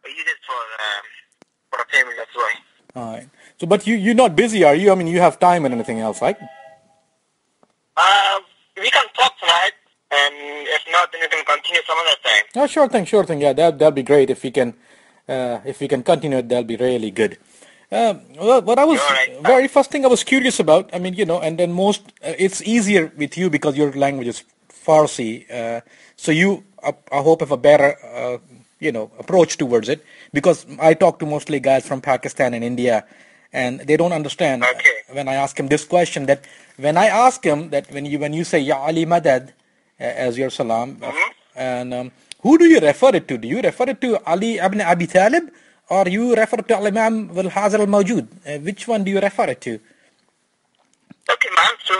I use it for a family. That's why. All right. So, but you're not busy, are you? I mean, you have time and anything else, right? We can talk tonight, and if not, then we can continue some other time. Oh, sure thing, sure thing. Yeah, that'll be great if we can continue it. That'll be really good. Well, what I was All right. very first thing I was curious about. I mean, and then it's easier with you because your language is Farsi. So you, I hope, have a better, approach towards it because I talk to mostly guys from Pakistan and India, and they don't understand when I ask him this question. That when I ask him that when you say Ya Ali Madad as your salam, and who do you refer it to? Do you refer it to Ali ibn Abi Talib, or you refer to Al-Imam al-Hazir al-Mawjud? Which one do you refer it to? Okay, ma'am. So,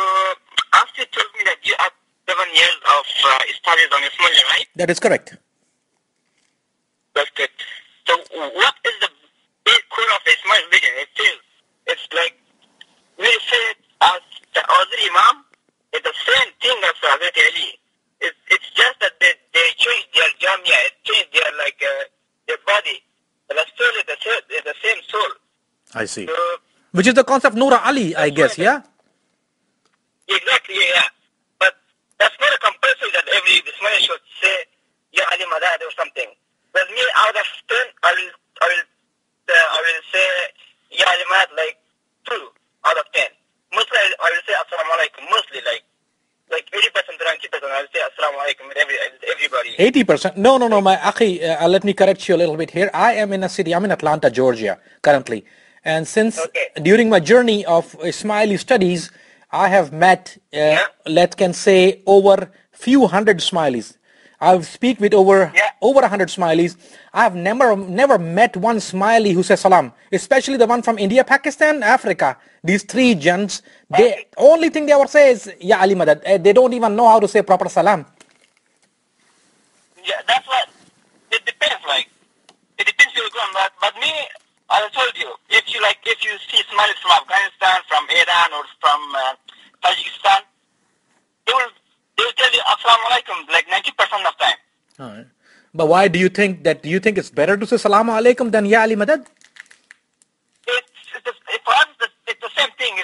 after you told me that you have 7 years of studies on Ismaili, right? That is correct. That's good. So, what is the big core of Ismaili religion? It's like, we say it as the other Imam, it's the same thing as Hazrat Ali. It's just that they changed their jamia, it changed their body. But the soul is the same soul. I see. So, which is the concept of Noor Ali, I guess, yeah? Exactly, yeah. But that's not a compulsory that every Ismaili should say Ya Ali Madad or something. But me, out of 10, I will say Ya Ali Madad like 2 out of 10. Mostly I will say Assalamu Alaikum. Mostly like 80% to 90% I will say Assalamu Alaikum with everybody. 80%? No, my Akhi, let me correct you a little bit here. I am in a city, I'm in Atlanta, Georgia, currently. And since during my journey of Ismaili studies, I have met, can say, over few hundred Ismailis. I've speak with over 100 Ismailis. I have never met one Ismaili who says salam, especially the one from India, Pakistan, Africa. These 3 gents, the only thing they ever say is Ya Ali Madad. They don't even know how to say proper salam. Yeah, that's what it depends. Like it depends where you go. But me, I told you, if you see Ismailis from Afghanistan, from Iran, or from Tajikistan, they will tell you Assalamu Alaikum like 90% of time. All right. But why do you think that? Do you think it's better to say Salaam Alaikum than Ya Ali Madad? For us, it's the same thing.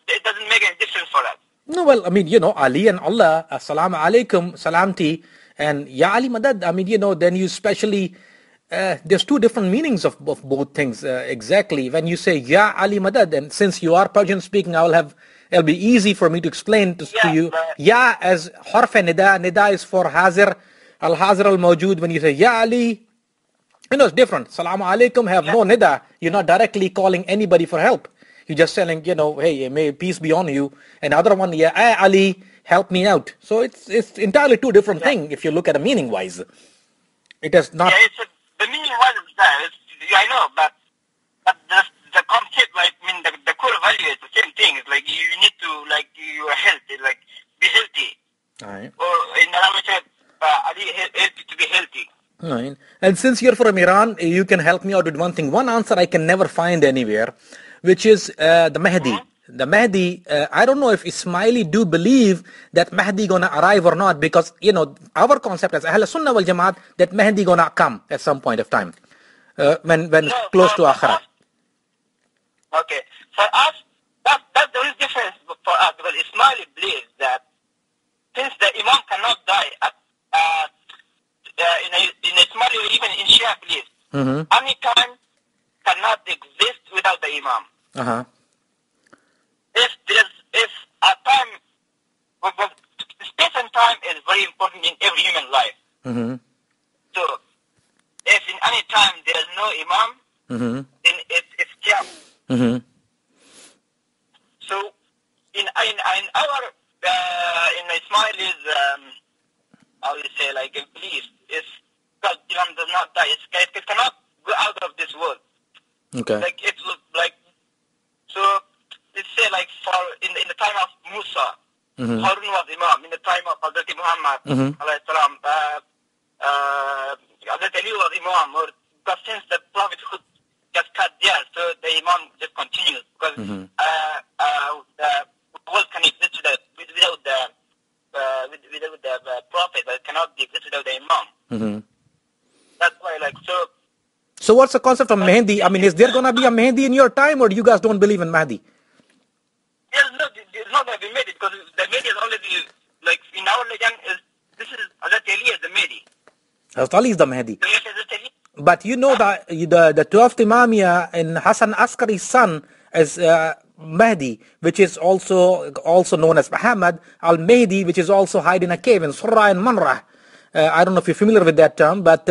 It doesn't make any difference for us. No, well, I mean, Ali and Allah, Assalamu Alaikum, Salamti, and Ya Ali Madad. I mean, then you especially, there's 2 different meanings of both things exactly. When you say Ya Ali Madad, and since you are Persian speaking, it'll be easy for me to explain to you. Ya as harf nida, nida is for Hazir, al-Hazir al-Mawjud. When you say Ya Ali, it's different. Salaam alaikum have no nida. You're not directly calling anybody for help. You're just telling, hey, may peace be on you. And the other one, Ya Ali, help me out. So it's entirely 2 different things if you look at it meaning wise. It is not. Yeah, the meaning wise is that. I know, but the concept, the core value is the same thing. It's like you need to, your health, be healthy. All right. Or in Arabic, Ali help you to be healthy. Right. And since you're from Iran, you can help me out with one thing. One answer I can never find anywhere, which is the Mahdi. The Mahdi, I don't know if Ismaili do believe that Mahdi gonna arrive or not, because, our concept as Ahl Sunnah wal Jamaat, that Mahdi gonna come at some point of time, when close to Akhirah. Okay. For us, that's the only difference for us, because Ismaili believes that since the Imam cannot die in Ismaili or even in Shia beliefs, any time cannot exist without the Imam. If a time, space and time is very important in every human life. So, if in any time there is no Imam, then it's Qiyam. So, in Ismaili's, how do you say, belief, is because Imam does not die. It cannot go out of this world. Okay. So, let's say for in the time of Musa, Harun was Imam. In the time of Hazrat Muhammad, alayhi salam, Hazrat Ali was Imam. Or because since the prophethood just cut there, so the Imam just continues, because the world can exist without the prophet, but it cannot exist without the Imam. That's why, so So what's the concept of Mahdi? I mean, is there going to be a Mahdi in your time, or you guys don't believe in Mahdi? There's not going to be Mahdi, because the Mahdi is already, like, in our legend, this is Hazrat Ali as the Mahdi. Hazrat Ali is the Mahdi. So yes, Hazrat Ali. But you know that the 12th Imamiyah and Hassan Askari's son is Mahdi, which is also known as Muhammad al-Mahdi, which is also hide in a cave in Surah and Manrah. I don't know if you're familiar with that term, but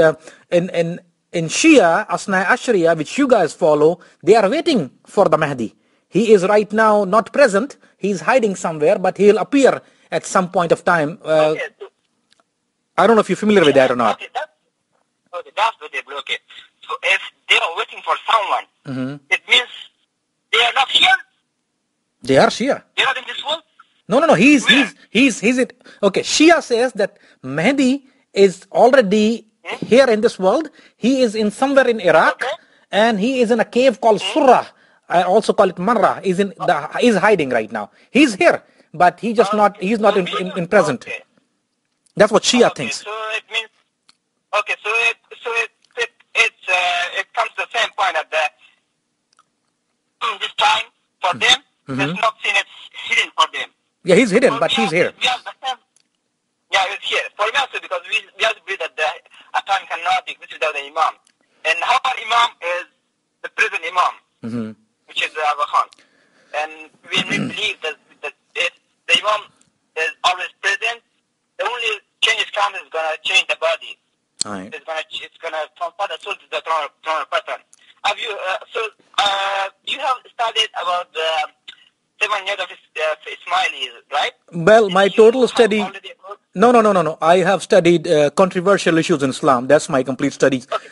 in Shia, Asna Ashriya, which you guys follow, they are waiting for the Mahdi. He is right now not present. He's hiding somewhere, but he'll appear at some point of time. I don't know if you're familiar with that or not. That's what they block it. So if they are waiting for someone, it means they are not here. They are Shia. They are not in this world. No. He's it. Okay, Shia says that Mahdi is already here in this world. He is in somewhere in Iraq, and he is in a cave called Surah. I also call it Marra. He's hiding right now. He's here, but he's not in present. Okay. That's what Shia thinks. So it means it comes to the same point that this time for them, there's nothing that's hidden for them. Yeah, he's hidden, but he's here. We have the same. Yeah, it's here. For me also, because we have to believe that a time cannot exist without the Imam. And our Imam is the present Imam, which is the Aga Khani. And we believe that if the Imam is always present, the only change is come is going to change the body. Right. It's going to transfer the soul to the throne person. Have you you have studied about the 7 years of Ismaili, right? Well, my total study. No. I have studied controversial issues in Islam. That's my complete studies. Okay,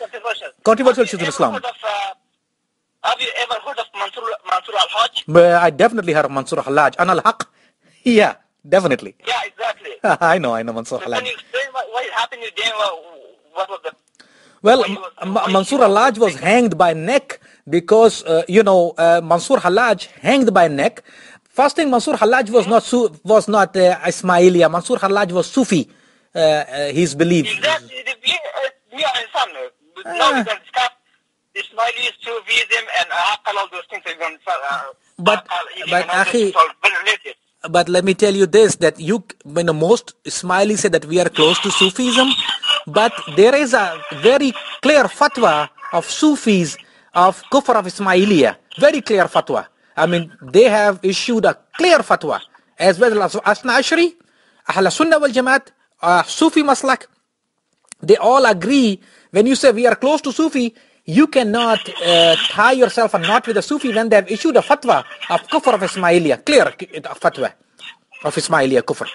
controversial issues in Islam. Have you ever heard of Mansur al-Hajj? Well, I definitely heard of Mansur al-Hajj. An al-Haq. Yeah, definitely. Yeah, exactly. I know Mansur So al-Hajj. can you explain what happened to them? What was the... Well, Mansur al-Hajj was hanged by neck because, Mansur al-Hajj hanged by neck. First thing, Mansur al-Hajj was not Ismaili. Mansur al-Hajj was Sufi. His belief. Exactly. We are in some. Now we can discuss Ismaili, Sufism, and all those things. But let me tell you this, that when most Ismaili say that we are close to Sufism, but there is a very clear fatwa of Sufis of Kufr of Ismailiyah. Very clear fatwa. I mean, they have issued a clear fatwa. As well as Asna Ashri, Ahl Sunnah wal Jamaat, Sufi Maslak, they all agree. When you say we are close to Sufi, you cannot tie yourself a knot with a Sufi when they have issued a fatwa of Kufr of Ismailiyah. Clear fatwa of Ismailiyah Kufr.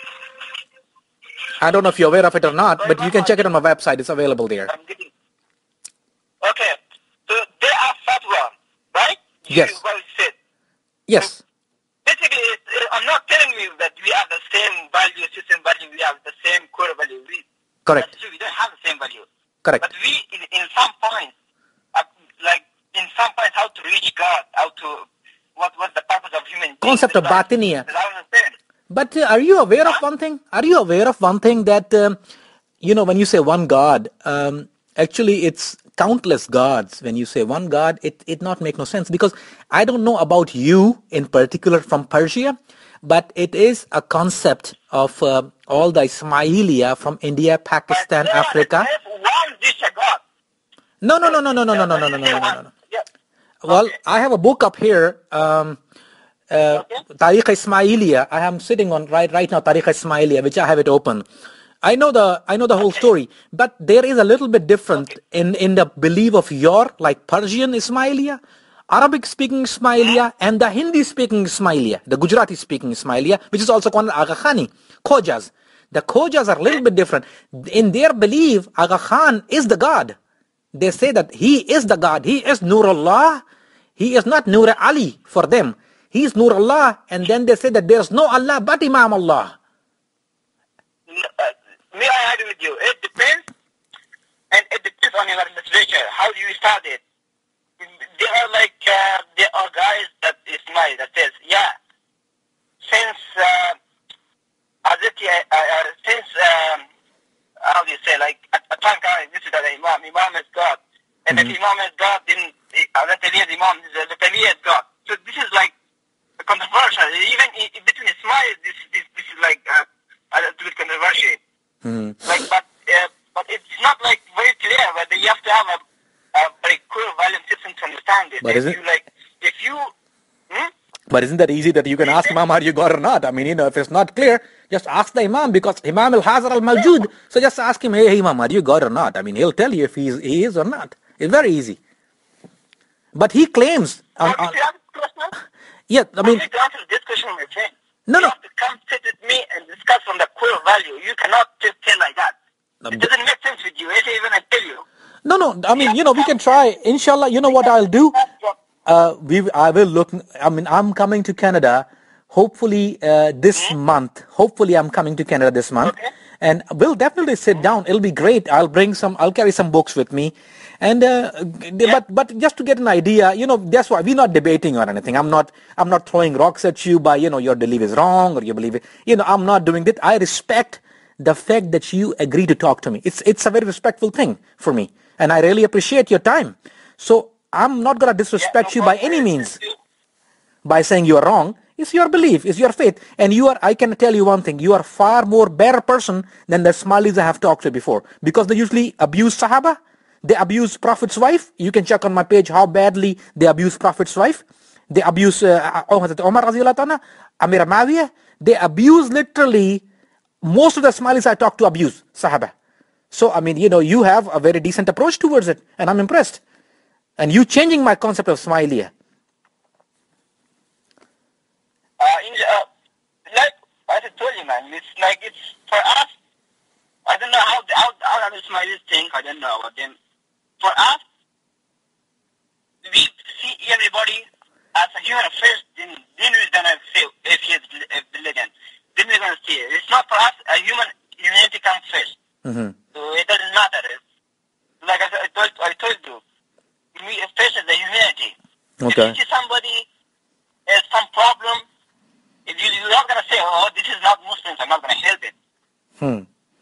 I don't know if you're aware of it or not, but you can check it on my website. It's available there. Okay. So they are fatwa, right? Yes. Yes. Basically, I'm not telling you that we have the same value, system value, we have the same core value. Correct. We don't have the same value. Correct. But we, in some points, how to reach God, how to, what's the purpose of human being? Concept of batiniya. But are you aware of one thing? Are you aware of one thing that, when you say one God, actually it's countless gods. When you say one God, it not make no sense, because I don't know about you in particular from Persia, but it is a concept of all the Ismailiyah from India, Pakistan, Africa. No. Well, I have a book up here, Tariq Ismailiyah. I am sitting on right now Tariq Ismailiyah, which I have it open. I know the whole story, but there is a little bit different in the belief of your, like Persian Ismailiyah, Arabic speaking Ismailiyah, and the Hindi speaking Ismailiyah, the Gujarati speaking Ismailiyah, which is also called Aga Khani, Khojas. The Khojas are a little bit different. In their belief, Aga Khan is the God. They say that he is the God. He is Nurullah. He is not Nur Ali for them. He is Nurullah, and then they say that there is no Allah but Imam Allah. May I agree with you? It depends, and it depends on your administration. How do you start it? There are guys that Ismail that says, yeah, since how do you say, like a time this is the Imam is God, And if Imam is God, then the Tali is God. So this is like controversial. Even between Ismail, this is like a little bit controversial. Like, but it's not like very clear whether you have to have a very cool volume system to understand it. But But isn't that easy that you can ask Imam, are you God or not? I mean, if it's not clear, just ask the Imam, because Imam al-Hazar al-Mawjud. So just ask him, hey Imam, are you God or not? I mean, he'll tell you if he is or not. It's very easy. But he claims... Yeah, I mean... to answer this question, my friend. No. You have to come sit with me and discuss from the core value. You cannot just tell like that. It doesn't make sense with you. Even I tell you. No. I mean, we can try. Inshallah, you know what I'll do? I will look. I mean, I'm coming to Canada. Hopefully this month. Hopefully, I'm coming to Canada this month, and we'll definitely sit down. It'll be great. I'll carry some books with me, and but just to get an idea, that's why we're not debating or anything. I'm not throwing rocks at you by your belief is wrong or you believe it. I'm not doing that. I respect the fact that you agree to talk to me. It's a very respectful thing for me, and I really appreciate your time. So I'm not going to disrespect you by any means by saying you are wrong. It's your belief, it's your faith. And I can tell you one thing, you are far more better person than the Ismailis I have talked to before. Because they usually abuse Sahaba, they abuse Prophet's wife. You can check on my page how badly they abuse Prophet's wife. They abuse Umar Raziyallahu Anha, Amir Mawiyah. They abuse literally, most of the Ismailis I talk to abuse Sahaba. So, I mean, you have a very decent approach towards it, and I'm impressed. And you changing my concept of Ismailiyah. Like as I told you, man, it's for us. I don't know how the Ismailis think. I don't know, but then for us, we see everybody as a human first. Then we're gonna say if he is religion. Then we're gonna see it. It's not for us. A humanity comes first. So it doesn't matter. Like I told you, we first is the humanity. Okay. If you see somebody has some problem, you're not going to say, oh, this is not Muslims, I'm not going to help it.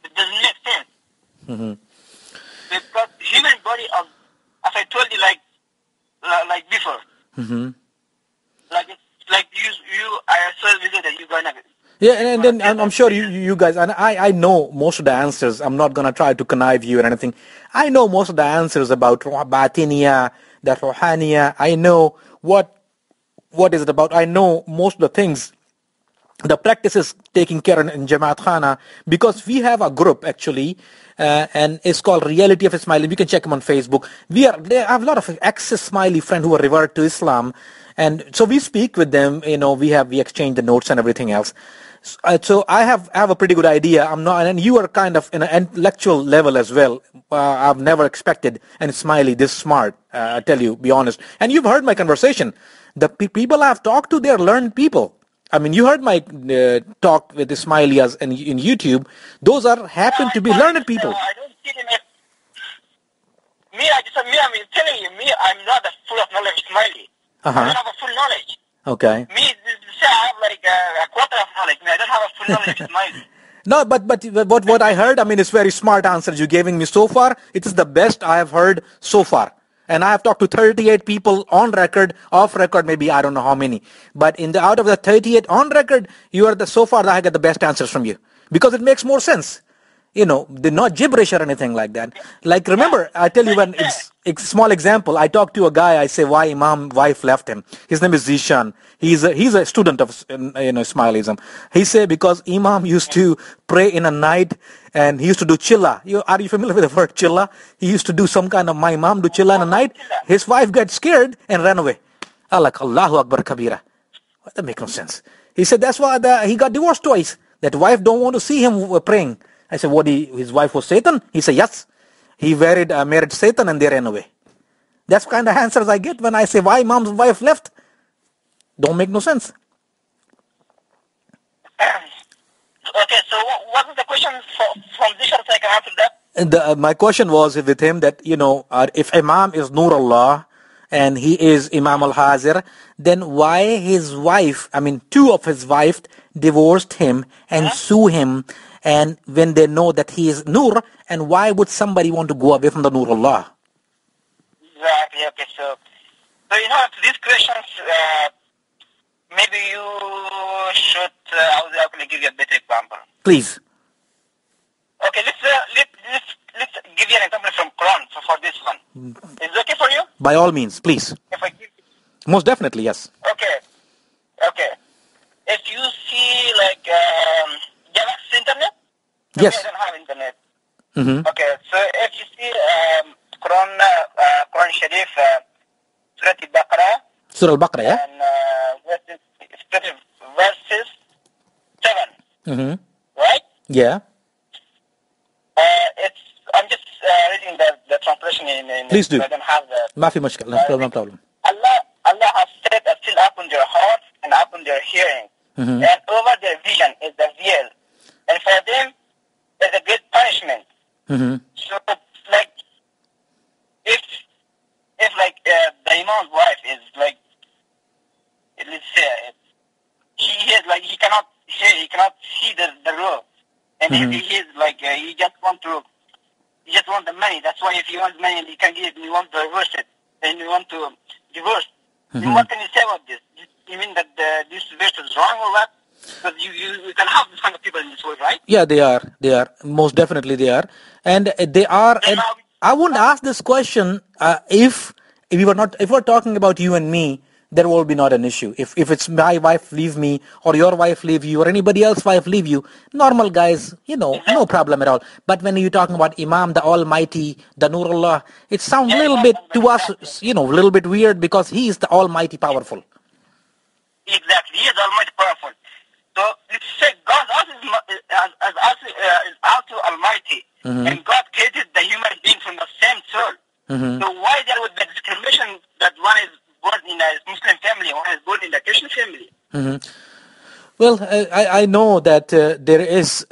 It doesn't make sense. Because human body, as I told you, like before, like you, I saw video that you're going to... Yeah, and then I'm sure you guys, and I know most of the answers. I'm not going to try to connive you or anything. I know most of the answers about Batiniya, that Ruhaniya. I know what is it about. I know most of the things. The practices taking care in Jamaat Khana, because we have a group actually, and it's called Reality of Ismaili. You can check them on Facebook. I have a lot of ex-Ismaili friends who are revert to Islam, and so we speak with them. We exchange the notes and everything else. So I have a pretty good idea. I'm not, and you are kind of in an intellectual level as well. I've never expected an Ismaili this smart. I tell you, be honest. And you've heard my conversation. The people I've talked to, they're learned people. I mean, you heard my talk with Ismailiyas in YouTube. Those happen to be learned people. I don't see them as... I'm telling you, I'm not a full of knowledge Ismaili. I don't have a full knowledge. Okay. I have like a quarter of knowledge. I don't have a full knowledge Ismaili. No, but what I heard, I mean, it's very smart answers you're giving me so far. It is the best I have heard so far. And I have talked to 38 people on record, off record, maybe I don't know how many. But out of the 38 on record, you are so far I get the best answers from you. Because it makes more sense. They're not gibberish or anything like that. Like, remember, I tell you it's a small example. I talked to a guy, I say, why Imam wife left him. His name is Zishan. He's a student of, Ismailism. He said because Imam used to pray in a night and he used to do chilla. Are you familiar with the word chilla? He used to do some kind of, my Imam do chilla in a night. His wife got scared and ran away. Allahu Akbar Kabira. That makes no sense. He said that's why he got divorced twice. That wife don't want to see him praying. I said, his wife was Satan? He said, yes. He married Satan and they ran away. That's the kind of answers I get when I say, why Imam's wife left? Don't make no sense. Okay, so what was the question from this so I can answer that? My question was with him that, if Imam is Noor Allah and he is Imam al-Hazir, then why his wife, two of his wives divorced him and sue him, and when they know that he is Noor, and why would somebody want to go away from the Noor Allah? So to these questions, maybe you should. I will give you a better example. Please. Okay, let's give you an example from Quran for this one. Is it okay for you? By all means, please. If I give. Most definitely, yes. Okay. If you see like Galaxy Internet. Yes. I don't have internet. Mm-hmm. Okay, so if you see Quran Sharif, Surah Al-Baqarah. Surah Al-Baqarah, yeah? And verses 7. Mm-hmm. Right? Yeah. I'm just reading the translation in Please do. I don't have the. ما في مشكلة. No problem. Allah has set a seal upon their hearts and upon their hearing, Mm-hmm. and over their vision is the veil, and for them is a great punishment. Mm-hmm. So, like, if the imam's wife is like, let's say, he is like he cannot hear, he cannot see the road, and Mm-hmm. if he is like he just want the money. That's why if he wants money, he can give it. He wants to reverse it, and he want to divorce. Mm-hmm. Then what can you say about this? You mean that this verse is wrong or what? Because you can have this kind of people in this world, right? Yeah, they are. Most definitely they are. And they are. And I wouldn't ask this question if we're talking about you and me, there will be not an issue. If it's my wife leave me, or your wife leave you, or anybody else's wife leave you, normal guys, no problem at all. But when you're talking about Imam, the Almighty, the Nurullah, it sounds a little bit to us, a little bit weird, because he is the Almighty powerful. Exactly, he is Almighty powerful. So let's say God is also Almighty, Mm-hmm. and God created the human being from the same soul. Mm-hmm. So why there would be discrimination that one is born in a Muslim family, one is born in a Christian family? Mm-hmm. Well, I know that there is.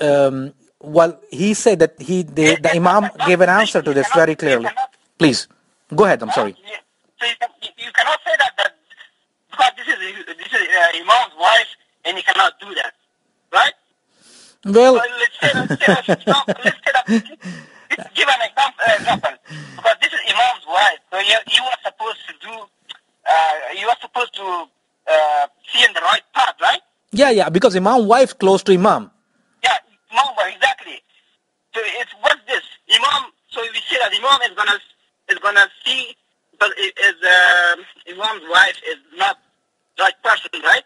He said that the Imam gave an answer to this very clearly. Please, go ahead. I'm sorry. So you cannot say that because this is Imam's wife, and he cannot do that, right? Well, So let's give an example. Because this is Imam's wife, so you are supposed to do. You are supposed to see in the right path, right? Yeah, because Imam wife close to Imam. Yeah, Imam wife, exactly. So what's this? Imam. So we say that Imam is gonna see, but Imam's wife is not right person, right?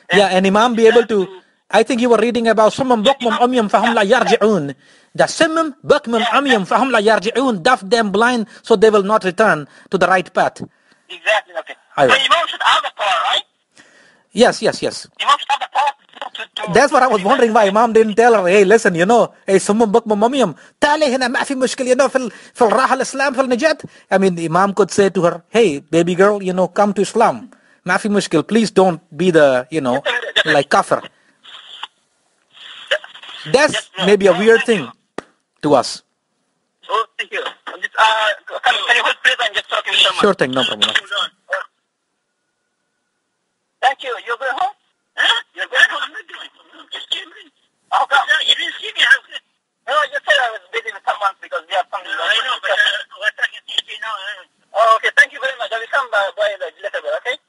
And Imam be able to. I think you were reading about summum bukmum umyum fahum la yarji'un. The summum bukmum umyum fahum la yarji'un, deaf, them, blind, so they will not return to the right path. Exactly. Okay. So Imam should have the power, right? Yes. Imam should have the power to That's what I was wondering, why Imam didn't tell her, hey, listen, hey, summum bukmum umyum, تعالي هنا ما في مشكلة, في الراحة الإسلام في النجاة. I mean, the Imam could say to her, hey, baby girl, come to Islam. ما في مشكلة, please don't be the, like kafir. That's maybe a weird thing to us. Oh, thank you. Can you hold please? I'm just talking to someone. Sure thing, no problem. Thank you. You're going home? Huh? You're going home? I'm not going home. Just came in. How come? You didn't see me. No, you said I was busy with someone because we have something. I know, but we're talking to you now. Oh, okay. Thank you very much. I will come by later, okay?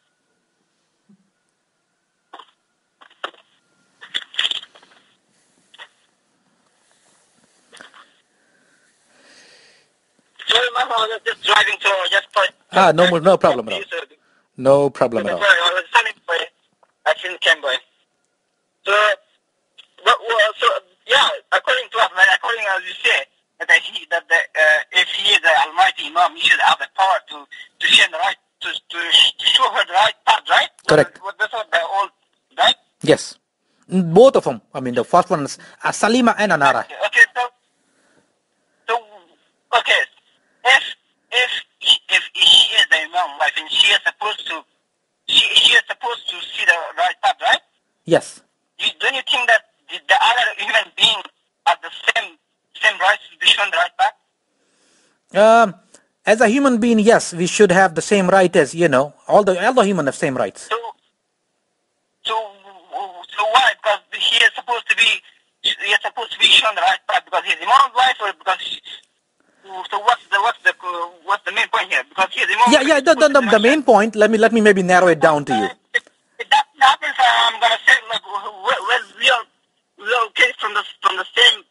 Sorry, Mom, I was just driving, so just no problem at all. No problem at all. I was standing by. I didn't came by. So, according to us, according as you say, if he is the Almighty Imam, he should have the power to share the right, to show her the right path, right? Correct. That's what they're all, right? Yes. Both of them. I mean, the first one is Salima and Anara. Okay, okay. If she is the Imam wife and she is supposed to see the right path, right? Yes. Don't you think that the other human beings have the same rights to be shown the right path? As a human being, yes, we should have the same right as, all the humans have same rights. So why? Because he is supposed to be shown the right path because he's Imam's wife, or because So what's the main point here? Because here the moment Yeah. The main point. Let me maybe narrow it down to you. If that happens, I'm gonna say like, well, we all came from the same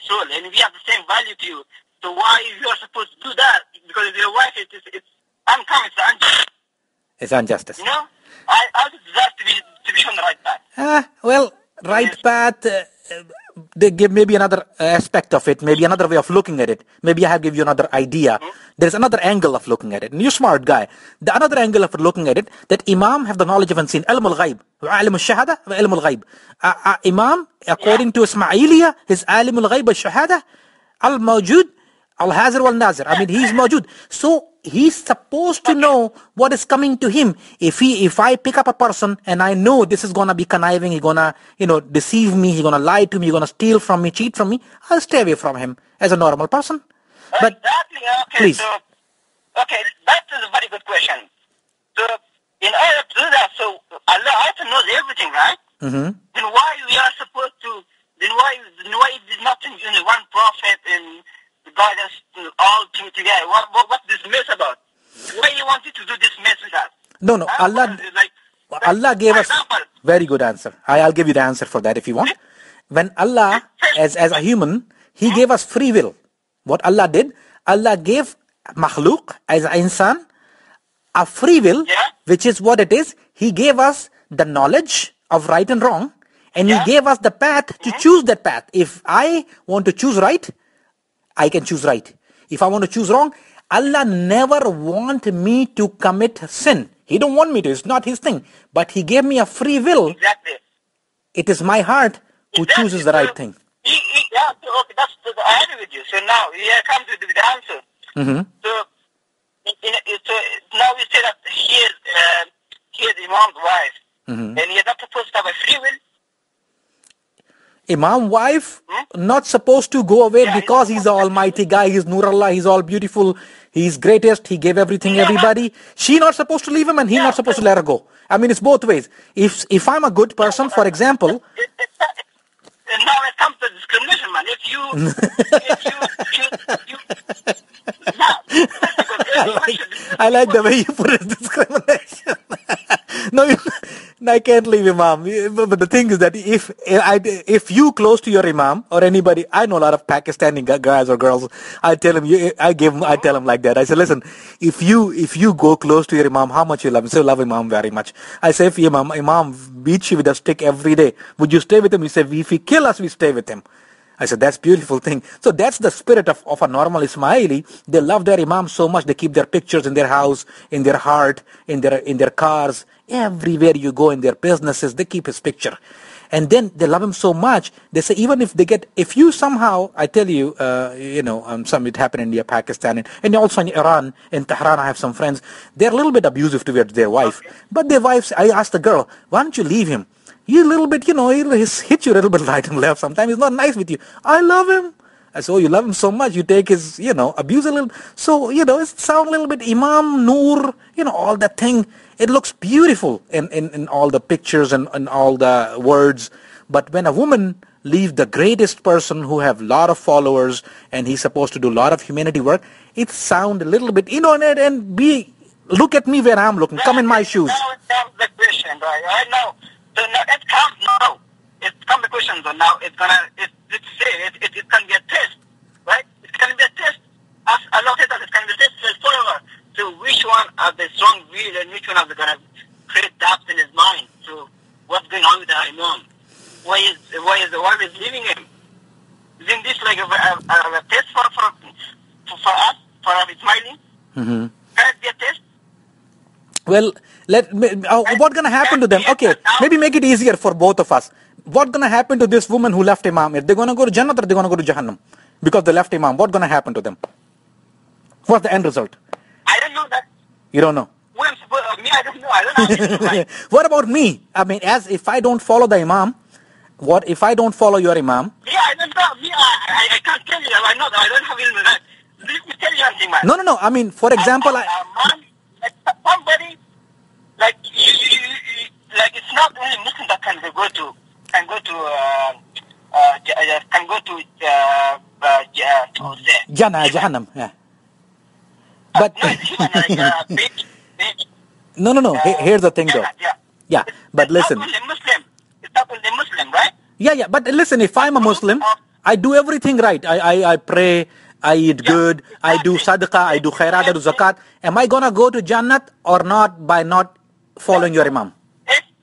soul, and we have the same value to you. So why you are supposed to do that? Because if your wife, it's uncommon, it's unjust. It's injustice. You know, I deserve to be shown the right path. Well, right path. They give maybe another aspect of it, maybe another way of looking at it. Maybe I have give you another idea. There's another angle of looking at it. And you're a smart guy. The another angle of looking at it, that Imam have the knowledge of unseen. Ilm al-ghaib. Alim al-shahada wa ilm al-ghaib. Imam, according to Ismailiya, his alim al-ghaib al-shahada, al-mawjud, al-hazir wal-nazir. I mean, he's mawjud. So, he's supposed to know what is coming to him. If I pick up a person and I know this is gonna be conniving, he's gonna, deceive me, he's gonna lie to me, he's gonna steal from me, cheat from me, I'll stay away from him as a normal person. But exactly. Okay. please. So, that is a very good question. So, in order to do that, so Allah also knows everything, right? Mm-hmm. Then why we are supposed to? Then why it is not in one prophet and guide us all together? What's this mess about? Why you wanted to do this mess with us? No. Allah gave us very good answer. I'll give you the answer for that if you want. When Allah, as a human, He gave us free will. What Allah did, Allah gave makhluk as an insan a free will, which is what it is. He gave us the knowledge of right and wrong, and He gave us the path to choose that path. If I want to choose right, I can choose right. If I want to choose wrong, Allah never want me to commit sin. He don't want me to. It's not His thing. But He gave me a free will. Exactly. It is my heart who chooses the right thing. I agree with you. So now here comes with the answer. Mm-hmm. So now we say that he is Imam's wife, and he is not supposed to have a free will. Imam wife not supposed to go away because he's the almighty guy, he's Noor Allah, he's all beautiful, he's greatest, he gave everything everybody. She not supposed to leave him and he not supposed to let her go. I mean, it's both ways. If I'm a good person, for example. And now it comes to discrimination, man. If you I like the way you put it, discrimination. No, I can't leave Imam. But the thing is that if you close to your Imam or anybody, I know a lot of Pakistani guys or girls. I tell them, I tell them like that. I say, listen, if you go close to your Imam, how much you love him? Say, love Imam very much. I say, if Imam beats you with a stick every day, would you stay with him? He said, if he kill us, we stay with him. I said, that's beautiful thing. So that's the spirit of a normal Ismaili. They love their Imam so much, they keep their pictures in their house, in their heart, in their cars. Everywhere you go in their businesses, they keep his picture. And then they love him so much, they say even if you somehow, I tell you, some it happened in India, Pakistan, and also in Iran, in Tehran, I have some friends, they're a little bit abusive towards their wife. But their wives, I asked the girl, why don't you leave him? You a little bit, he'll hit you a little bit right and left. Sometimes he's not nice with you. I love him. I said, oh, you love him so much, you take his, abuse a little. So, it sounds a little bit Imam, Noor, all that thing. It looks beautiful in all the pictures and all the words. But when a woman leaves the greatest person who have a lot of followers and he's supposed to do a lot of humanity work, it sounds a little bit, look at me where I'm looking. Come in my shoes. Now it comes the question, right now. So now it comes now. It comes the question, so now it can be a test, right? It can be a test. As Allah said that it can be a test for his follower. So which one are the strong will and which one are they going to create doubts in his mind? So what's going on with the Imam? Why is leaving him? Isn't this like a test for us, for Ismaili? Mm-hmm. Can it be a test? Well, what's going to happen to them? Okay, maybe make it easier for both of us. What's going to happen to this woman who left Imam? Are they going to go to Jannah or are they going to go to Jahannam? Because they left Imam. What's going to happen to them? What's the end result? I don't know that. You don't know? Me, I don't know. I don't know. What about me? I mean, as if I don't follow the Imam, what if I don't follow your Imam? Yeah, I don't know. Me, I can't tell you. I know that. I don't have ilm that. Let me tell you something, man. No. I mean, for example, man, somebody like you, like it's not only Muslim that can go to Jannah, Jahannam, yeah. But No, it's human, like beach. no. Here's the thing, though. Yeah, but listen. It's not only Muslim. It's not only Muslim, right? Yeah. But listen, if I'm a Muslim, I do everything right. I pray, I eat good, I do sadaqah, I do khairat, I do zakat. Am I gonna go to Jannat or not by not following your Imam?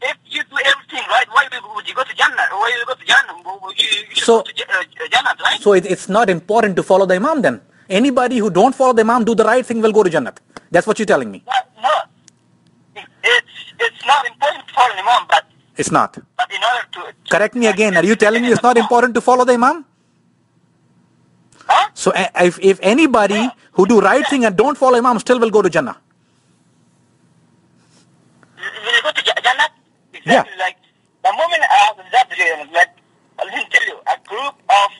If you do everything right, why would you go to Jannah? Why would you go to Jannah? You should So- go to Jannah, right? So it's not important to follow the Imam then. Anybody who don't follow the Imam, do the right thing, will go to Jannat. That's what you're telling me. No. It's not important to follow the Imam, but It's not. in order to Correct me again. Are you telling me it's not important to follow the Imam? Huh? So if anybody who do right thing and don't follow Imam still will go to Jannah. When you go to Jannah, exactly Yeah. like the moment like let me tell you, a group of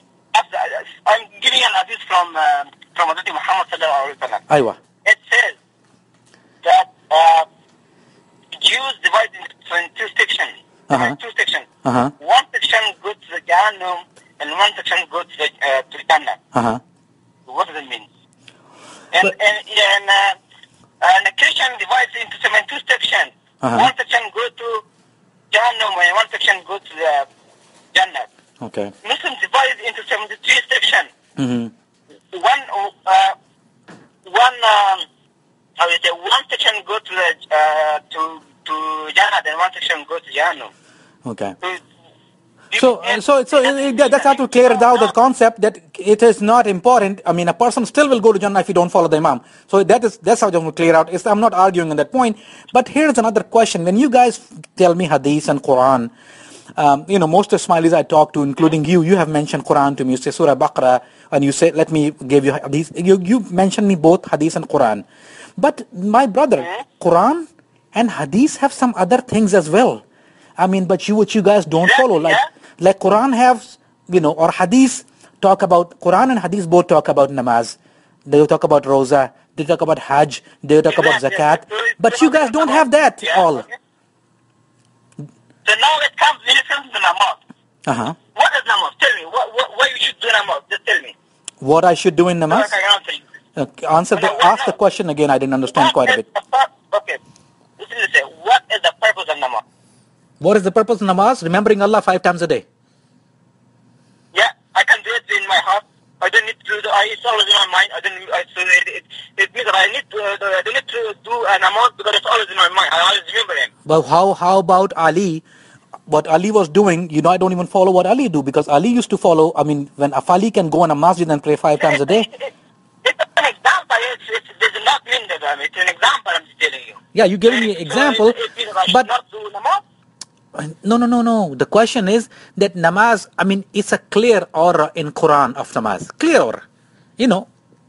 I'm giving an hadith from Hazrat Muhammad sallallahu alaihi wasallam. Aywa. It says that Jews divided into two sections. Uh-huh. Two sections. Uh-huh. One section goes to the Jahannam and one section goes to the Jannah. Uh-huh. What does it mean? And a Christian divides into two sections. Uh-huh. One section goes to Jahannam and one section goes to the Jannah. Okay. Muslims divided into 73 sections. Mm-hmm. One section go to the to Jannah and one section go to Jahannam. Okay. So that's how to clear it out, the concept that it is not important. I mean, a person still will go to Jannah if you don't follow the Imam. So that's how to clear out. I'm not arguing on that point. But here's another question. When you guys tell me Hadith and Quran, most of Ismailis I talk to, including you have mentioned Quran to me. You say Surah Baqarah, and you say, let me give you Hadith. You mentioned me both Hadith and Quran. But my brother, Quran and Hadith have some other things as well. I mean, but which you guys don't follow. Like Quran has, or Hadith talk about, Quran and Hadith both talk about namaz. They talk about roza. They talk about hajj. They talk about zakat. But you guys don't have that all. Okay. So now it comes to namaz. Uh-huh. What is namaz? Tell me. What you should do namaz? Just tell me. What I should do in namaz? So I can answer you. Ask the question again. I didn't understand quite a bit. Okay. Listen, what is the purpose of namaz? What is the purpose of namaz? Remembering Allah 5 times a day. Yeah, I can do it in my heart. I don't need to. It's always in my mind. It means that I don't need to do a namaz because it's always in my mind. I always remember him. But how about Ali? What Ali was doing, I don't even follow what Ali do, because Ali used to follow. I mean, when Ali can go on a masjid and pray 5 times a day. It's an example. It does not mean that it's an example. I'm telling you. Yeah, you're giving me an example, but not do namaz. No. The question is that namaz, I mean, it's a clear aura in Quran of namaz. Clear aura.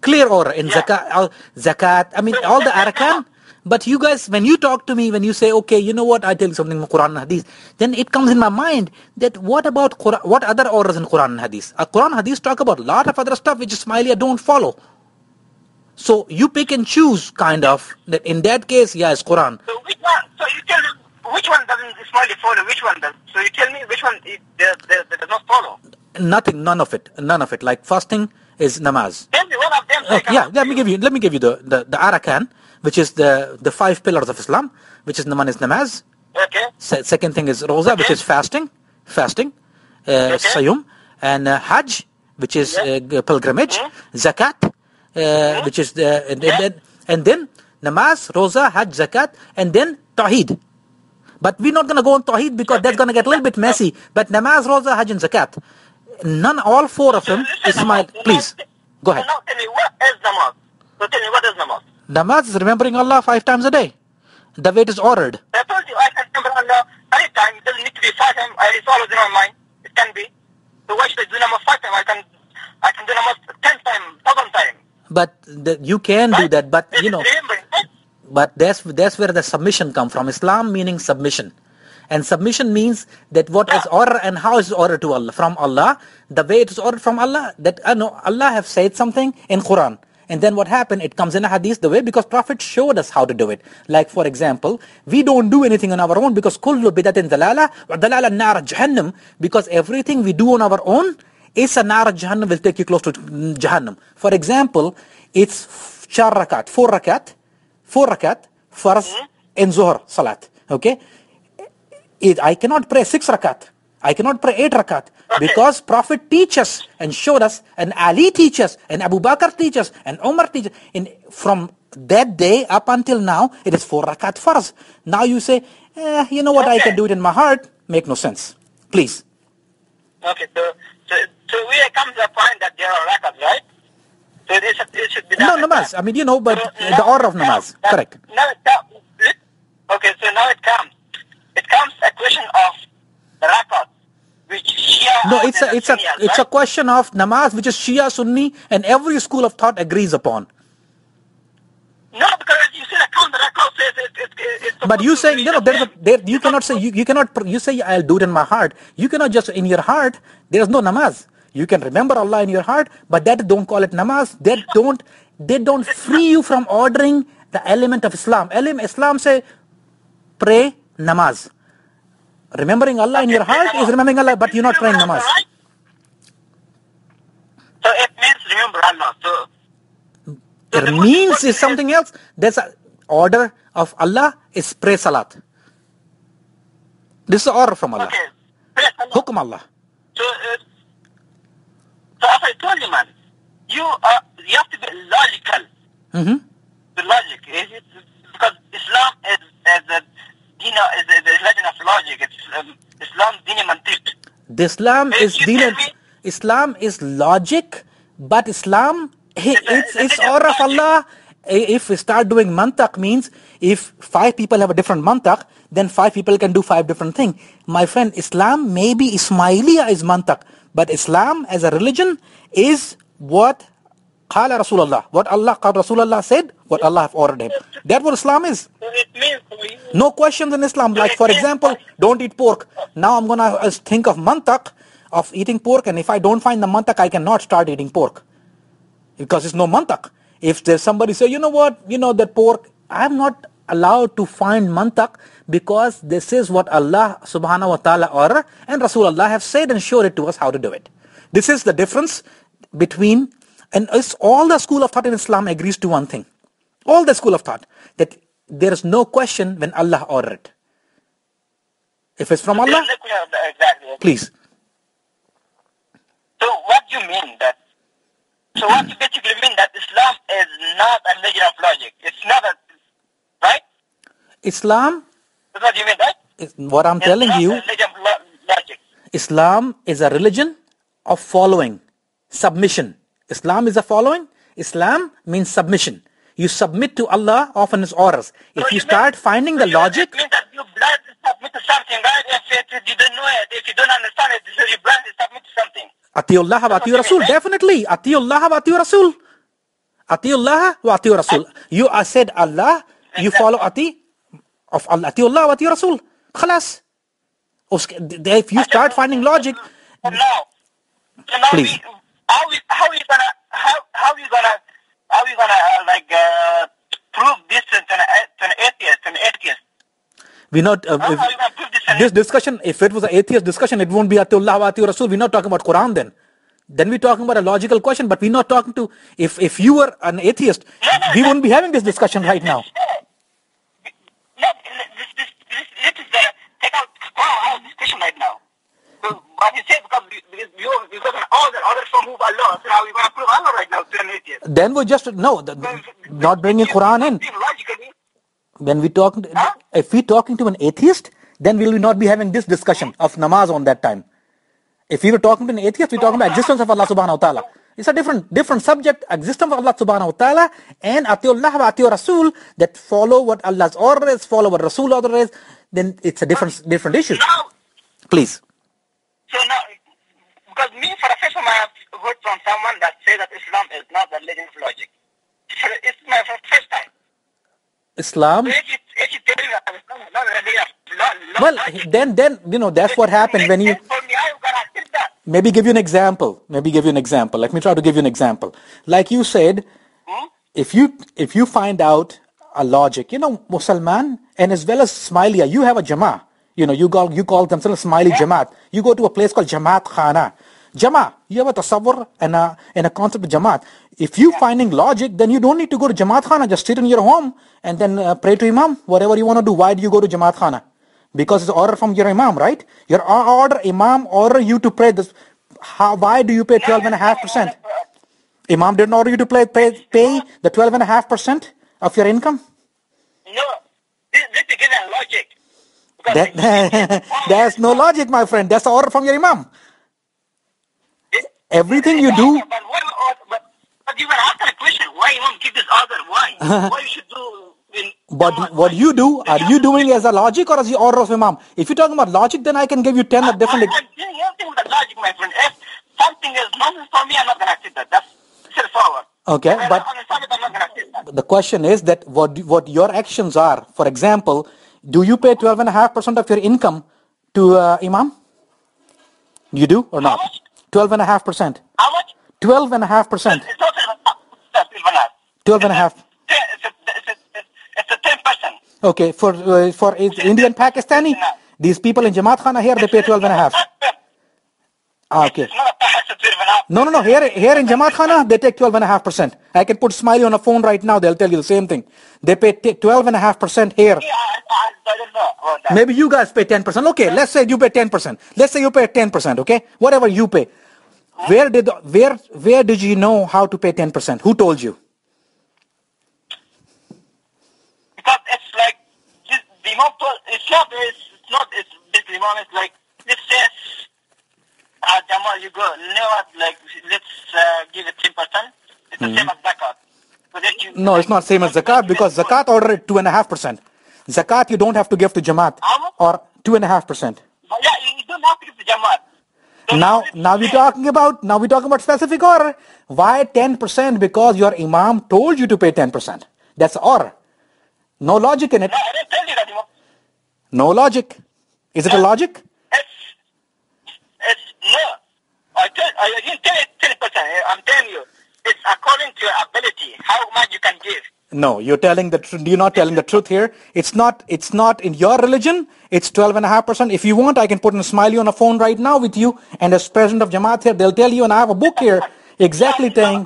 Clear aura in zakat. I mean, all the arkan. But you guys, when you talk to me, when you say, okay, you know what, I tell you something in Quran and Hadith, then it comes in my mind that what about Quran, what other orders in Quran and Hadith? Quran and Hadith talk about a lot of other stuff which Ismaili don't follow. So you pick and choose, kind of, that in that case, it's Quran. So which one? So you tell me which one doesn't Ismaili follow? Which one does? So you tell me which one does not follow? Nothing, none of it. Like fasting is namaz. Tell me one of them. Let me give you the arakan, which is the 5 pillars of Islam, which is one is namaz. Okay. Second thing is roza, which is fasting, sayum, and hajj, which is pilgrimage, zakat, which is and then namaz, roza, hajj, zakat, and then tawheed. But we're not going to go on tawheed because that's going to get a little bit messy. But namaz, roza, hajj, and zakat, all 4 of them, Ismail, please, go ahead. Now tell me what is namaz. So tell me what is namaz. Namaz is remembering Allah 5 times a day. The way it is ordered. I told you I can remember Allah anytime. It doesn't need to be 5 times. It's always in my mind. It can be. So why should I do namaz 5 times? I can do namaz 10 times, 1,000 times. But you can do that. But but that's where the submission comes from. Islam meaning submission. And submission means that what is order and how is ordered to Allah from Allah. The way it is ordered from Allah, that Allah have said something in Quran. And then what happened? It comes in a hadith the way, because Prophet showed us how to do it. Like for example, we don't do anything on our own because kullu bidatin dalala wa dalala nar jahannam, because everything we do on our own it's a nar Jahannam will take you close to Jahannam. For example, it's 4 rakat, 4 rakat, farz and zuhr salat. Okay? I cannot pray 6 rakat. I cannot pray 8 rakat. Okay. Because Prophet teaches and showed us, and Ali teaches, and Abu Bakr teaches, and Umar teaches. From that day up until now, it is 4 rakat farz. Now you say, you know what, I can do it in my heart. Make no sense. Please. Okay, so we come to the point that there are rakats, right? So it should be done. No, namaz. I mean, you know, but the order of namaz. Correct. Now it comes. Okay, so now it comes. It comes a question of rakat, which Shia. No, it's a question of namaz, which is Shia, Sunni, and every school of thought agrees upon. No, because you see the count, the rakat says it's. But you saying, you know, you cannot say you cannot. You say I'll do it in my heart. You cannot just in your heart. There is no namaz. You can remember Allah in your heart, but that don't call it namaz. They don't free you from ordering the element of Islam. Islam say pray namaz. Remembering Allah in your heart is remembering Allah, but you're not praying namaz. So it means remember Allah. So it means is something else. There's an order of Allah is pray salat. This is the order from Allah. Okay. Pray Allah. Hukum Allah. So as I told you, man, you have to be logical. Mm-hmm. The logic is because Islam is the religion of logic. It's Islam deen mantiq. Islam is logic, but Islam it's order of Allah. If we start doing mantak, means if 5 people have a different mantak, then 5 people can do 5 different things. My friend, Islam maybe Ismaili is mantak, but Islam as a religion is what Qala Rasulullah, what Rasulullah said, what Allah have ordered him. That's what Islam is. It means for you. No questions in Islam. Like for example, don't eat pork. Now I'm gonna think of mantak of eating pork, and if I don't find the mantak, I cannot start eating pork because it's no mantak. If there's somebody say, you know what, that pork, I'm not allowed to find mantak because this is what Allah subhanahu wa ta'ala order and Rasulullah have said and showed it to us how to do it. This is the difference between, and it's all the school of thought in Islam agrees to one thing. All the school of thought, that there is no question when Allah ordered it. If it's from Allah, exactly. Please. So what you mean that? So what you basically mean that Islam is not a religion of logic. It's not right? Islam, That's what you mean, right? what I'm telling you, Religion of logic. Islam is a religion of following, submission. Islam is a following. Islam means submission. You submit to Allah often His orders. If you start finding the logic, It means that you blindly submit to something, right? If you don't know it, if you don't understand it, so you blindly submit to something. Atiullah wa atiur Rasul. Definitely. Atiullah wa atiur Rasul. Atiullah wa atiur Rasul. You are said Allah, you follow Ati of Allah. Atiullah wa atiur Rasul. Khalas. If you start finding logic, So now Please. how are you gonna prove this to an atheist? we're not. How are you gonna prove this? This discussion, if it was an atheist discussion, it won't be Atiullah wa atiur Rasul. We're not talking about Quran then. Then we're talking about a logical question, but we're not talking to, if you were an atheist, we wouldn't be having this discussion right now. No, this is the take out of this question right now. So what you say because all the others from whom Allah, so how are you gonna prove Allah right now to an atheist? Then we just, no, not bringing Quran in. Logically. When we talk, if we're talking to an atheist, then we will not be having this discussion of namaz on that time. If we were talking to an atheist, we're talking about existence of Allah subhanahu wa ta'ala. It's a different subject, existence of Allah subhanahu wa ta'ala, and Atiullah wa atiur Rasul, that follow what Allah's order is, follow what Rasul order is, then it's a different issue. Now, Please. so now, because me for the first time I have heard from someone that says that Islam is not the religion of logic. It's my first time. Islam. So if you tell me that Islam is not the religion of Well, logic, then, that's what happened when you. for me, how you gonna accept that? Maybe give you an example. Let me try to give you an example. Like you said, if you find out a logic, Muslman, and as well as Ismaili, you have a Jama'ah. You call themselves Ismaili Jamaat. You go to a place called Jamaat Khana. Jama, you have a tasawwur and a concept of Jamaat. If you finding logic, then you don't need to go to Jamaat Khana. Just sit in your home and then pray to Imam, whatever you want to do. Why do you go to Jamaat Khana? Because it's order from your Imam, right? Your order, Imam order you to pray this. Why do you pay 12.5%? Imam didn't order you to pay the 12.5% of your income? No, this is given logic. There's no logic, my friend. That's the order from your Imam. Everything you do. But you were asking a question. Why Imam give this order? Why? Why you should do? But what you do, are you doing as a logic or as the order of Imam? If you're talking about logic, then I can give you 10 different. I'm doing everything with the logic, my friend. If something is nonsense for me, I'm not going to accept that. That's straightforward. Okay, but the question is that what your actions are. For example, do you pay 12.5% of your income to Imam? You do or not? 12.5%. How much? 12.5%. It's not 12.5. It's a 10%. Okay, for Indian Pakistani, these people in Jamaat Khana here, they pay 12.5. Okay. No. Here in Jamaat Khana, they take 12.5%. I can put Ismaili on a phone right now. They'll tell you the same thing. They pay 12.5% here. I don't know about that. Maybe you guys pay 10%. Okay, let's say you pay 10%. Let's say you pay 10%. Okay, whatever you pay. Where did you know how to pay 10%? Who told you? Because it's like the Imam told. It's basically Imam. It's like let's say. Jamal, you go, let's give it 10%. It's the same as zakat. No, it's not same as zakat because zakat order is 2.5%. Zakat you don't have to give to Jamaat or 2.5%. Yeah, you don't have to give to Jamaat. Now we're talking about specific order. Why 10%? Because your Imam told you to pay 10%. That's order. No logic in it. No, I didn't tell you that, Imam. No logic. Is it a logic? No, I didn't tell you 10%. I'm telling you, it's according to your ability, how much you can give. No, you're telling the truth. You're not telling the truth here. It's not in your religion. It's 12.5%. If you want, I can put an Ismaili on a phone right now with you, and as president of Jamaat here, they'll tell you, and I have a book here exactly saying.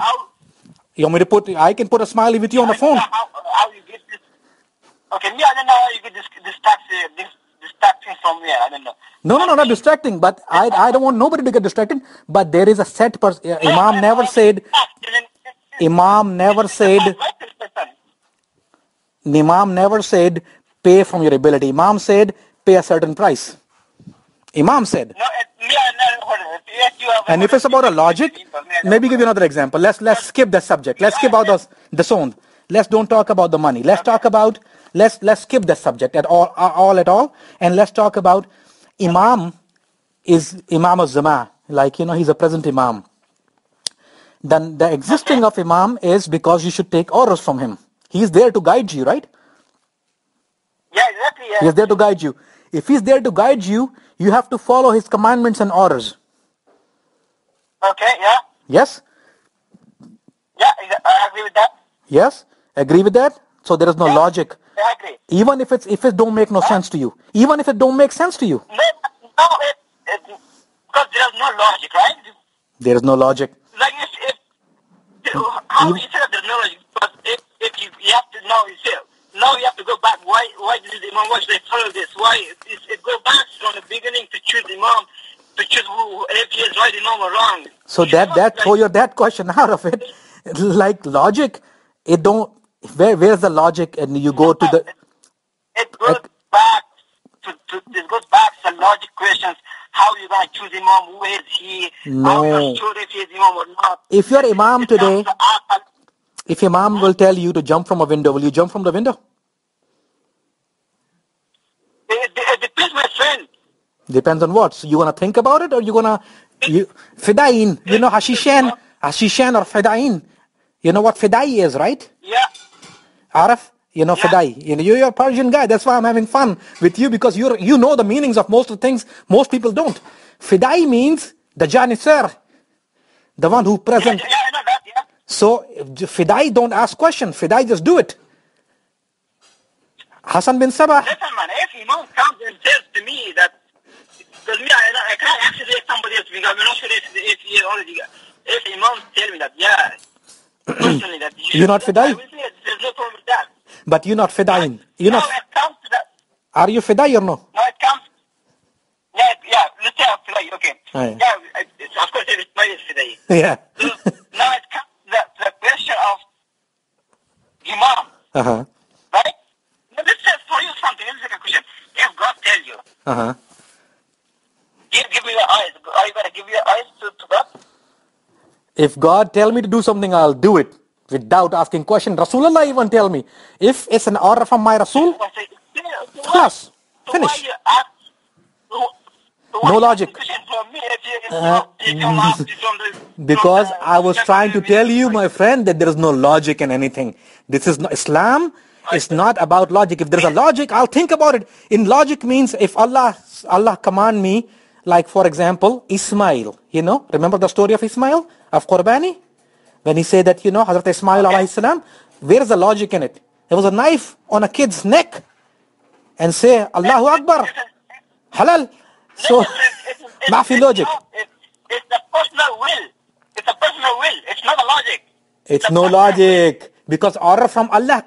You want me to put? I can put a Ismaili with you on the phone. How you get this? Okay, me, I don't know how you get this distracting from where. I don't know. No, not distracting. But I don't want nobody to get distracted. But there is a set person. Imam never said. Imam never said pay from your ability. Imam said pay a certain price. Imam said. And if it's about a logic, maybe give you another example. Let's skip that subject. Let's skip out the sound. Let's don't talk about the money. Let's talk about let's skip that subject at all, and let's talk about Imam is Imam al-Zama. Like he's a present Imam. Then the existing of Imam is because you should take orders from him. He's there to guide you, right? Yeah, exactly. Yeah. He's there to guide you. If he's there to guide you, you have to follow his commandments and orders. Okay, yeah. Yes? Yeah, I agree with that. Yes? Agree with that? So there is no logic. Yeah, I agree. Even if it don't make no sense to you. Even if it don't make sense to you. No, because there is no logic, right? There is no logic. Like how you say that there's no logic? Because if you have to know yourself, now you have to go back. Why did the Imam? Why should they follow this? Why it go back from the beginning to choose the Imam, to choose if he is right Imam or wrong? So throw your that question out of it. Like logic, it don't. Where's the logic? And you go to the. It goes back to logic questions. How you gonna choose Imam? Who is he? No. How you sure if he is Imam or not? If your Imam today, if your Imam will tell you to jump from a window, will you jump from the window? It depends, my friend. Depends on what. So you gonna think about it, or you gonna Fidain? You know Hashishan or Fidain. You know what Fidai is, right? Yeah. Araf? You know Fidai. You're a Persian guy. That's why I'm having fun with you, because you know the meanings of most of the things most people don't. Fidai means the Janissar, the one who present. Yeah, I know that, yeah. So Fidai don't ask questions. Fidai just do it. Hassan bin Sabah. Listen, man, if Imam comes and says to me that Because me, I can't actually say somebody else because I'm not sure if Imam tell me that, yeah, personally that You're not I fidai? will say there's no problem with that. But you're not fidain. You're Now not. it comes to that. Are you fidai or no? Now it comes. Yeah, let's say I'm Fidai, okay. Aye. Yeah, of course it's my Fidai. Yeah. So now it comes to the question of Imam, Uh-huh. right? Now let's say for you something, let's take a question. If God tells you, Uh-huh. give me your eyes, are you going to give your eyes to God? If God tell me to do something, I'll do it without asking question. Rasulullah even tell me, if it's an order from my Rasul, I say, so why? khalas, So why finish. you ask? So why No you ask the logic. question from me if your mom is Because I was trying to tell you, like, my friend, that there is no logic in anything. This is not, Islam is not about logic. If there's a logic, I'll think about it. In logic means if Allah command me, like for example, Ismail, remember the story of Ismail, of Qurbani? When he said that, Hazrat Ismail alayhi salam, where is the logic in it? There was a knife on a kid's neck and say, Allahu Akbar, halal. So, maafi logic. It's a personal will. It's a personal will. It's not a logic. It's no logic. Because order from Allah,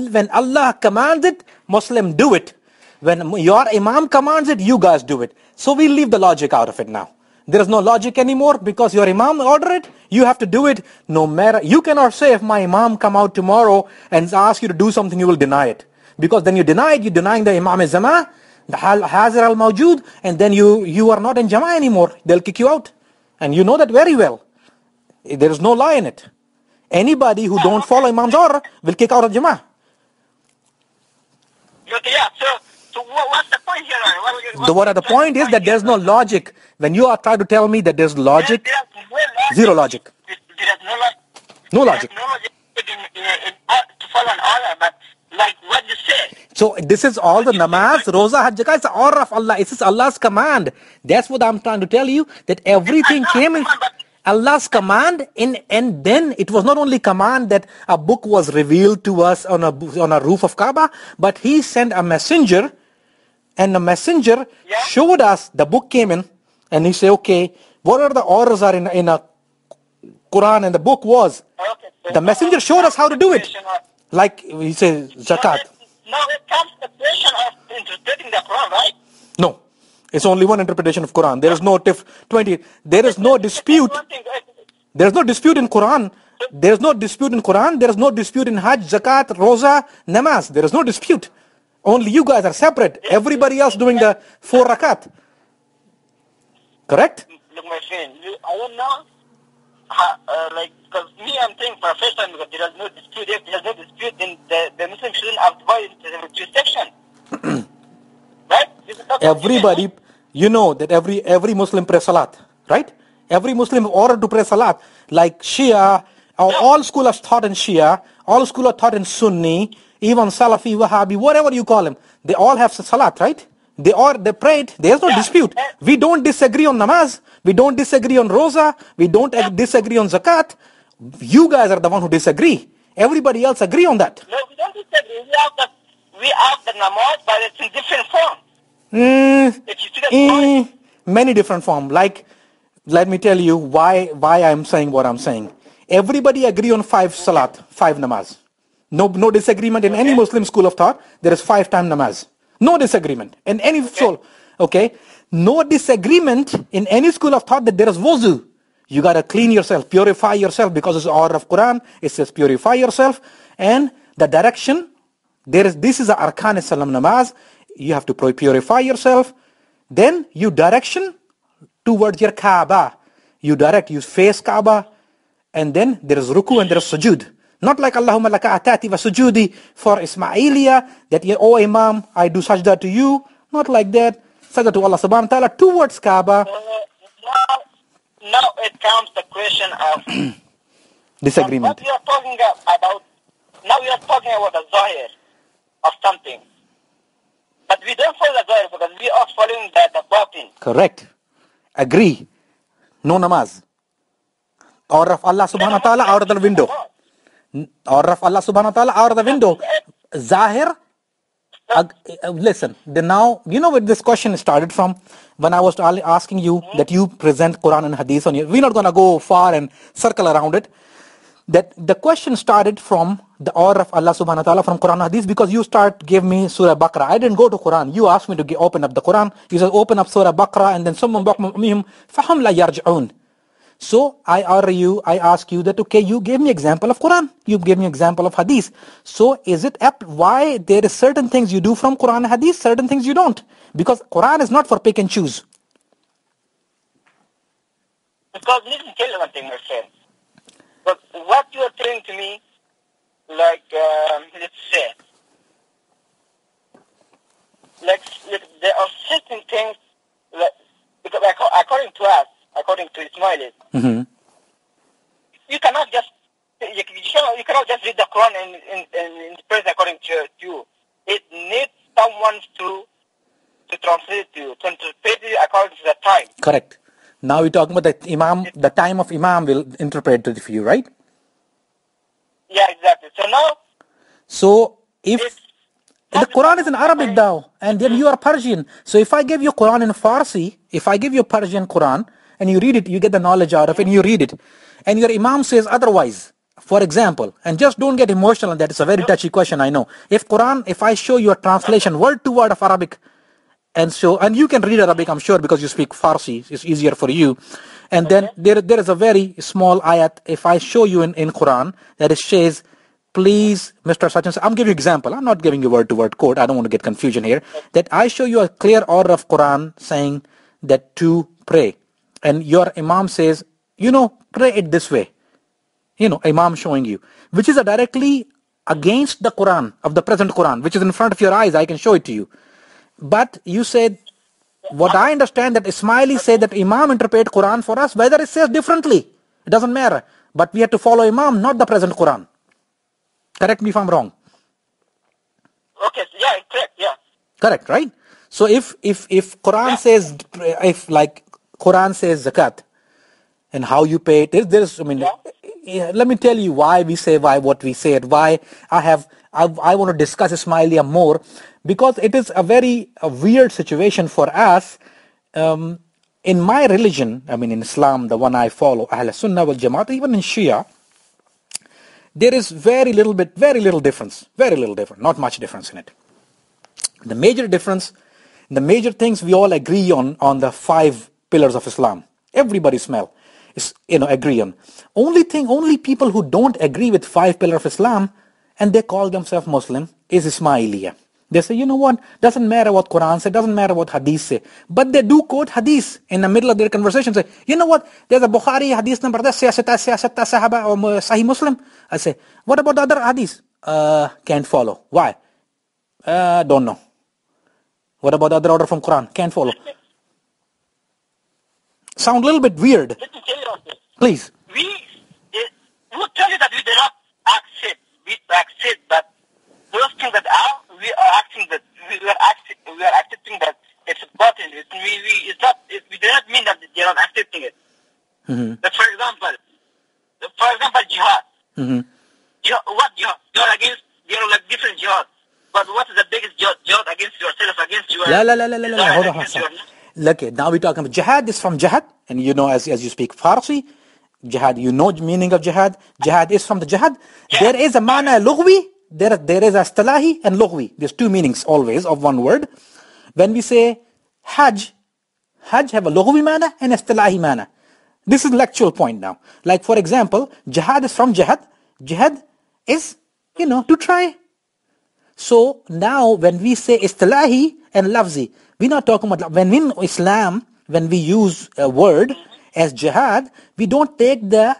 when Allah commands it, Muslim do it. When your Imam commands it, you guys do it. So we leave the logic out of it now. There is no logic anymore because your Imam order it, you have to do it no matter. You cannot say if my Imam come out tomorrow and ask you to do something, you will deny it. Because then you deny it, you're denying the Imam al-Zama, the Hazir al-Mawjood, and then you are not in Jama anymore. They'll kick you out. And you know that very well. There is no lie in it. Anybody who don't follow Imam's order will kick out of Jama'ah. Okay, yeah. So what's the point here? The point is that there's no logic. When you are trying to tell me that there's logic, zero logic. There is no logic. No logic. There is no logic to follow an order, but like what you say. So this is all the namaz, roza, hajj, zakah. It's the order of Allah. It is Allah's command. That's what I'm trying to tell you. That everything came in Allah's command, and then it was not only command that a book was revealed to us on a roof of Kaaba, but He sent a messenger, and the messenger showed us the book came in, and he said, okay, what are the orders are in a Quran, and the book was. The messenger showed us how to do it. Like he says, zakat. Now it comes to the question of interpreting the Quran, right? No. It's only one interpretation of Quran. There is no 20. There is no dispute. There is no dispute in Quran. There is no dispute in Quran. There is no dispute in Hajj, Zakat, Roza, Namaz. There is no dispute. Only you guys are separate. Everybody else doing the 4 rakat. Correct? Look, my friend, I don't know. Because me, I'm saying for the first time because there is no dispute. If there is no dispute, then the Muslims shouldn't have divided into two sections. Right? Everybody, you know that every Muslim prays salat, right? Every Muslim ordered to pray salat. Like Shia, all school are taught in Shia, all school are taught in Sunni, even Salafi, Wahhabi, whatever you call them. They all have salat, right? They prayed. There's no dispute. We don't disagree on namaz. We don't disagree on roza. We don't disagree on zakat. You guys are the one who disagree. Everybody else agree on that. No, we don't disagree. We have the namaz, but it's in different form. If you see the many different form. Like, let me tell you why I'm saying what I'm saying. Everybody agree on 5 salat, 5 namaz. No disagreement in any Muslim school of thought. There is 5 time namaz. No disagreement in any soul. Okay. No disagreement in any school of thought that there is wuzu. You gotta clean yourself, purify yourself, because it's the order of Quran. It says purify yourself, and the direction. This is the arkan salam namaz. You have to purify yourself. Then you direction towards your Kaaba. You face Kaaba, and then there is ruku and there is sujood. Not like Allahumma laka atati wa sujudi for Ismailiya, that oh Imam, I do sajda to you. Not like that. Sajda to Allah subhanahu wa ta'ala towards Kaaba. Now it comes the question of disagreement. What we are talking about, now we are talking about the zahir of something. But we don't follow the zahir because we are following the batin. Correct. Agree. No namaz. Order of Allah subhanahu wa ta'ala out of the window. Order of Allah subhanahu wa ta'ala out of the window. Zahir, Listen, now, you know where this question started from? When I was asking you that you present Quran and Hadith on you. We're not going to go far and circle around it. That the question started from the order of Allah subhanahu wa ta'ala from Quran and Hadith, because you give me Surah Baqarah. I didn't go to Quran. You asked me to open up the Quran. You said open up Surah Baqarah, and then someone فَهُمْ لَا يَرْجِعُونَ. So I ask you that, okay, you gave me example of Quran, you gave me example of Hadith. So is it why there is certain things you do from Quran and Hadith, certain things you don't? Because Quran is not for pick and choose. Because let me tell you one thing, my friend. But what you are telling to me, like, let's say, like there are certain things, because according to us, according to Ismaili, you cannot just read the Quran and interpret according to you. It needs someone to translate you, to interpret you according to the time. Correct. Now we're talking about the Imam, the time of Imam will interpret it for you, right? Yeah, exactly. So if the Quran is in Arabic now, and then you are Persian. So if I give you Quran in Farsi, if I give you Persian Quran, and you read it, you get the knowledge out of it, and you read it, and your Imam says otherwise, for example, and just don't get emotional on that, it's a very touchy question, I know. If I show you a translation word to word of Arabic, and you can read Arabic, I'm sure, because you speak Farsi, it's easier for you. And then there is a very small ayat, if I show you in Quran, that it says, please, Mr. Such and such, I'm giving you example, I'm not giving you word to word quote, I don't want to get confusion here, that I show you a clear order of Quran saying that to pray. And your Imam says, pray it this way. Imam showing you, which is directly against the Quran, of the present Quran, which is in front of your eyes, I can show it to you. But you said, what I understand that Ismaili said that Imam interpret Quran for us, whether it says differently, it doesn't matter. But we have to follow Imam, not the present Quran. Correct me if I'm wrong. Okay, yeah, correct, yeah. Correct, right? So if Quran says, if like Quran says zakat, and how you pay it, let me tell you why we say what we said, why I want to discuss Ismailia more, because it is a very weird situation for us. In my religion, in Islam, the one I follow, Ahl Sunnah wal Jamaat, even in Shia, there is very little difference, not much difference in it. The major difference, the major things we all agree on the 5 pillars of Islam. Everybody agree on. Only people who don't agree with 5 pillars of Islam, and they call themselves Muslim, is Ismailiya. They say, you know what, doesn't matter what Quran says, doesn't matter what Hadith say, but they do quote Hadith in the middle of their conversation, say, you know what, there's a Bukhari Hadith number, that's Sahaba or Sahih Muslim. I say, what about the other Hadith? Can't follow. Why? Don't know. What about the other order from Quran? Can't follow. Sound a little bit weird. Let me tell you something. Please. We will tell you that we do not accept. We accept that those things that we are acting that we are accepting that it's important. We do not mean that they are not accepting it. But for example, jihad. What jihad? You are against. You are like different jihad. But what is the biggest jihad against yourself, against your? Hold on. Look, now we're talking about jihad. Is from jihad, and as you speak Farsi, jihad. You know the meaning of jihad. Jihad is from the jihad. Yeah. There is a mana lughwi. There is a istilahi and lughwi. There's 2 meanings always of one word. When we say hajj have a lughwi mana and istilahi mana. This is the actual point now. Like for example, jihad is from jihad. Jihad is to try. So now when we say istilahi and lafzi, we're not talking about, when in Islam, when we use a word as jihad, we don't take the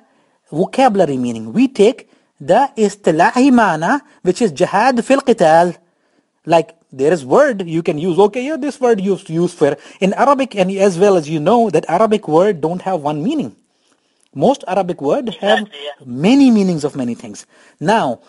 vocabulary meaning. We take the istilahi mana, which is jihad fil qital. Like there is word you can use. Okay, yeah, this word you use for in Arabic, and as well as you know that Arabic word don't have one meaning. Most Arabic words have many meanings of many things. Now,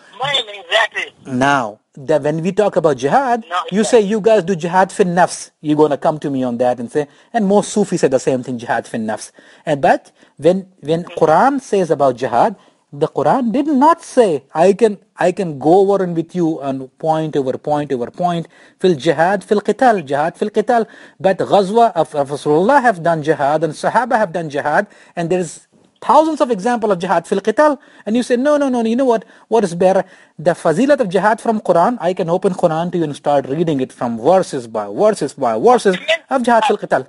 when we talk about jihad, you say you guys do jihad fin nafs. You're going to come to me on that and say, and most Sufis say the same thing, jihad fin nafs. But when Quran says about jihad, The Quran did not say I can go over and with you on point over point over point. Fil jihad fil qital. But Ghazwa of Rasulullah have done jihad and Sahaba have done jihad, and there is thousands of examples of jihad fil qital. And you say no. You know what is better? The fazilat of jihad from Quran. I can open Quran to you and start reading it from verses by verses by verses of jihad fil qital.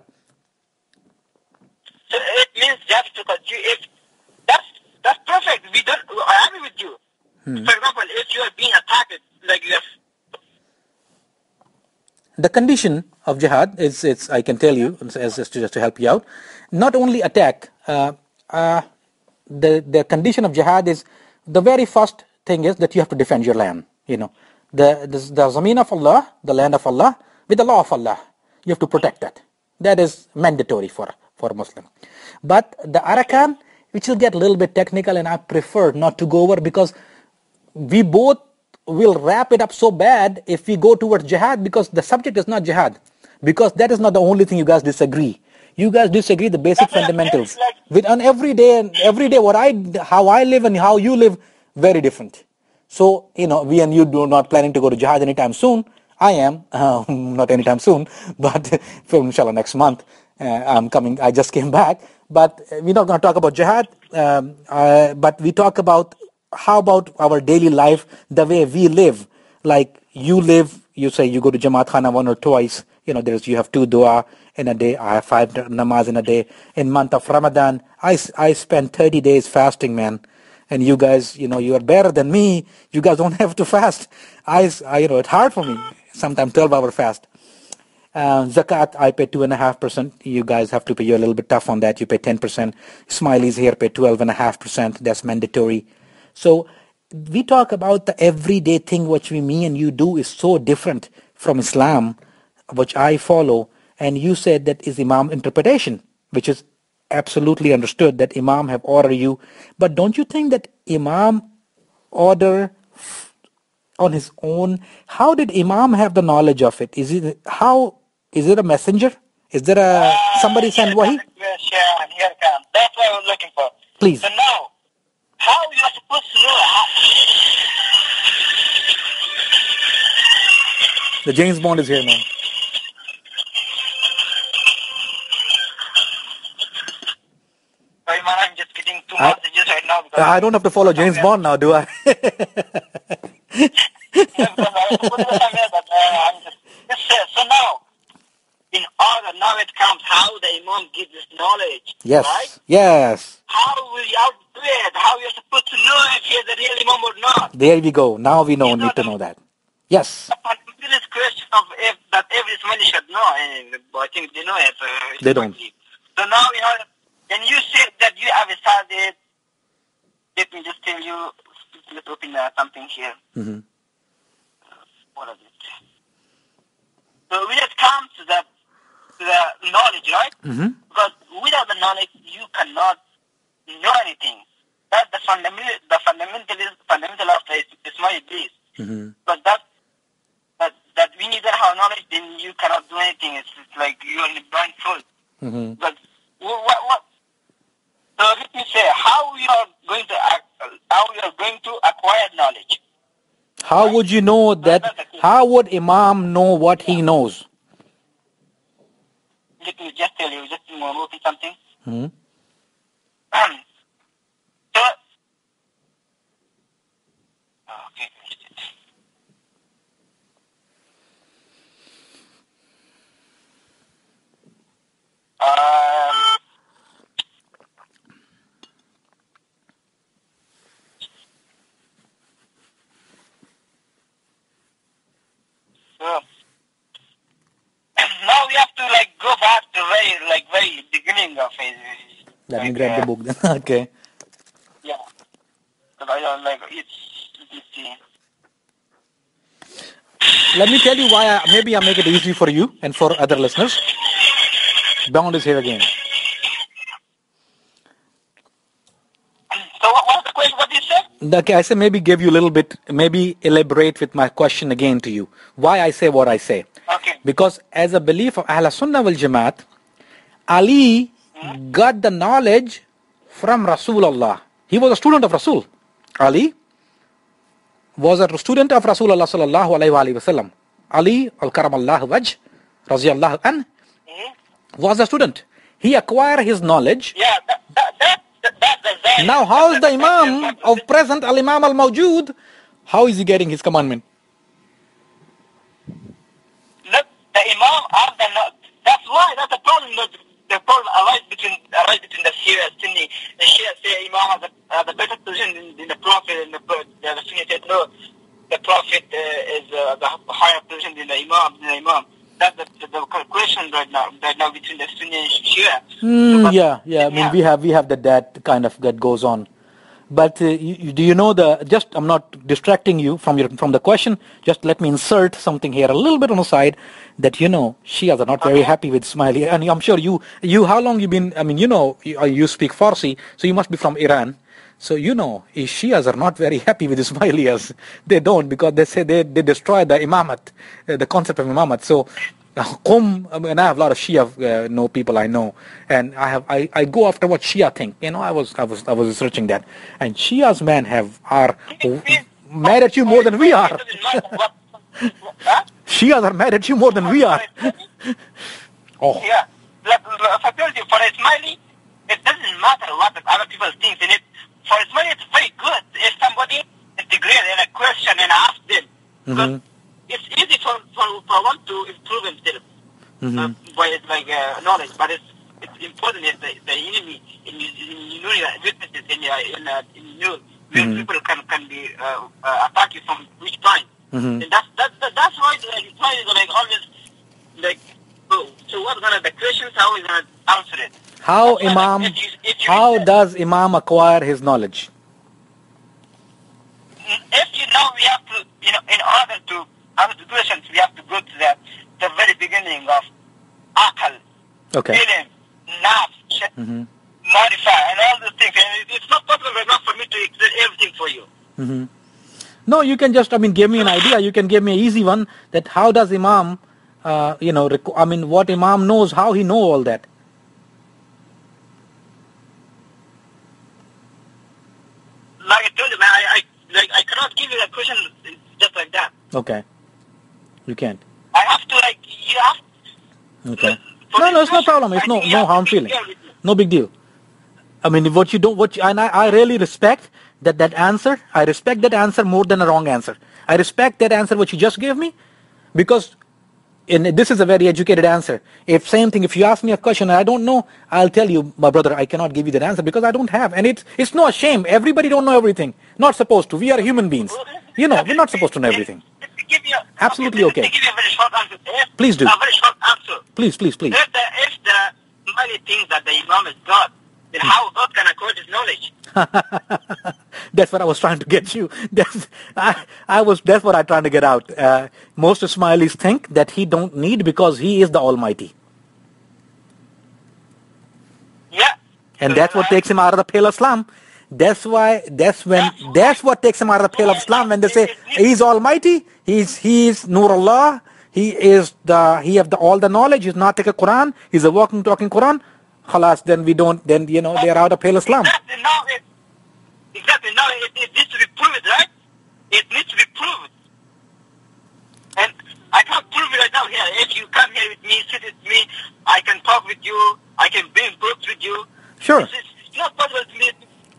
So it means just because that's perfect. I agree with you. For example, if you are being attacked, like you are. The condition of jihad is I can tell you, just to help you out, not only attack. The condition of jihad is, the very first thing is that you have to defend your land. You know, the zameen of Allah, the land of Allah, with the law of Allah. You have to protect that. That is mandatory for Muslim. But the arkan, which will get a little bit technical, and I prefer not to go over, because we both will wrap it up so bad if we go towards jihad, because the subject is not jihad, because that is not the only thing you guys disagree. You guys disagree the basic fundamentals. With on every day how I live and how you live, very different. So, you know, we and you do not planning to go to jihad anytime soon. I am, not anytime soon, but inshallah next month. I'm coming, I just came back. But we're not going to talk about jihad, but we talk about how about our daily life, the way we live. Like you live, you say you go to Jamaat Khana one or twice. You know, you have 2 dua in a day. I have 5 namaz in a day. In month of Ramadan, I spend 30 days fasting, man. And you guys, you know, you are better than me. You guys don't have to fast. You know, it's hard for me. Sometimes 12-hour fast. Zakat, I pay 2.5%. You guys have to pay. You're a little bit tough on that. You pay 10%. Ismailis here pay 12.5%. That's mandatory. So we talk about the everyday thing which me and you do is so different from Islam, which I follow. And you said that is Imam interpretation, which is absolutely understood that Imam have ordered you. But don't you think that Imam order on his own? How did Imam have the knowledge of it? Is it a messenger? Is there somebody sent wahi? Here comes. That's what I was looking for. Please. So now, how you are supposed to know? The James Bond is here, man. Sorry, man, I'm just getting 2 messages right now. I don't have to follow James Bond now, do I? So now, in order, now it comes how the Imam gives this knowledge. Yes. Right? Yes. How will you do it? How you're supposed to know if he's the real Imam or not? There we go. Now we need to know that. Yes. This question of that every Ismaili should know, and I think they know it. They don't. So now, you know, when you say that you have started, let me just tell you, let's open something here. Mm-hmm. What is it? So when it comes to the knowledge, right? Mm-hmm. Because without the knowledge, you cannot know anything. That's the fundamental of the Ismaili belief. Mm-hmm. But that we need to have knowledge, then you cannot do anything. It's like you are in a blind fold. Mm-hmm. But what? So let me say, how you are going to acquire knowledge? How would you know that? How would Imam know what he knows? Let me just tell you, just repeat something. Mm-hmm. So, okay, finished it. So, now we have to go back to very beginning of it. Let me grab the book then. Okay. Yeah. But I don't it's Let me tell you why. Maybe I make it easy for you and for other listeners. Bond is here again. So what was the question? What did you say? Okay, I say maybe give you a little bit, maybe elaborate with my question again to you. Why I say what I say. Okay. Because as a belief of Ahl Sunnah wal Jamaat, Ali got the knowledge from Rasulullah. He was a student of Rasul Ali was a student of Rasulullah sallallahu alayhi wa sallam. Ali al-Karamallahu wajh, raziyallahu an, was a student. He acquired his knowledge. Yeah, that's Now, how is the Imam of present, Al-Imam al-Mawjood, how is he getting his commandment? Look, the Imam of the... That's why, that's the problem. The problem arises between the Shia and Sunni. The Shia say Imam has a better position in the Prophet, and the Sunni said no, the Prophet is the higher position than the Imam. That's the question right now between the Sunni and Shia. Yeah. I mean, we have that kind of that goes on. But do you know I'm not distracting you from the question. Just let me insert something here a little bit on the side that, Shias are not very happy with Ismaili. And I'm sure you how long you been, I mean, you speak Farsi, so you must be from Iran. So, Shias are not very happy with Ismailis. They don't, because they say they destroy the imamat, the concept of imamat. So, Qum, I mean, I have a lot of Shia people I know, and I go after what Shia think. I was researching that, and Shias are mad at you more than we are. Shias are mad at you more than we are. Oh. Yeah, for Ismaili, it doesn't matter what the other people think in it. For Ismaili, it's very good if somebody integrates in a question and asks them. Because it's easy for one to improve himself by knowledge, but it's important if the enemy in witnesses in you, where people can be attack you from which point. And that's why Ismaili is always so what's gonna the questions? How is gonna answer it? How does Imam acquire his knowledge? If we have to, in order to answer the questions, we have to go to the very beginning of Aql, feeling, nafs, modify, and all those things. And it's not possible enough for me to explain everything for you. No, you can just, give me an idea. You can give me an easy one that how does Imam, what Imam knows, how he know all that. Like I told you, man, I cannot give you a question just like that. Okay. You can't. I have to, you have... Okay. No, it's no problem. It's no harm feeling. No big deal. I mean, and I really respect that answer. I respect that answer more than a wrong answer. I respect that answer what you just gave me, because this is a very educated answer. If you ask me a question and I don't know, I'll tell you, my brother, I cannot give you that answer because I don't have. And it's no shame. Everybody don't know everything. Not supposed to. We are human beings. We're not supposed to know everything. Absolutely okay. To give you a very short answer. Please do. A very short answer. Please. If the Somali thinks that the Imam is God, then how God can acquire his knowledge? That's what I was trying to get you. That's what I'm trying to get out. Most Ismailis think that he don't need because he is the Almighty. Yeah. And that's what takes him out of the pale of Islam. That's what takes him out of the pale of Islam when they say he's Almighty, he's Noor Allah, he have all the knowledge, he's not like a Quran, he's a walking, talking Quran. Khalas, then they're out of pale Islam. Exactly. Now it needs to be proved, right? It needs to be proved. And I can't prove it right now here. If you come here with me, sit with me, I can talk with you, I can bring books with you. Sure. It's not possible to me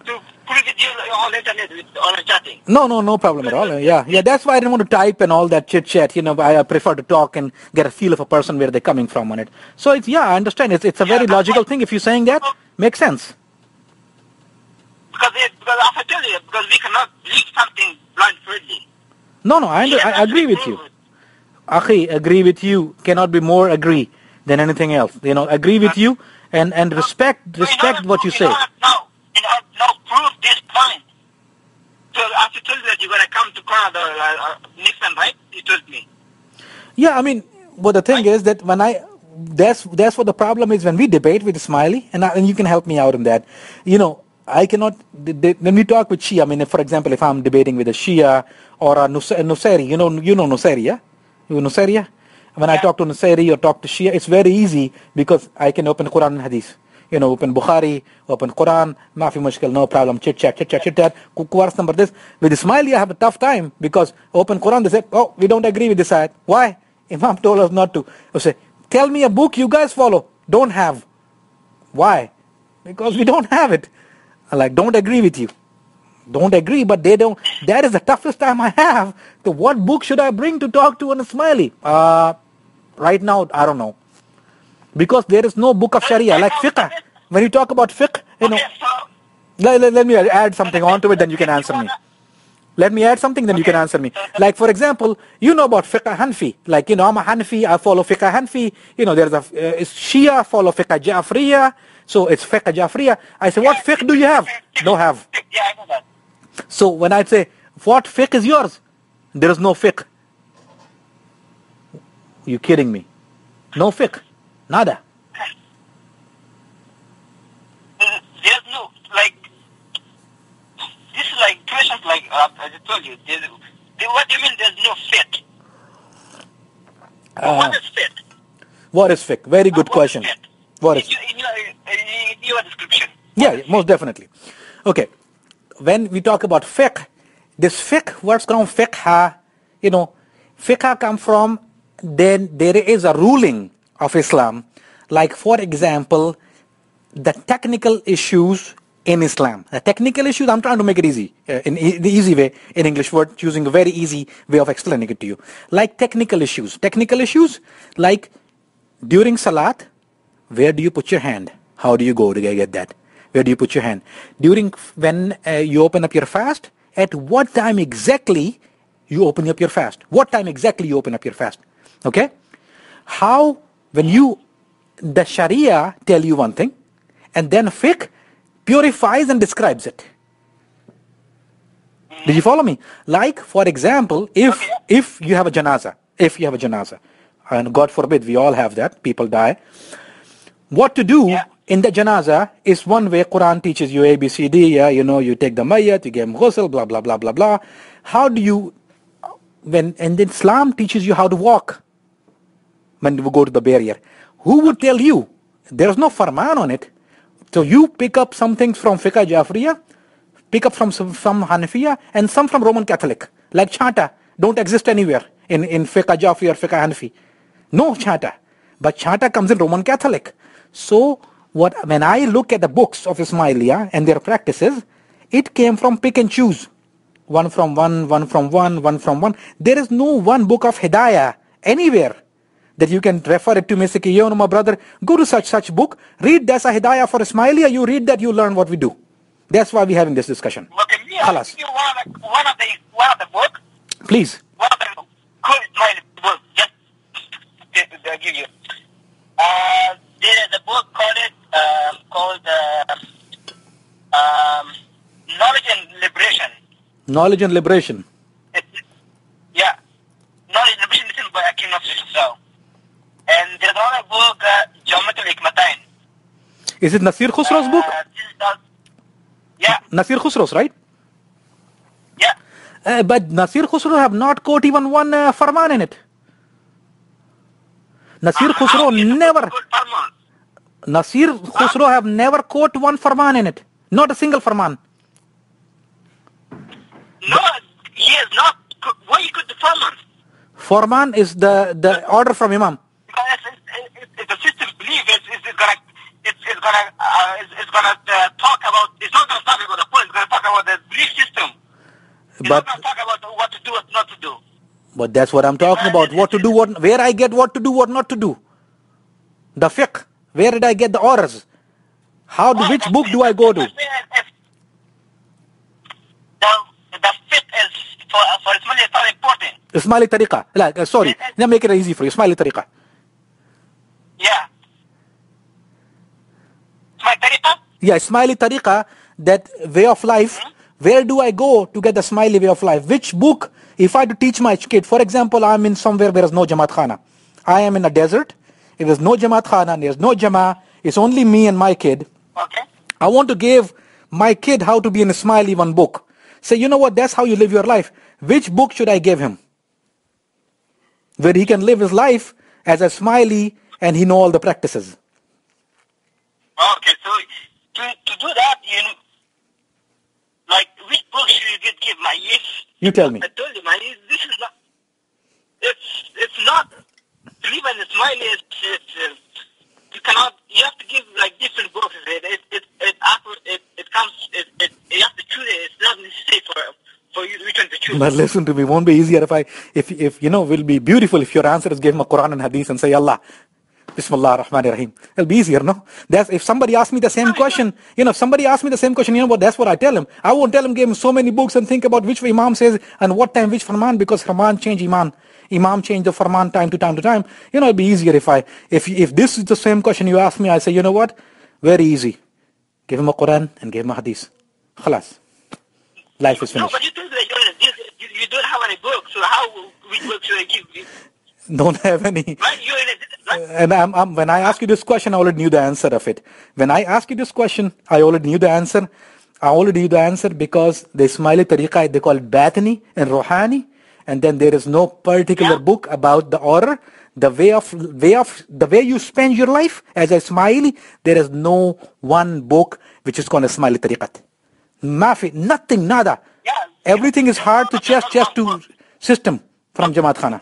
to prove with you on the internet with online chatting. No problem at all. Yeah. That's why I didn't want to type and all that chit chat. I prefer to talk and get a feel of a person where they're coming from on it. So I understand. It's a very logical thing. If you're saying that, makes sense. Because I tell you, because we cannot believe something blindfoldedly. No, I agree with you. Akhi, agree with you. Cannot be more agree than anything else. Agree with you and respect what you say. Now prove this point. So as you told me that you're going to come to Canada next time, right? You told me. Yeah, but the thing is that that's what the problem is when we debate with Ismaili, and you can help me out in that. I cannot, when we talk with Shia, for example, if I'm debating with a Shia or a Nusayri, you know Nusayri, yeah? You know Nusayri, yeah? When I talk to Nusayri or talk to Shia, it's very easy because I can open the Quran and Hadith. open Bukhari, open Quran, Mafi Mushkil, no problem, chit chat. Course number this. With Ismaili, I have a tough time because open Quran, they say, oh, we don't agree with this ayat. Why? Imam told us not to. They say, tell me a book you guys follow. Don't have. Why? Because we don't have it. I like, don't agree with you. Don't agree, but they don't. That is the toughest time I have. So what book should I bring to talk to an Ismaili? Right now, I don't know. Because there is no book of Sharia, like fiqh. When you talk about fiqh, let me add something onto it, then you can answer me. Let me add something, then you can answer me. Like, for example, you know about fiqh Hanfi. Like, I'm a Hanfi, I follow fiqh Hanfi. There's Shia, follow fiqh Jafriya. So it's fiqh Jafriya. I say, what fiqh do you have? Don't have. Yeah, I know that. So when I say, what fiqh is yours? There is no fiqh. You kidding me? No fiqh. Nada. There's no, like, this is like questions like, as I told you, what do you mean there's no fit? What is fit? What is fiqh? Very good question. What is in your description. Yeah, most definitely. Okay. When we talk about fiqh, this fiqh, what's from fiqh, fiqh come from, then there is a ruling of Islam. Like, for example, the technical issues in Islam. The technical issues, I'm trying to make it easy, in the easy way, in English word, choosing a very easy way of explaining it to you. Like technical issues. Technical issues, like during Salat, where do you put your hand? How do you go to get that? Where do you put your hand? When you open up your fast, at what time exactly you open up your fast? What time exactly you open up your fast? Okay? How, the Sharia tell you one thing, and then fiqh purifies and describes it. Did you follow me? Like, for example, if you have a janazah, and God forbid we all have that, people die, what to do in the janazah is one way. Quran teaches you A, B, C, D, you take the mayyat, you give him ghusl, blah, blah, blah, blah, blah. How do you, and then Islam teaches you how to walk when you go to the barrier. Who would tell you? There's no farman on it. So you pick up some things from fiqh Jafriya, pick up from some Hanafiya, and some from Roman Catholic. Like chanta, don't exist anywhere in fiqh Jafri or fiqh Hanafi. No chanta. But chanta comes in Roman Catholic. So when I look at the books of Ismailiya and their practices, it came from pick and choose. One from one, one from one, one from one. There is no one book of Hidayah anywhere that you can refer it to me, say, my brother, go to such book, read that's a Hidayah for Ismailiya, you read that, you learn what we do. That's why we're having this discussion. Okay, I'll give you one of the book. Please. One of the good Ismaili book, just to give you. There is a book called Knowledge and Liberation. Knowledge and Liberation. Knowledge and Liberation is by Akim Nasir. And there's another book, Jawmat al-Hikmatain. Is it Nasir Khusro's book? Yeah. Nasir Khusro's, right? Yeah. But Nasir Khusro have not quote even one farman in it. Nasir Khusro never. Nasir Khusro have never quote one farman in it. Not a single farman. No, he has not. Why you could the farman? Farman is the order from Imam. If the system believes it's gonna talk about. It's not gonna talk about the point. It's gonna talk about the belief system. It's not gonna talk about what to do, what not to do. But that's what I'm talking about. What to do, where I get what to do, what not to do. The fiqh. Where did I get the orders? Which book do I go to? The fiqh is for Ismaili is not important. Ismaili tariqah. Sorry. Let me make it easy for you. Ismaili tariqah. Yeah. Ismaili tariqah? Yeah, Ismaili tariqah, that way of life. Where do I go to get the Ismaili way of life? Which book, if I to teach my kid, for example, I'm in somewhere where there's no Jamaat Khana. I am in a desert. If there's no Jamaat Khana, there's no Jama'ah, it's only me and my kid. Okay. I want to give my kid how to be an Ismaili one book. Say, you know what, that's how you live your life. Which book should I give him? Where he can live his life as a Ismaili and he know all the practices. Okay, do that, like which book should you give my youth? You tell me. I told you, my youth, this is not. It's not. Believe in Ismaili. You cannot. You have to give like different books. It comes. You have to choose it. It's not necessary for you to choose. But listen to me. It won't be easier if will be beautiful if your answer is give him a Quran and Hadith and say Allah. Bismillah ar-Rahman ar-Rahim. It'll be easier, no? That's if somebody asks me the same question, if somebody asks me the same question, what? That's what I tell him. I won't tell him give him so many books and think about which Imam says and what time which Farman, because Farman change Imam. Imam change the Farman time to time. It'll be easier if this is the same question you ask me, I say, you know what? Very easy. Give him a Quran and give him a Hadith. Khalas. Life is finished. No, but you told me you don't have any books, so which book should I give you? Don't have any. Right? And when I ask you this question, I already knew the answer of it. When I ask you this question, I already knew the answer. I already knew the answer because the Ismaili tariqah, they call it Batini and Rohani, and then there is no particular book about the order, the way you spend your life as a Ismaili. There is no one book which is called Ismaili tariqat. Mafi, nothing, nada. Yeah. Everything is hard to just to system from Jamaat Khana.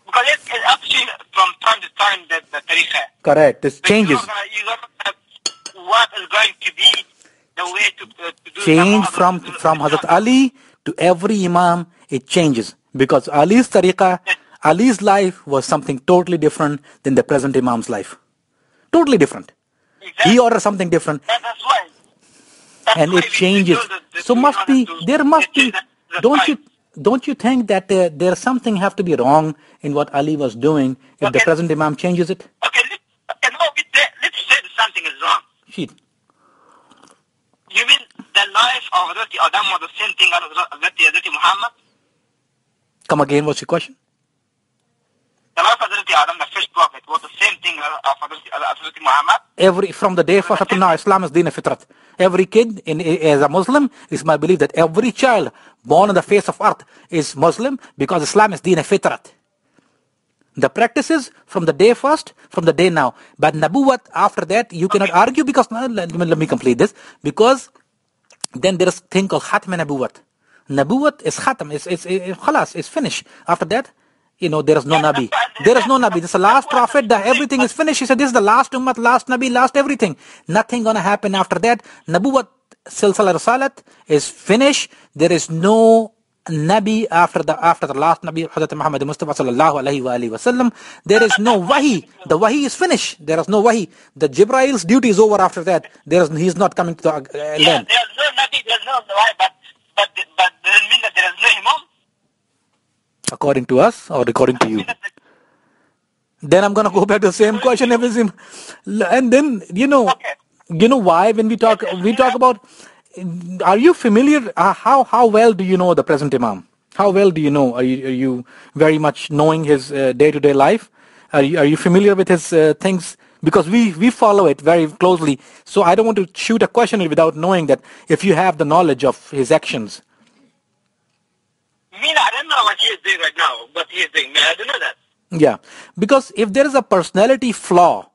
Because it's up to from time to time the tariqah. Correct. This changes. You don't know what is going to be the way to do change from Hazrat Ali to every Imam. It changes because Ali's tariqah, Ali's life was something totally different than the present Imam's life. Totally different. Exactly. He orders something different. That's why. And it changes. So there must be. Don't you think that there's something have to be wrong in what Ali was doing if the present Imam changes it? Okay, let's say that something is wrong. Shit. You mean the life of Hazrat Adam was the same thing as Hazrat Muhammad? Come again, what's your question? The life of Hazrat Adam, the first prophet, was the same thing as Hazrat Muhammad? From the day first up to now, Islam is Deen Fitrat. Every kid as a Muslim, it's my belief that every child born on the face of earth is Muslim because Islam is Deen Fitrat. The practices from the day first, from the day now. But Nabuwat, after that, you cannot argue because, let me complete this, because then there is a thing called Khatm Nabuwat. Nabuwat is Khatam, it's finished. After that, there is no Nabi. There is no Nabi. This is the last prophet. Everything is finished. He said, this is the last Ummah, last Nabi, last everything. Nothing going to happen after that. Nabuwat, Silsala Risalat is finished. There is no Nabi after the last Nabi, Hazrat Muhammad Mustafa sallallahu alaihi wasallam. There is no Wahi. The Wahi is finished. There is no Wahi. The Jibrail's duty is over after that. He's not coming to the land. There's no Nabi, there's no Wahi, but doesn't mean that there is no Imam. According to us or according to you? Then I'm going to go back to the same question. And then, why when we talk about, are you familiar, how well do you know the present Imam? How well do you know? Are you very much knowing his day-to-day life? Are you familiar with his things? Because we follow it very closely. So I don't want to shoot a question without knowing that if you have the knowledge of his actions. I don't know what he is doing right now, but he is doing. I don't know that. Yeah, because if there is a personality flaw,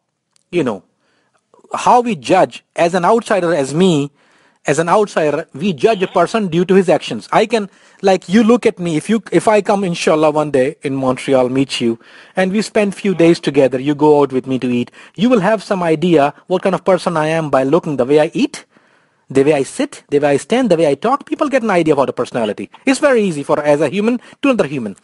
how we judge as an outsider, as me, as an outsider, we judge a person due to his actions. I can, like you look at me, if I come inshallah one day in Montreal, meet you, and we spend few days together, you go out with me to eat, you will have some idea what kind of person I am by looking the way I eat, the way I sit, the way I stand, the way I talk. People get an idea about a personality. It's very easy for as a human to another human.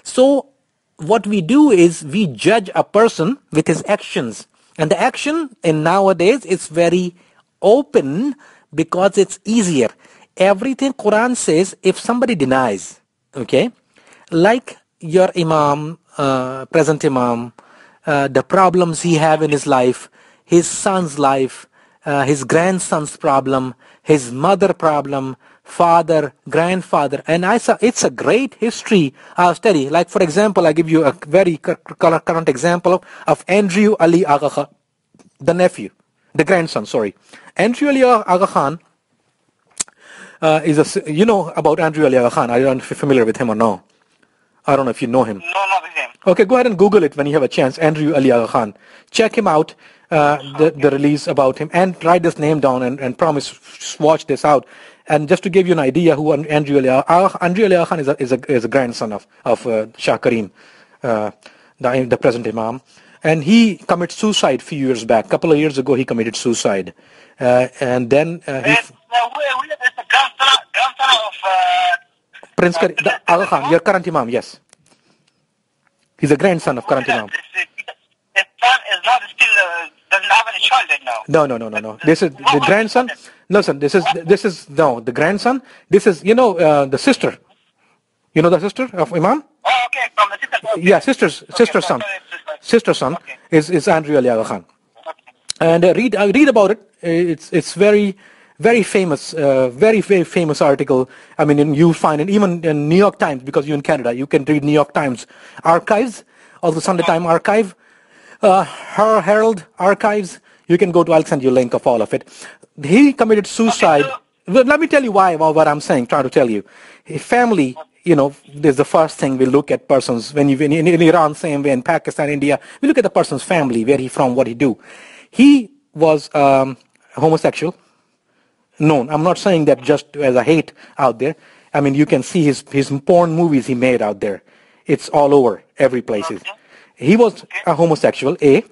So what we do is we judge a person with his actions. And the action in nowadays is very open because it's easier. Everything Quran says, if somebody denies, okay, like your Imam, present Imam, the problems he have in his life, his son's life, his grandson's problem, his mother problem, father, grandfather, and it's a great history study. Like for example, I give you a very current example of Andrew Ali Aga Khan, the grandson. Sorry, Andrew Ali Aga Khan is about Andrew Ali Aga Khan. I don't know if you're familiar with him or no. I don't know if you know him. No, not with him. Okay, go ahead and Google it when you have a chance. Andrew Ali Aga Khan. Check him out. the release about him, and write this name down and promise watch this out. And just to give you an idea who Andrew Ali Khan is a grandson of Shah Karim, the present Imam, and he committed suicide a few years back. A couple of years ago, he committed suicide, and then he. Who is the grandson of Prince Aga Khan, your current Imam, yes. He's a grandson of current Imam. His son is not still doesn't have any child right now. No. This is the grandson. Listen, this is no the grandson. This is the sister. You know the sister of Imam? Oh, okay, from the sister. Okay. Yeah, sister's son. Sister's son is Andrew Ali Aga Khan. Okay. And read about it. It's very famous, very famous article. I mean, you'll find it even in New York Times, because you're in Canada. You can read New York Times archives, or the Sunday Times archive, Herald archives. You can go to. I'll send you a link of all of it. He committed suicide. Okay, Well, let me tell you why. What I'm saying, trying to tell you, family. There's the first thing we look at persons when in Iran, same way in Pakistan, India. We look at the person's family, where he from, what he do. He was homosexual. Known. I'm not saying that just as a hate out there. I mean, you can see his porn movies he made out there. It's all over, every place. Okay. He was a homosexual, A.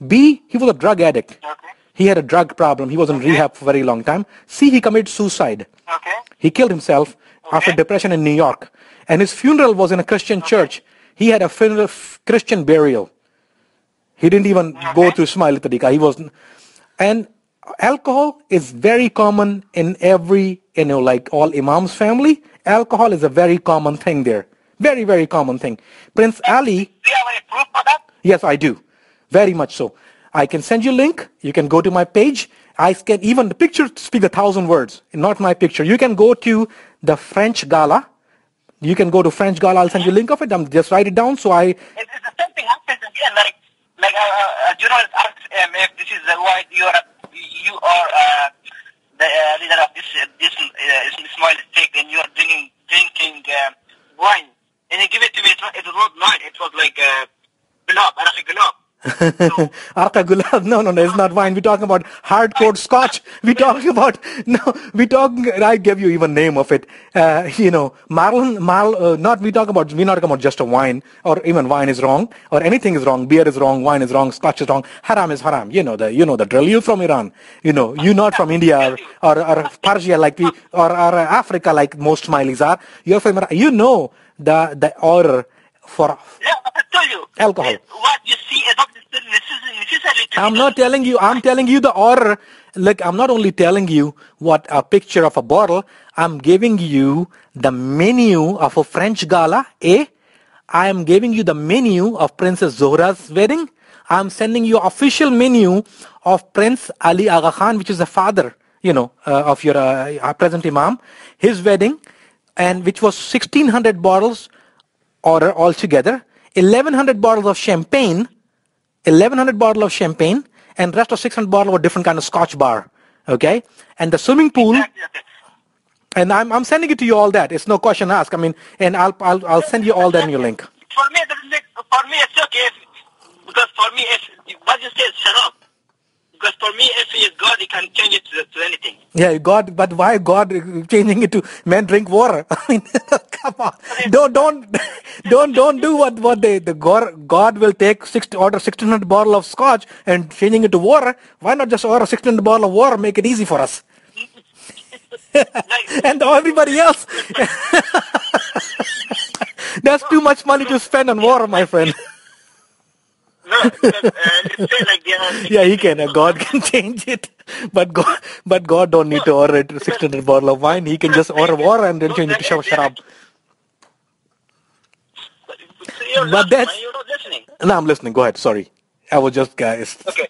B, he was a drug addict. Okay. He had a drug problem. He was in rehab for a very long time. C, he committed suicide. Okay. He killed himself after depression in New York. And his funeral was in a Christian church. He had a funeral, Christian burial. He didn't even go to Ismaili Tariqa. He was, and alcohol is very common in every, like all Imam's family. Alcohol is a very common thing there. Very, very common thing. Prince Ali. Do you have any proof for that? Yes, I do. Very much so. I can send you a link. You can go to my page. I can even the picture speak 1,000 words. Not my picture. You can go to the French Gala. You can go to French Gala. I'll send you a link of it. Just write it down. So It's the same thing happens again. Like a journalist asks if this is why you are the leader of this Ismaili sect, and you are drinking wine, and he give it to me. It was not wine. It was like gulab, Arash gulab. Arka Gulab, no, it's not wine. We're talking about hardcore Scotch. We're talking about, I give you even name of it. We're not talking about just a wine, or even wine is wrong, or anything is wrong. Beer is wrong, wine is wrong, Scotch is wrong, haram is haram. You know the drill. You're from Iran. You're not from India or Persia or Africa like most Ismailis are. You're from Iran. The order for alcohol. What you see is not necessarily. I'm not telling you. I'm telling you the order. Look, I'm not only telling you what a picture of a bottle. I'm giving you the menu of a French gala. I am giving you the menu of Princess Zohra's wedding. I'm sending you official menu of Prince Ali Aga Khan, which is the father, of your present Imam, his wedding, and which was 1,600 bottles order altogether. 1,100 bottles of champagne, and rest of 600 bottles of a different kind of Scotch bar. Okay, and the swimming pool. And I'm sending it to you all that. It's no question asked. I mean, and I'll send you all that in your link. For me, it's okay because for me, if what you say is shut up. Because for me, if he is God, he can change it to anything. Yeah, God, but why God changing it to men drink water? I mean, come on, don't do what God will take order 1,600 bottle of Scotch and changing it to water. Why not just order 1,600 bottle of water? Make it easy for us. And everybody else. That's too much money to spend on water, my friend. No, because, like yeah, he can. God can change it, but God don't need to order 600 bottle of wine. He can just order water and then change it to sharab. But that's. You're not listening. No, I'm listening. Go ahead. Sorry, I was just guys. Okay,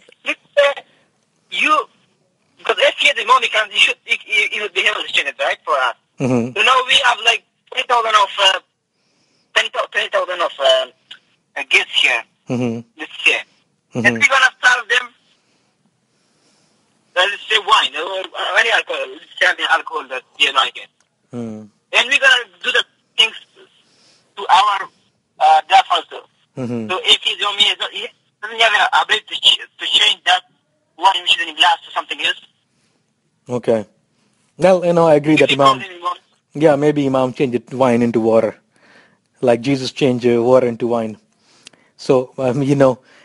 because if you're the money, you would be able to change it, right, for us. Mm-hmm. We have like 10,000 of gifts here. Mm-hmm. This year. Mm-hmm. If we're gonna serve them, let's say wine or any alcohol, serve the alcohol that they like it. Mm-hmm. And we're gonna do the things to our death also. Mm-hmm. So if he's on me, he doesn't have an ability to change that wine in a glass or something else. Okay. Well, I agree that People Imam. anymore. Yeah, maybe Imam changed wine into water, like Jesus changed water into wine. So,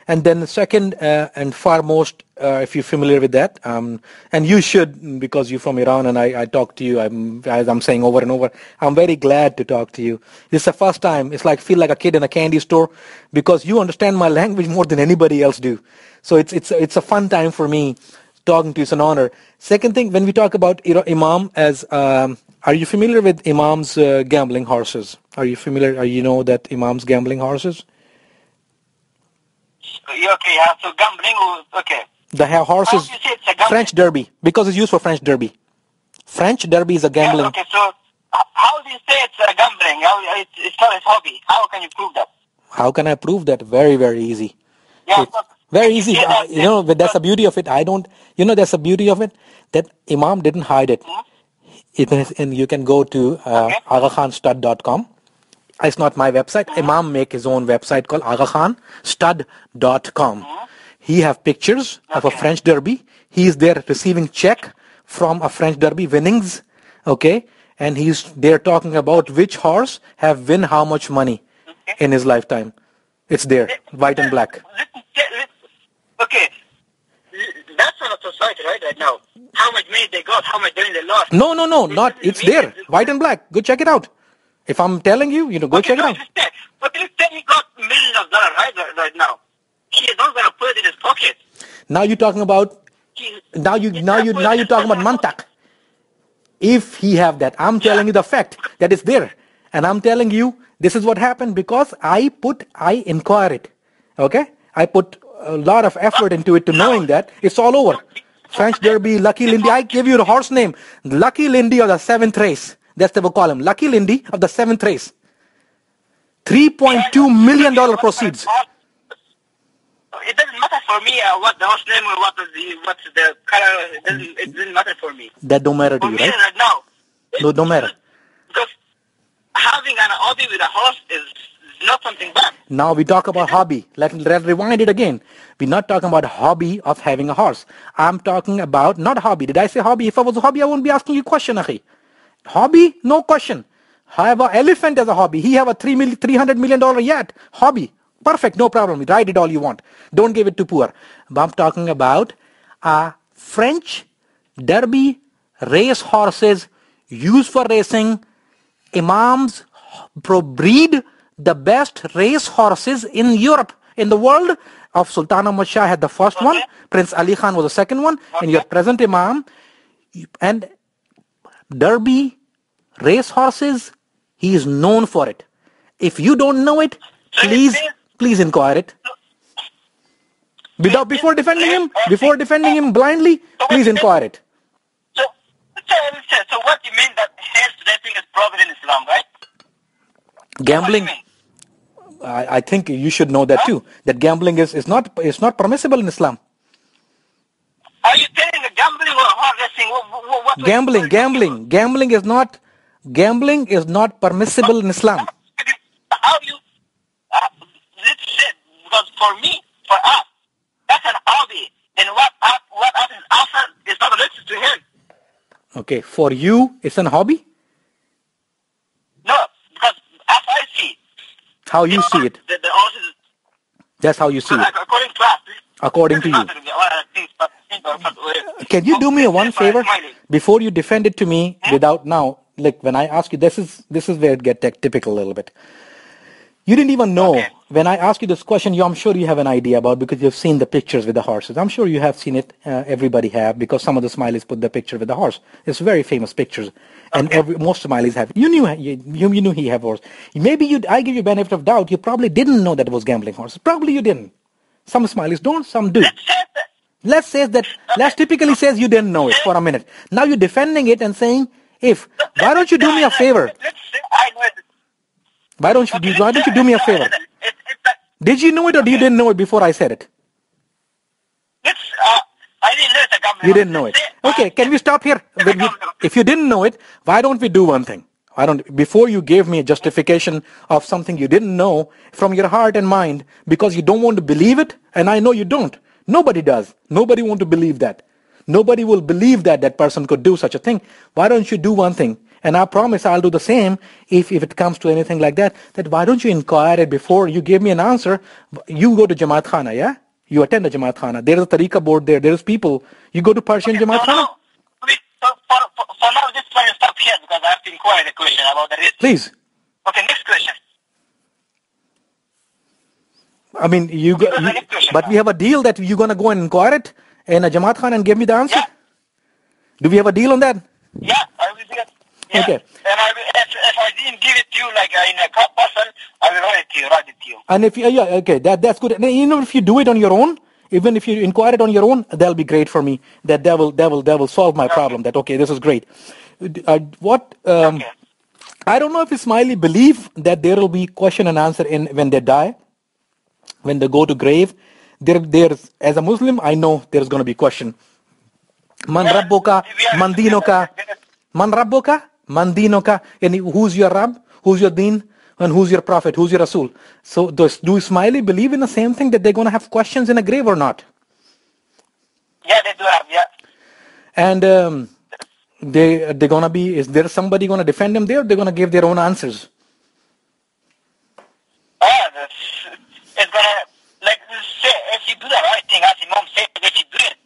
and then the second and foremost, if you're familiar with that, and you should, because you're from Iran and I talk to you, as I'm saying over and over, I'm very glad to talk to you. This is the first time. It's like feel like a kid in a candy store because you understand my language more than anybody else do. So it's a fun time for me talking to you. It's an honor. Second thing, when we talk about Imam as, are you familiar with Imam's gambling horses? Are you familiar? You know that Imam's gambling horses? Okay, yeah, so gambling, okay. The horse How is do you say it's a gambling? French Derby because it's used for French Derby. French Derby is a gambling. Yeah, okay, so how do you say it's a gambling? It's not a hobby. How can you prove that? How can I prove that? Very, very easy. Yeah, It's very easy. But that's the beauty of it. That's the beauty of it, that Imam didn't hide it. And you can go to agakhanstud.com. It's not my website. Imam make his own website called agakhanstud.com. He have pictures of a French Derby. He is there receiving check from a French Derby winnings. Okay. And he's there talking about which horse have win how much money in his lifetime. It's there, white and black. Okay. That's on a society right now. How much money they got, how much money they lost. No, not. It's there, white and black. Go check it out. If I'm telling you, go check it out. But let's say he got millions of dollars right now. He is not gonna put it in his pocket. Now you're talking about. Now you're talking about mantak. If he have that, I'm telling you the fact that it's there, and I'm telling you this is what happened because I inquire it. Okay, I put a lot of effort into it to knowing that it's all over. French Derby, Lucky Lindy. I give you the horse name, Lucky Lindy of the 7th race. That's what we call him, Lucky Lindy of the 7th race. $3.2 million proceeds. It doesn't matter for me what the horse name or what's the color. It doesn't matter for me. That don't matter to you, right? Right now. No, don't matter. Because having an hobby with a horse is not something bad. Now we talk about hobby. Let's rewind it again. We're not talking about hobby of having a horse. I'm talking about not hobby. Did I say hobby? If I was a hobby, I wouldn't be asking you a question, Akhi. Hobby, no question. However, elephant as a hobby. He have a $300 million yacht. Hobby. Perfect, no problem. Ride it all you want. Don't give it to poor. But I'm talking about French Derby race horses used for racing. Imams breed the best race horses in Europe, in the world. Of Sultan Ahmad Shah had the first one. Prince Ali Khan was the second one. And your present Imam. And Derby race horses, he is known for it. If you don't know it, please inquire it. Before defending him blindly, please inquire it. So what you mean that horse racing is prohibited in Islam, right? Gambling. I think you should know that too. That gambling is not permissible in Islam. Are you telling the gambling or horse racing? What Gambling is not permissible in Islam. How you? Let's say, because for us, that's an hobby, and what others offer is not related to him. Okay, for you, it's an hobby? No, because as I see. How you see it? The horses. That's how you see it. According to us. According to you. Can you do me one favor before you defend it to me without now? Like when I ask you, this is where it gets typical a little bit. You didn't even know when I ask you this question. I'm sure you have an idea about because you've seen the pictures with the horses. I'm sure you have seen it. Everybody have because some of the Ismailis put the picture with the horse. It's very famous pictures, and most Ismailis have. You knew he have horse. Maybe I give you benefit of doubt. You probably didn't know that it was gambling horses. Probably you didn't. Some Ismailis don't. Some do. Let's typically says you didn't know it for a minute. Now you're defending it and saying, why don't you do me a favor? Why don't you do me a favor? Did you know it or you didn't know it before I said it? I didn't know it. You didn't know it. Okay, can we stop here? If you didn't know it, why don't we do one thing? Before you gave me a justification of something you didn't know from your heart and mind because you don't want to believe it, and I know you don't. Nobody does. Nobody want to believe that. Nobody will believe that that person could do such a thing. Why don't you do one thing? And I promise I'll do the same if it comes to anything like that. That why don't you inquire it before you give me an answer? You go to Jamaat Khana, yeah? You attend a Jamaat Khana. There is a Tariqa board there. There is people. You go to Persian Okay, Jamaat so Khana? now, for now, just want to stop here because I have to inquire the question about the risk. Please. Okay, next question. I mean, but we have a deal that you're going to go and inquire it in a Jamaat Khana and give me the answer? Yeah. Do we have a deal on that? Yeah, I will do it. Yeah. Okay. And if I didn't give it to you like in a person, I will write it to you. And if okay, that's good. And if you do it on your own, even if you inquire it on your own, that'll be great for me. That will solve my problem. That okay, this is great. Okay. I don't know if Ismaili believe that there will be question and answer when they die, when they go to grave. There's as a Muslim, I know there's going to be question. Man Rabboka, Man Dinoka, Man Rabboka, Man Dinoka. And who's your Rab? Who's your Deen? And who's your Prophet? Who's your Rasul? So do Ismaili believe in the same thing, that they're going to have questions in a grave or not? Yeah, they do have, yeah. And they're going to be, is there somebody going to defend them there, or they're going to give their own answers? It's going to, like, say, if you do the right thing, as Imam said, if you do it.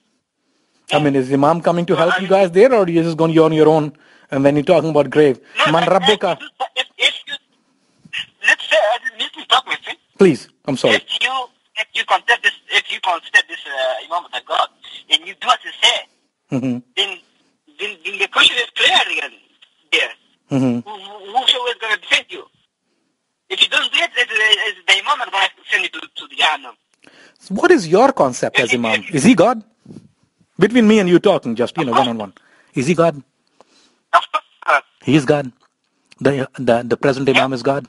I mean, is Imam coming to help you guys there, or are you just going on your own? And when you're talking about grave, No, Man Rabbuka. If you, let's say, let me talk with you. Please, I'm sorry. If you consider this Imam as a God, and you do what you say, then the question is clear again there. Who is going to defend you? If you don't do it, the Imam is going to send you to the Jahannam. So what is your concept as Imam? Is he God? Between me and you talking, just one-on-one. Is he God? He is God. The present Imam is God.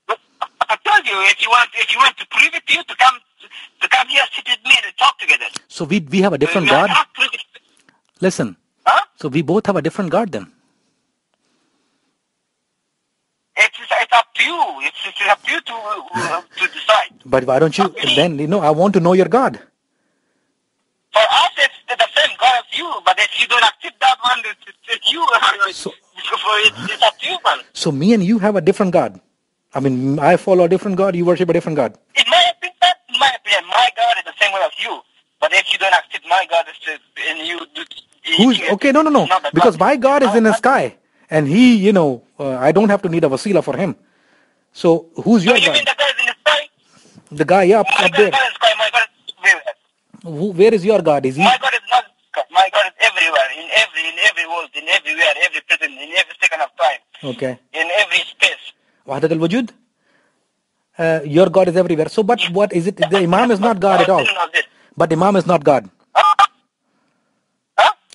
But I told you, if you want to prove it to you, to come here, sit with me and talk together. So we have a different God? Listen. Huh? So we both have a different God then? It's up to you. It's up to you to decide. But why don't you, then, I want to know your God. For us, it's the same God as you, but if you don't accept that one, it's you. It's up to you, man. So me and you have a different God. I mean, I follow a different God, you worship a different God. In my opinion, my God is the same way as you. But if you don't accept my God, and you do... Okay, no. Because my God is in the sky. And he, I don't have to need a wasila for him. So who's your God? You mean the God is in the sky? The guy, up there. My God is sky, my God is everywhere. Where is your God? Is he? My God is not sky. My God is everywhere, in every world, in everywhere, every present, in every second of time. Okay. In every space. Wahdat al-wujud? Your God is everywhere. So, but what is it? The Imam is not God at all. But Imam is not God. Huh?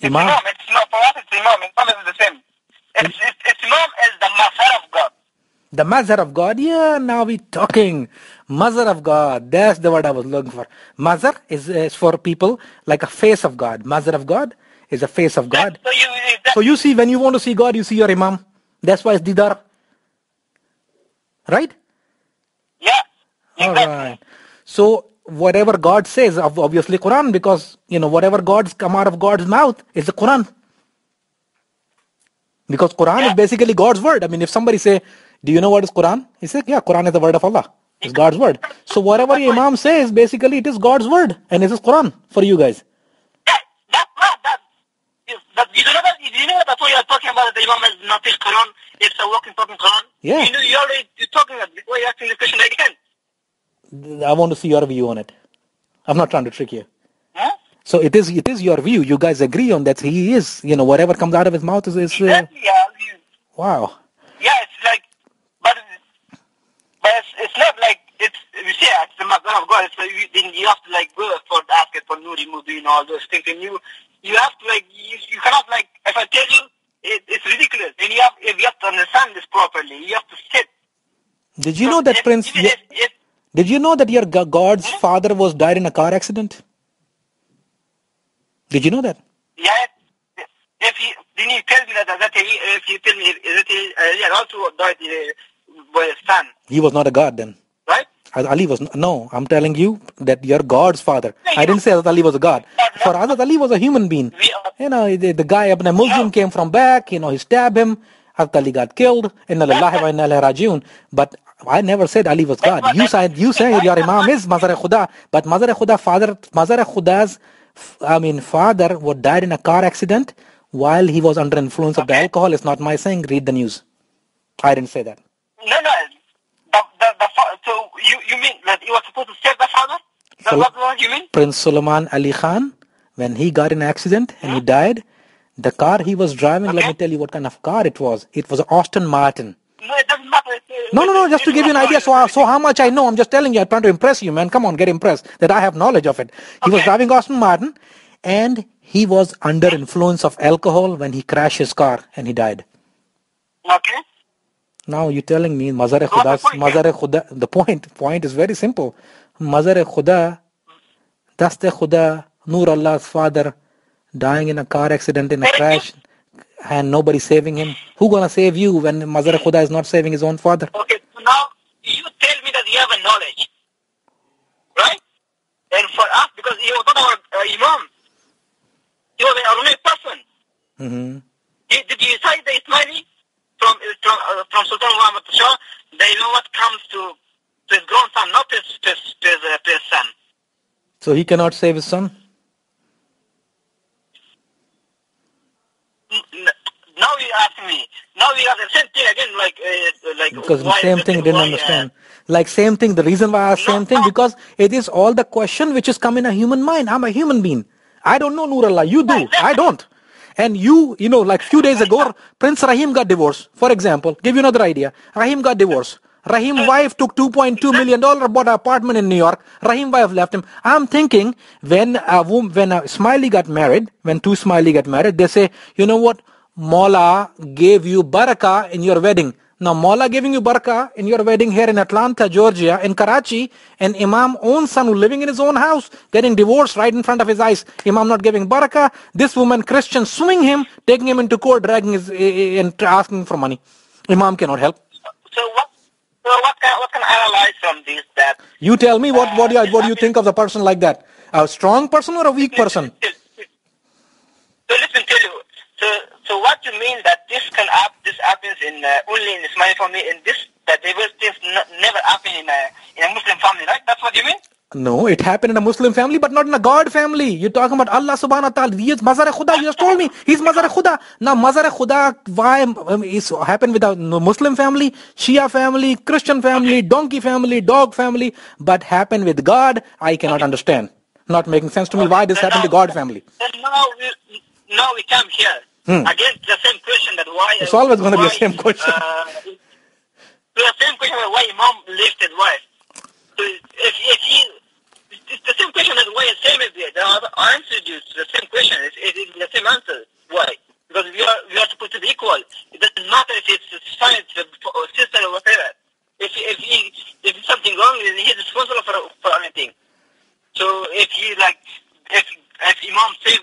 Imam? It's not, for us it's Imam. Imam is the same. It's Imam is the Mazhar of God. The Mazhar of God? Yeah, now we're talking. Mazhar of God. That's the word I was looking for. Mazhar is for people like a face of God. Mazhar of God is a face of God. So you see, when you want to see God, you see your Imam. That's why it's Didar. Right? Yeah. Exactly. All right. So whatever God says, obviously Quran, because, whatever gods come out of God's mouth is the Quran. Because Quran is basically God's word. I mean, if somebody say, do you know what is Quran? He said, yeah, Quran is the word of Allah. It's God's word. So whatever your Imam says, basically it is God's word. And it is Quran for you guys. But you know that's what you're talking about, the Imam is not Quran, it's a walking talking Quran? Yeah. You're talking about it. Why are you asking this question again? I want to see your view on it. I'm not trying to trick you. Huh? So it is your view. You guys agree on that. He is, whatever comes out of his mouth is exactly, yeah. Wow. Yeah, it's like, but it's not like, you see, it's the Mazhar of God, then you have to like go ask it for Noor, and all those things, and you have to like, you cannot like, if I tell you, it's ridiculous, and you have to understand this properly, you have to sit. Did you know that Prince, did you know that your God's father was died in a car accident? Did you know that? Yeah, then you tell me that if you tell me that he also died by a son. He was not a God then. Right? Hazrat Ali was no. I'm telling you that you're God's father. I didn't say Hazrat Ali was a God. For Hazrat Ali was a human being. You know, the guy Ibn Muslman came from back. You know, he stabbed him. Hazrat Ali got killed. Inna lillahi wa inna ilaihi rajiun. But I never said Ali was God. You said your Imam is Mazar Khuda, but Mazar Khuda Mazar Khuda's father was died in a car accident while he was under influence of the alcohol. It's not my saying. Read the news. I didn't say that. No. So you mean that he was supposed to save the father? That's what you mean? Prince Sulaiman Ali Khan, when he got in an accident and he died, the car he was driving, let me tell you what kind of car it was. It was an Austin Martin. No, it doesn't matter. No, just to give you an idea. So how much I know, I'm just telling you, I'm trying to impress you, man. Come on, get impressed that I have knowledge of it. He was driving Austin Martin and he was under influence of alcohol when he crashed his car and he died. Okay. Now you're telling me Mazar Khuda, the point is very simple. Mazar Khuda, Daste Khuda, Noor Allah's father, dying in a car accident, in a crash, and nobody saving him. Who gonna save you when Mazar Khuda is not saving his own father? Okay, so now you tell me that you have a knowledge, right? And for us, because he was not our Imam, he was an ordinary person. Mm-hmm. Did you cite the Ismaili from Sultan Muhammad Shah? They know what comes to his grown son, not to his son. So he cannot save his son? Now you ask me. Now we have the same thing again, like because the same thing, didn't understand. Like same thing, the reason why I asked same thing, because it is all the question which is come in a human mind. I'm a human being. I don't know Noor Allah. You do. I don't. And you know, like few days ago, Prince Rahim got divorced. For example, give you another idea. Rahim got divorced. Rahim's wife took $2.2 million, bought an apartment in New York. Rahim's wife left him. I'm thinking when a Ismaili got married, when two Ismaili get married, they say, you know what? Mawla gave you barakah in your wedding. Now Mawla giving you barakah in your wedding here in Atlanta, Georgia, in Karachi, and Imam own son who living in his own house, getting divorced right in front of his eyes. Imam not giving barakah. This woman, Christian, suing him, taking him into court, dragging his and asking for money. Imam cannot help. So what can I analyze from this? That you tell me what do you think of the person like that? A strong person or a weak person? So let me tell you. So what you mean that this happens in only in Ismaili family, and that diverse things never happen in a Muslim family, right? That's what you mean? No, it happened in a Muslim family, but not in a God family. You're talking about Allah subhanahu wa ta'ala. He is Mazar Khuda. You just told me he's Mazar Khuda. Now Mazar Khuda, why is happened with a Muslim family, Shia family, Christian family, donkey family, dog family, but happened with God? I cannot understand. Not making sense to me. Why this happened to God family? Now we come here. Again, the same question that why... It's always going to be the same question. The same question of why Imam left his wife. So if it's the same question as why it's same as the answer is the same question. It is the same answer. Why? Because we are supposed to be equal. It doesn't matter if it's science or sister or whatever. If something wrong, he's responsible for anything. So if Imam save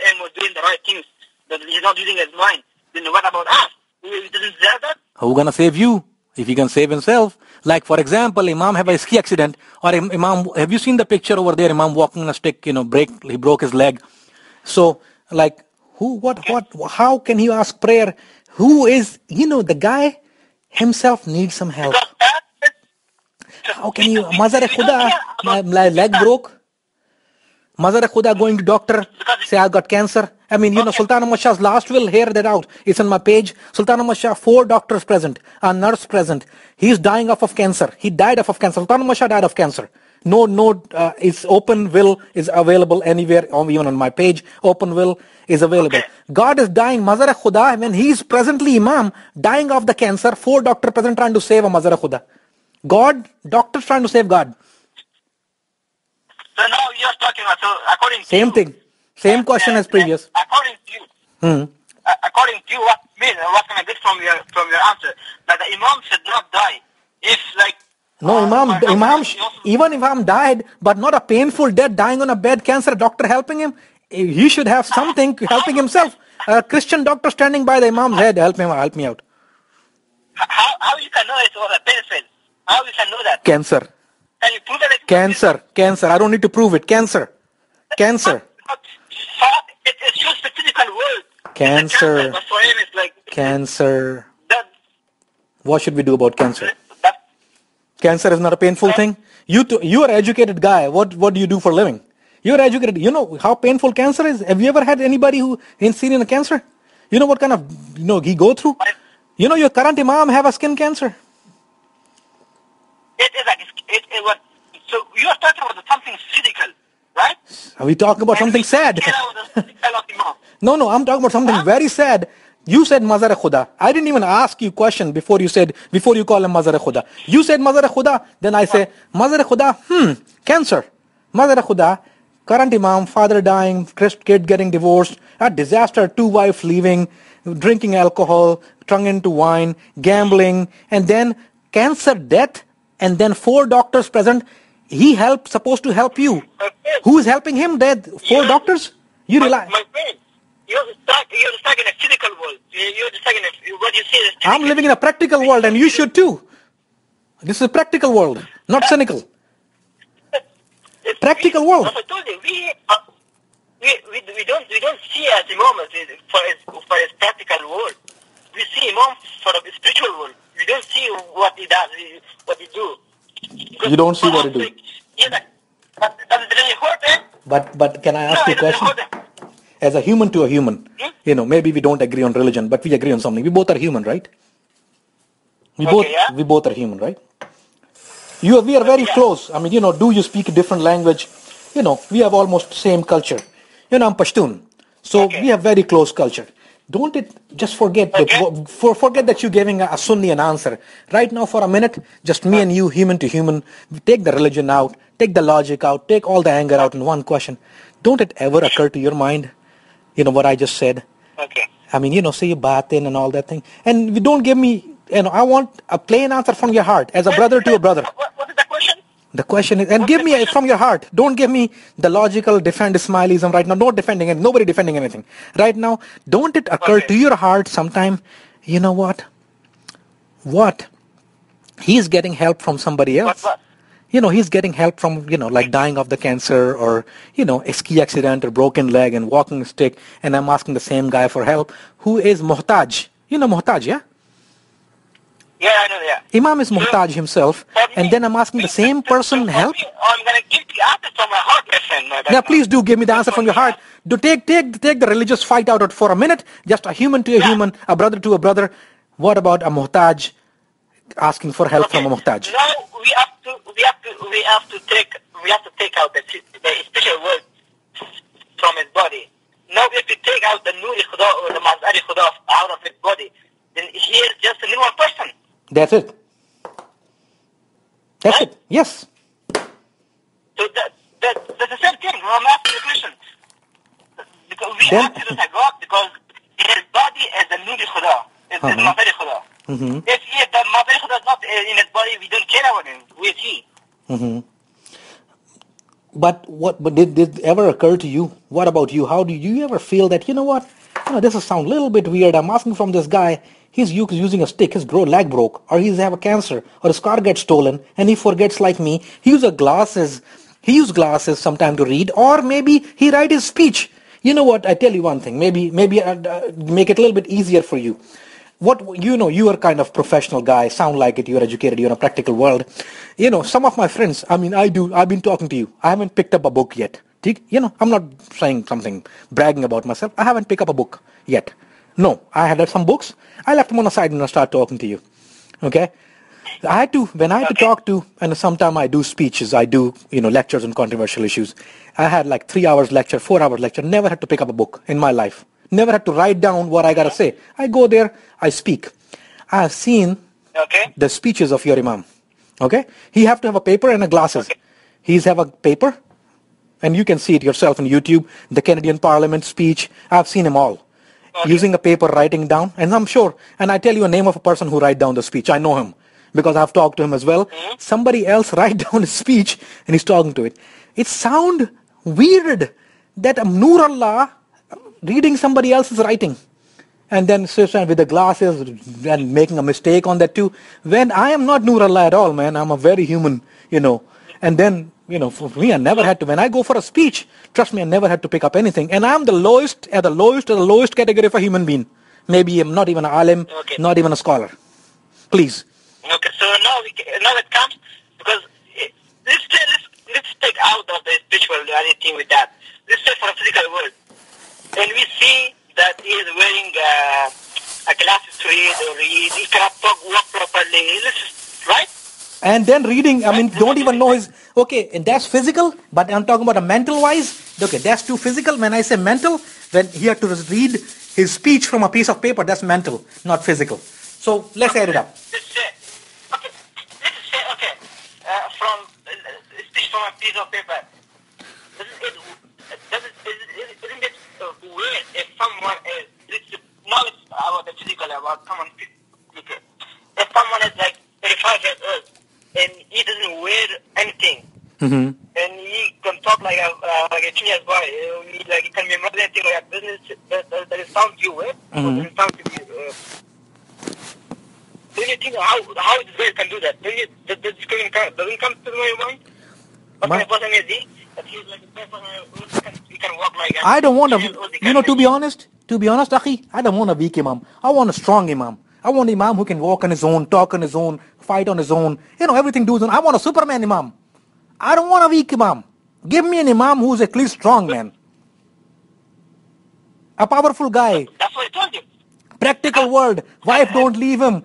and was doing the right things, that he's not using his mind, then what about us? He doesn't deserve that? Who's gonna save you? If he can save himself. Like for example, Imam have a ski accident, or Imam, have you seen the picture over there? Imam walking on a stick, he broke his leg. So like how can he ask prayer? Who is, the guy himself needs some help. How can you, Mazar Khuda, my leg broke. Mazar Khuda going to doctor, say I got cancer. I mean, Sultan Ahmad Shah's last will, hear that out. It's on my page. Sultan Ahmad Shah, 4 doctors present, a nurse present. He's dying of cancer. He died of cancer. Sultan Ahmad Shah died of cancer. No, it's open will is available anywhere, even on my page. Open will is available. Okay. God is dying, Mazar Khuda, when he's presently Imam, dying of the cancer, 4 doctors present trying to save a Mazar Khuda. God, doctors trying to save God. So now you're talking about, so according to same thing. Same question as previous. According to you, what can I get from your answer? That the Imam should not die. If no, Imam, even if Imam died, but not a painful death, dying on a bed, cancer, doctor helping him, he should have something helping himself. A Christian doctor standing by the Imam's head, help me out. How you can know it was a benefit? How you can know that? Cancer. Can you prove that it's Cancer. I don't need to prove it. Cancer. It's your specific word. Cancer. But for him, it's like Cancer. that. What should we do about cancer? that Cancer is not a painful thing. You are an educated guy. What do you do for a living? You're educated. You know how painful cancer is? Have you ever had anybody who is seen in a cancer? You know what kind of, he go through? You know your current imam have a skin cancer. It is like, what, so you are talking about something physical, right? Are we talking about something sad? No, I'm talking about something very sad. You said Mazar Khuda. I didn't even ask you question before you call him Mazar Khuda. You said Mazar Khuda, then I say Mazar Khuda, cancer. Mazar Khuda, current imam, father dying, kid getting divorced, a disaster, 2 wives leaving, drinking alcohol, tongue into wine, gambling, and then cancer, death, and then 4 doctors present. He supposed to help you. Who is helping him? Dead 4 doctors? You rely. My friend, you're stuck in a physical world. You're stuck in what you say is I'm living in a practical world, and you should too. This is a practical world, not cynical. Practical world. As I told you, we don't see as Imam for his practical world. We see Imam for a spiritual world. We don't see what he does, what he do. You don't see what he do. Yeah, but does it really hurt him? But can I ask you a question? As a human to a human, maybe we don't agree on religion, but we agree on something. We both are human, right? We both are human, right? We are very close. I mean, do you speak a different language? We have almost same culture. I'm Pashtun. So we have very close culture. Don't it just forget that you're giving a Sunni an answer. Right now for a minute, just me and you, human to human, take the religion out, take the logic out, take all the anger out in one question. Don't it ever occur to your mind, what I just said? Okay. I mean, say you batin and all that thing. And you don't give me, I want a plain answer from your heart, as a brother to a brother. What is the question? The question is, and give me it from your heart. Don't give me the logical defend Ismailism right now. Not defending it. Nobody defending anything. Right now, don't it occur to your heart sometime, you know what? What? He's getting help from somebody else. What? He's getting help from, like dying of the cancer or, a ski accident or broken leg and walking stick. And I'm asking the same guy for help who is muhtaj. Muhtaj, yeah? Yeah, I know, yeah. Imam is muhtaj himself, and then I'm asking the same person help. I'm going to give the answer from my heart, my friend. Yeah, please do give me the answer from your heart. Do take the religious fight out for a minute, just a human to a human, a brother to a brother. What about a muhtaj asking for help from a muhtaj? Now we have to take out the special word from his body. Now if we take out the Noori Khuda or the Mazari Khuda out of his body, then he is just a normal person. That's it. That's it. Yes. So that's the same thing. I'm asking the question. Because we answer to God because his body is the Noori Khuda. It's the Mazari Khuda. Mm-hmm. If the Mazari Khuda is not in his body, we don't care about him. We see. Mm-hmm. But did it ever occur to you? What about you? How do you ever feel that, this will sound a little bit weird. I'm asking from this guy. He's using a stick. His leg broke, or he's have a cancer, or his car gets stolen, and he forgets like me. He uses glasses. He uses glasses sometime to read, or maybe he write his speech. You know what? I tell you one thing. Maybe make it a little bit easier for you. You are kind of professional guy. Sound like it. You're educated. You're in a practical world. Some of my friends. I mean, I've been talking to you. I haven't picked up a book yet. I'm not saying something bragging about myself. I haven't picked up a book yet. No, I had some books. I left them on the side and I start talking to you. Okay? When I had to talk to, and sometimes I do speeches, I do, lectures on controversial issues. I had like 3 hours lecture, 4 hours lecture, never had to pick up a book in my life. Never had to write down what I got to say. I go there, I speak. I have seen the speeches of your imam. Okay? He have to have a paper and a glasses. Okay. He's have a paper, and you can see it yourself on YouTube, the Canadian Parliament speech. I've seen them all. Okay. Using a paper, writing down, and I'm sure, and I tell you a name of a person who write down the speech. I know him because I've talked to him as well. Mm-hmm. Somebody else write down his speech and he's talking to it. It sound weird that a Noor Allah reading somebody else's writing and then with the glasses and making a mistake on that too. When I am not Noor Allah at all, man. I'm a very human, And then, for me, I never had to, when I go for a speech, trust me, I never had to pick up anything. And I'm the lowest category of a human being. Maybe I'm not even an alim, not even a scholar. Please. Okay, so now it comes, because let's take out of the spirituality with that. Let's say for a physical world. And we see that he is wearing a glasses to read, or he cannot walk properly, right? And then reading, don't even know his, okay, and that's physical, but I'm talking about a mental wise. Okay, that's too physical. When I say mental, then he had to read his speech from a piece of paper. That's mental, not physical. So let's add it up. Let's say, from speech from a piece of paper. Isn't it weird if someone is, knowledge about the physical, about common people, if someone is like 35 years old and he doesn't wear anything, and he can talk like a teenage boy, he can memorize anything like a business that is sound to you, or that is sound to you. Do you think how this guy can do that? Doesn't come to my mind? But the person is that he's like a person he can walk like I don't want to be honest, Akhi, I don't want a weak imam. I want a strong imam. I want an imam who can walk on his own, talk on his own, fight on his own, everything do his own. I want a Superman imam. I don't want a weak imam. Give me an imam who's at least strong, man. A powerful guy. That's what I told you. Practical world. Wife don't leave him.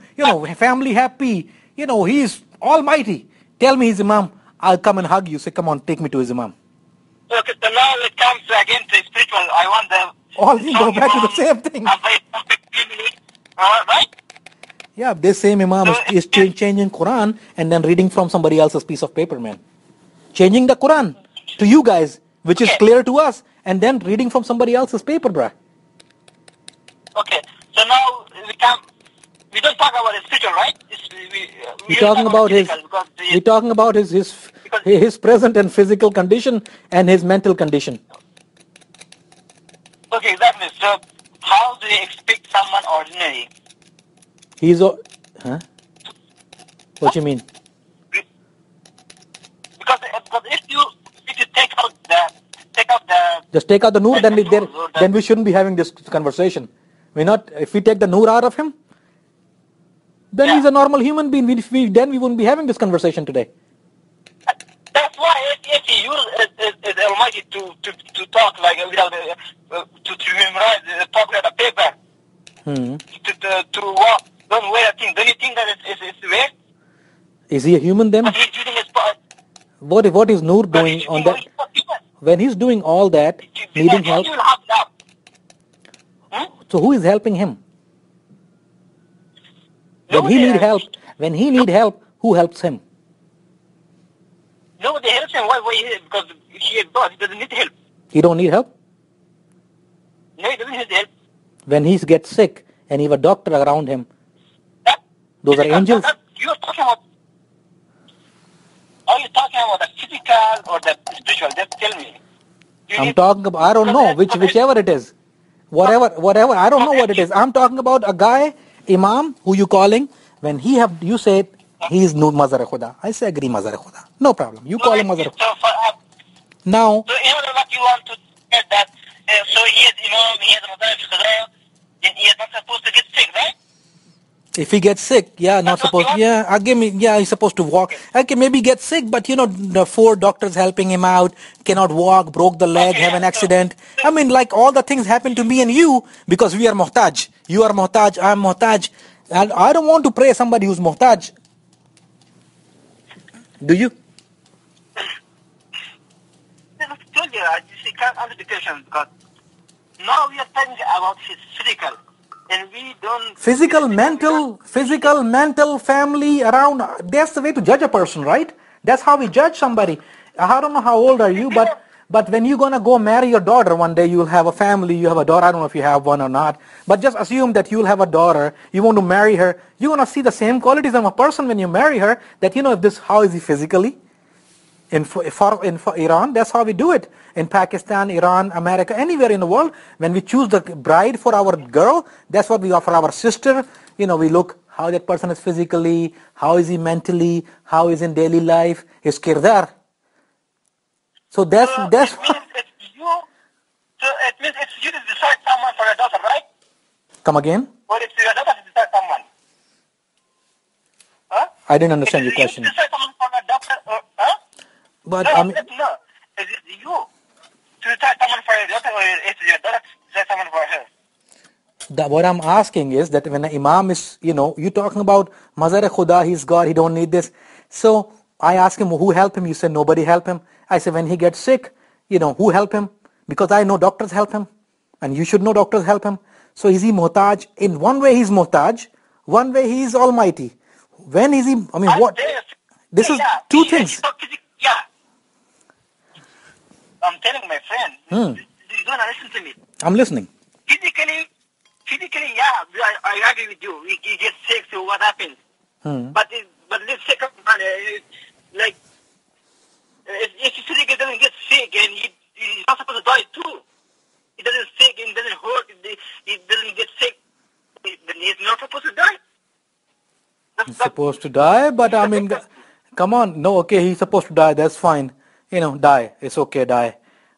Family happy. He's almighty. Tell me his imam. I'll come and hug you. Say, come on, take me to his imam. Okay, so now it comes again to spiritual. I want the... All you go back to the same thing. Right? Yeah, this same imam is changing Quran and then reading from somebody else's piece of paper, man. Changing the Quran to you guys, which is clear to us, and then reading from somebody else's paper, bruh. Okay, so now we don't talk about his spiritual, right? We're talking about his present and physical condition and his mental condition. Okay, exactly. So how do you expect someone ordinary? What you mean? Because if you take out the just take out the Noor, then we shouldn't be having this conversation. If we take the Noor out of him, then he's a normal human being. Then we wouldn't be having this conversation today. That's why if he used Almighty to talk like without to memorize, talk like a paper, to walk, don't wear a thing. Don't you think that it's weird? Is he a human then? But he's using his part. What is Noor doing on that? When he's doing all that, needing help. So who is helping him? When he need help, who helps him? Nobody helps him. Why? Because he is God. He doesn't need help. He don't need help? No, he doesn't need help. When he gets sick and he have a doctor around him, those are angels? You're talking about... Are you talking about the physical or the spiritual? Just tell me. I'm talking about, I don't know, whichever it is. Whatever, I don't know what it is. I'm talking about a guy, Imam, who you calling, when you say, he is Mazar Khuda. I say, agree Mazar Khuda. No problem. You call him Mazar Khuda. Now... So in order what you want to get that, so he is Imam, he is Mazar Khuda, then he is not supposed to get sick, right? If he gets sick, he's supposed to walk. Okay, maybe get sick, but the 4 doctors helping him out, cannot walk, broke the leg, have an accident. Like all the things happen to me and you because we are muhtaj. You are muhtaj, I am muhtaj. And I don't want to pray somebody who's muhtaj. Do you? I told you, I can't answer the question because now we are talking about his physical. And we don't... Physical, mental, family, around. That's the way to judge a person, right? That's how we judge somebody. I don't know how old are you, but when you're going to go marry your daughter one day, you'll have a family, you have a daughter. I don't know if you have one or not. But just assume that you'll have a daughter, you want to marry her. You're going to see the same qualities of a person when you marry her, that how is he physically? In Iran, that's how we do it. In Pakistan, Iran, America, anywhere in the world, when we choose the bride for our girl, that's what we offer our sister. We look how that person is physically, how is he mentally, how is in daily life, his kirdar, So that's it means it's you. So it means it's you to decide someone for your daughter, right? Come again? Or it's your daughter to decide someone. Huh? I didn't understand your Is it you question. to decide someone for your daughter? Huh? But No, I mean, no. Is it you to decide someone for your daughter, or it's your daughter to decide someone for her? what I'm asking is that when an imam is, you're talking about Mazar Khuda, he's God, he don't need this. So I ask him, who help him? You say nobody help him. I say when he gets sick, who help him? Because I know doctors help him, and you should know doctors help him. So is he muhtaj? In one way he's muhtaj, one way he is almighty. When is he, I mean, what? This is two things. Yeah. I'm telling my friend, he's gonna listen to me. I'm listening. Physically, yeah, I agree with you. He gets sick, so what happens? But this second one, like, if he physically doesn't get sick, and he's not supposed to die too. He doesn't sick, and doesn't hurt, he doesn't get sick, then he's not supposed to die. He's supposed to die, but I mean, come on. No, okay, he's supposed to die. That's fine. Die. It's okay, die.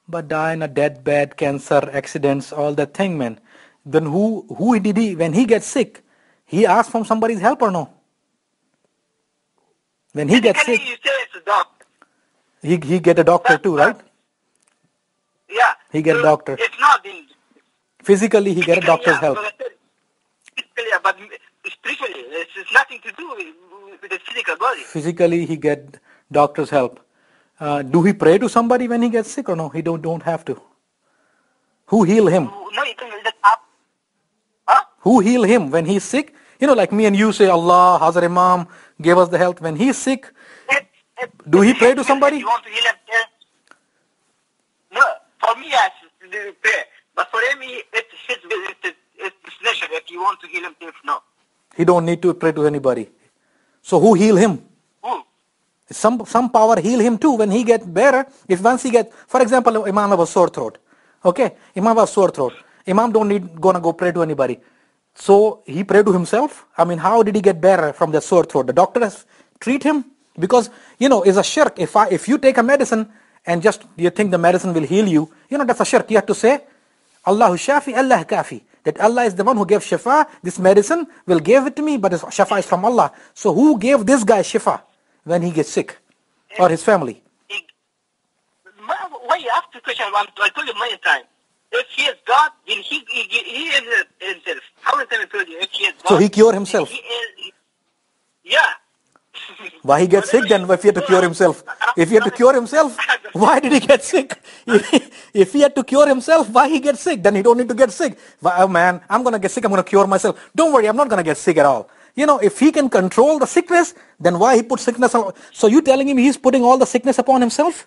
But die in a deathbed, cancer, accidents, all that thing, man. Then who did he, when he gets sick, he asks from somebody's help or no? When he gets sick, you say it's a doctor. He get a doctor too, right? Yeah. He get a doctor. It's not in... Physically, he get a doctor's help. Physically, but spiritually, it's nothing to do with the physical body. Physically, he get doctor's help. Do he pray to somebody when he gets sick or no? He don't have to. Who heal him? No, you can just up. Huh? Who heal him when he's sick? Like me and you say, Allah, Hazar Imam, gave us the health. When he's sick, do he pray to somebody? You want to heal him? No, for me, yes, they pray. But for him, it's his pleasure. If you want to heal him, if no. He don't need to pray to anybody. So who heal him? Who? Some power heal him too when he get better. If once he get, for example, Imam have a sore throat. Okay, Imam have a sore throat. Imam don't need gonna go pray to anybody. So he pray to himself. I mean, how did he get better from the sore throat? The doctor has treat him because it's a shirk. If you take a medicine and just you think the medicine will heal you, that's a shirk. You have to say, Allahu Shafi, Allah Kafi. That Allah is the one who gave shifa. This medicine will give it to me, but shifa is from Allah. So who gave this guy shifa when he gets sick, or his family? Why you ask the question? I told you many times. If he is God, then he is himself. How many times I told you? If he is God, so he cure himself. Yeah. Why he gets sick then? If he had to cure himself, why did he get sick? If he had to cure himself, why he get sick? Then he don't need to get sick. Oh man, I'm gonna get sick. I'm gonna cure myself. Don't worry, I'm not gonna get sick at all. If he can control the sickness, then why he put sickness on? So you telling him he's putting all the sickness upon himself?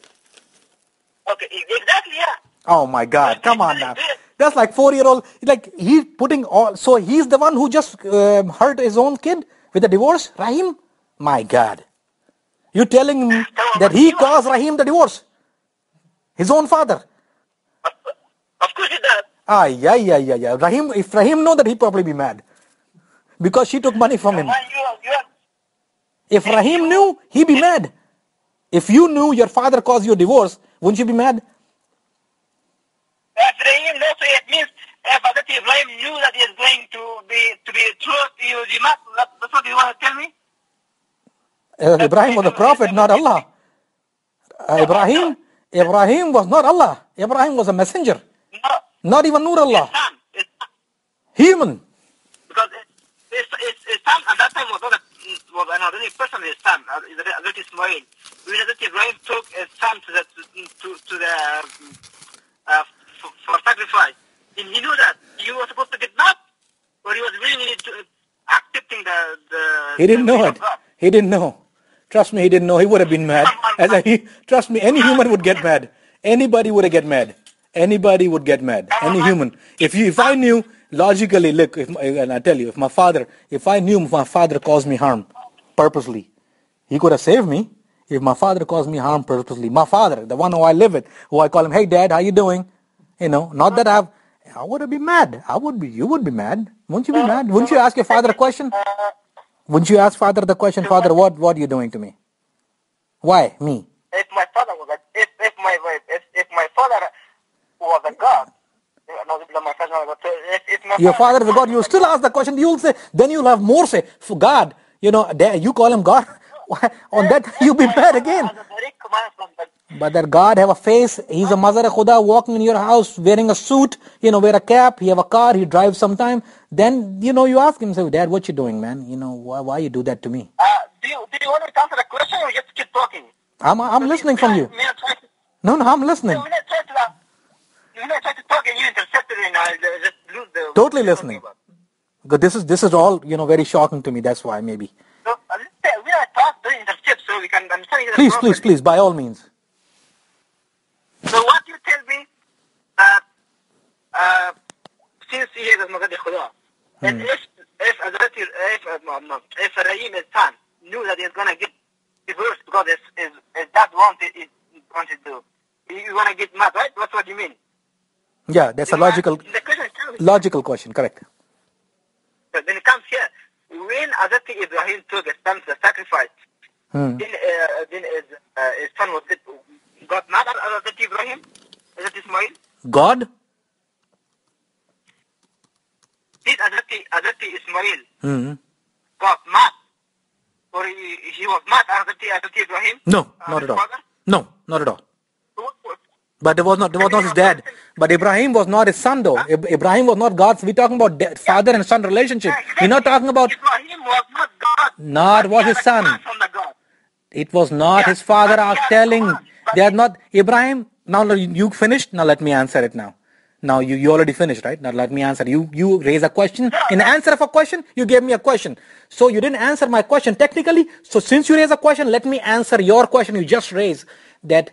Okay, exactly, yeah. Oh my God, come on now. That's like 4-year-old, like he's putting all, so he's the one who just hurt his own kid with a divorce, Rahim? My God. You're telling him that he caused Rahim the divorce? His own father? Of course he does. Yeah. If Rahim know that, he'd probably be mad. Because she took money from him. If Rahim knew, he'd be mad. If you knew your father caused you a divorce, wouldn't you be mad? If Rahim knows, so it means if Rahim knew that he is going to be true to you, that's what you want to tell me? Ibrahim was a prophet, not Allah. Ibrahim was not Allah. Ibrahim was a messenger. No. Not even Noor Allah. His son. Human. Because his son at that time was another person, his son, Hazrat Ismaili. When Hazrat Ibrahim took his son for sacrifice, and he knew that he was supposed to get mad, or he was really accepting the He didn't know it. He didn't know. Trust me, he didn't know. He would have been mad. Trust me, any human would get mad. Anybody would get mad. Anybody would get mad. Any human. If I knew logically, look, and I tell you, if I knew my father caused me harm purposely, he could have saved me. If my father caused me harm purposely, my father, the one who I live with, who I call him, hey dad, how you doing? Not that I would have been mad. You would be mad. Wouldn't you be mad? Wouldn't you ask your father a question? Wouldn't you ask father the question, Father, what are you doing to me? Why? Me? If my father was if my father was a god, if my Your father is a God. You still ask the question. You'll say, then you'll have more say. For God, you call him God. On that, you'll be mad again. But that God have a face. He's a Mazar Khuda walking in your house wearing a suit, wear a cap. He have a car. He drives sometime. Then, you ask him, say, Dad, what you doing, man? Why you do that to me? Do you want me to answer the question or just keep talking? I'm listening from you. No, I'm listening. When I try to talk and you intercepted and I just lose the... Totally listening. Because this is all, very shocking to me. That's why, maybe. So, when I talk, don't intercept so we can understand each other Please, by all means. So what you tell me, since he is Magadi Khuda, and if Rahim's son knew that he's gonna get divorced because his dad wanted to do, you wanna get mad, right? That's what you mean. Yeah, that's a logical question, correct. But then it comes here, when Hazrat Ibrahim took his son to sacrifice, then his son got mad at Hazrat Ibrahim, Hazrat Ismail. God? Did Hazrat Ismail got mad? Or he was mad at Hazrat Ibrahim? No, not at all. No, not at all. But it was not his dad. But Ibrahim was not his son though. Ibrahim was not God. We're talking about father and son relationship. We're not talking about... Ibrahim was not God. Not was his son. It was not his father telling. They are not... Ibrahim, now you finished? Now let me answer it now. Now you already finished, right? Now let me answer. You raise a question. In answer of a question, you gave me a question. So you didn't answer my question technically. So since you raised a question, let me answer your question you just raised. That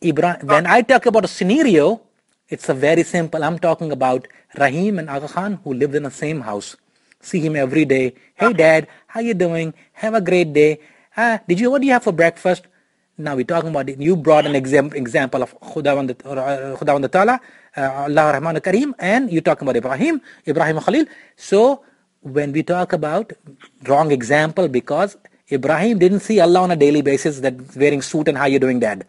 Ibrahim, when I talk about a scenario, it's a very simple. I'm talking about Rahim and Aga Khan who lived in the same house. See him every day. Hey dad, how you doing? Have a great day. What do you have for breakfast? Now we're talking about it. You brought an example of KHUDAWAND Ta'ala, Allah Rahman Kareem, and you're talking about Ibrahim Khalil. So when we talk about wrong example, because Ibrahim didn't see Allah on a daily basis that wearing suit and how you doing, dad.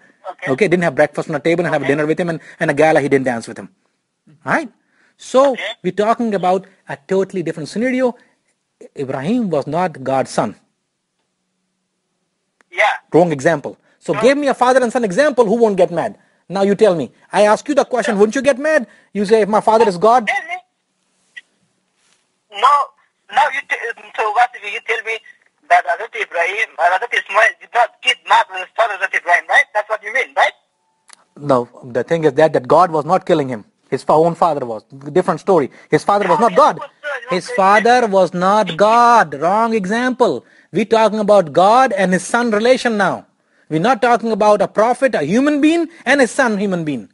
Okay, didn't have breakfast on the table and have dinner with him and a gala he didn't dance with him. Right? So we're talking about a totally different scenario. Ibrahim was not God's son. Yeah. Wrong example. So give me a father and son example who won't get mad. Now you tell me. I ask you the question, wouldn't you get mad? You say, if my father is God. Now so what if you tell me that Hazrat Ismail did not get mad with his father Hazrat Ibrahim, right? That's what you mean, right? No, the thing is that God was not killing him. His own father was. Different story. His father was not God. His father was not God. Wrong example. We're talking about God and his son relation now. We're not talking about a prophet, a human being, and his son, human being.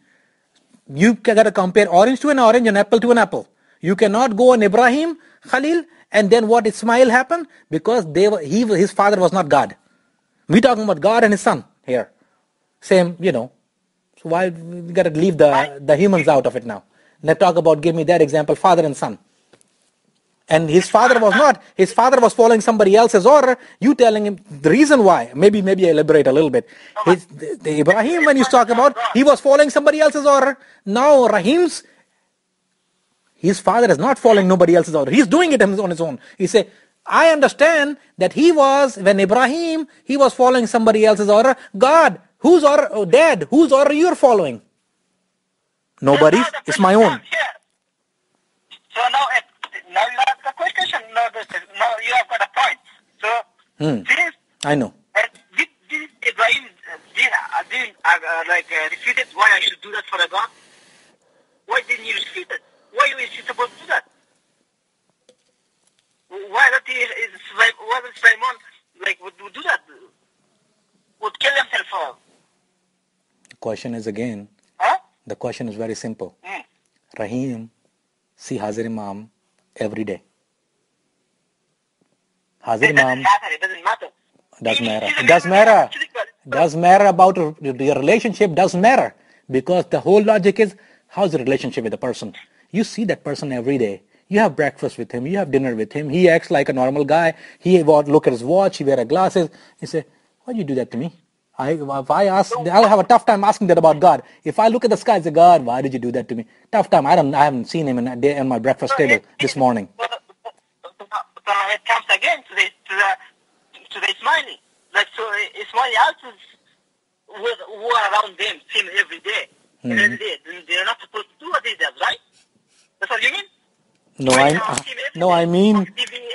You got to compare orange to an orange and apple to an apple. You cannot go on Ibrahim, Khalil, and then what Ismail happened? Because his father was not God. We're talking about God and his son here. Same, So why we got to leave the humans out of it now? Let's talk about, give me that example, father and son. And his father was not. His father was following somebody else's order. You telling him the reason why. Maybe I elaborate a little bit. The Ibrahim, when you talk about, he was following somebody else's order. Now his father is not following nobody else's order. He's doing it on his own. He say, I understand that when Ibrahim, he was following somebody else's order. God, whose order? Oh, Dad, whose order you're following? Nobody's. It's my own. So now you have the question. Now you have got a point. So since I know. Did Ibrahim refute it? Why I should do that for a God? Why didn't you refute it? Why was he supposed to do that? Why wasn't Simon would do that? Would kill himself for? The question is again. The question is very simple. Rahim see Hazir Imam every day. Hazir Imam. It doesn't matter. Does matter about your relationship. Does matter because the whole logic is how's the relationship with the person. You see that person every day. You have breakfast with him. You have dinner with him. He acts like a normal guy. He look at his watch. He wear glasses. He say, why you do that to me? If I ask, I'll have a tough time asking that about God. If I look at the sky and say, God, why did you do that to me? Tough time. I haven't seen him on my breakfast table this morning. So it comes again to the Ismaili. Like, so Ismaili also who are around them, see him every day. And every day. They're not supposed to do what he does, right? That's what you mean?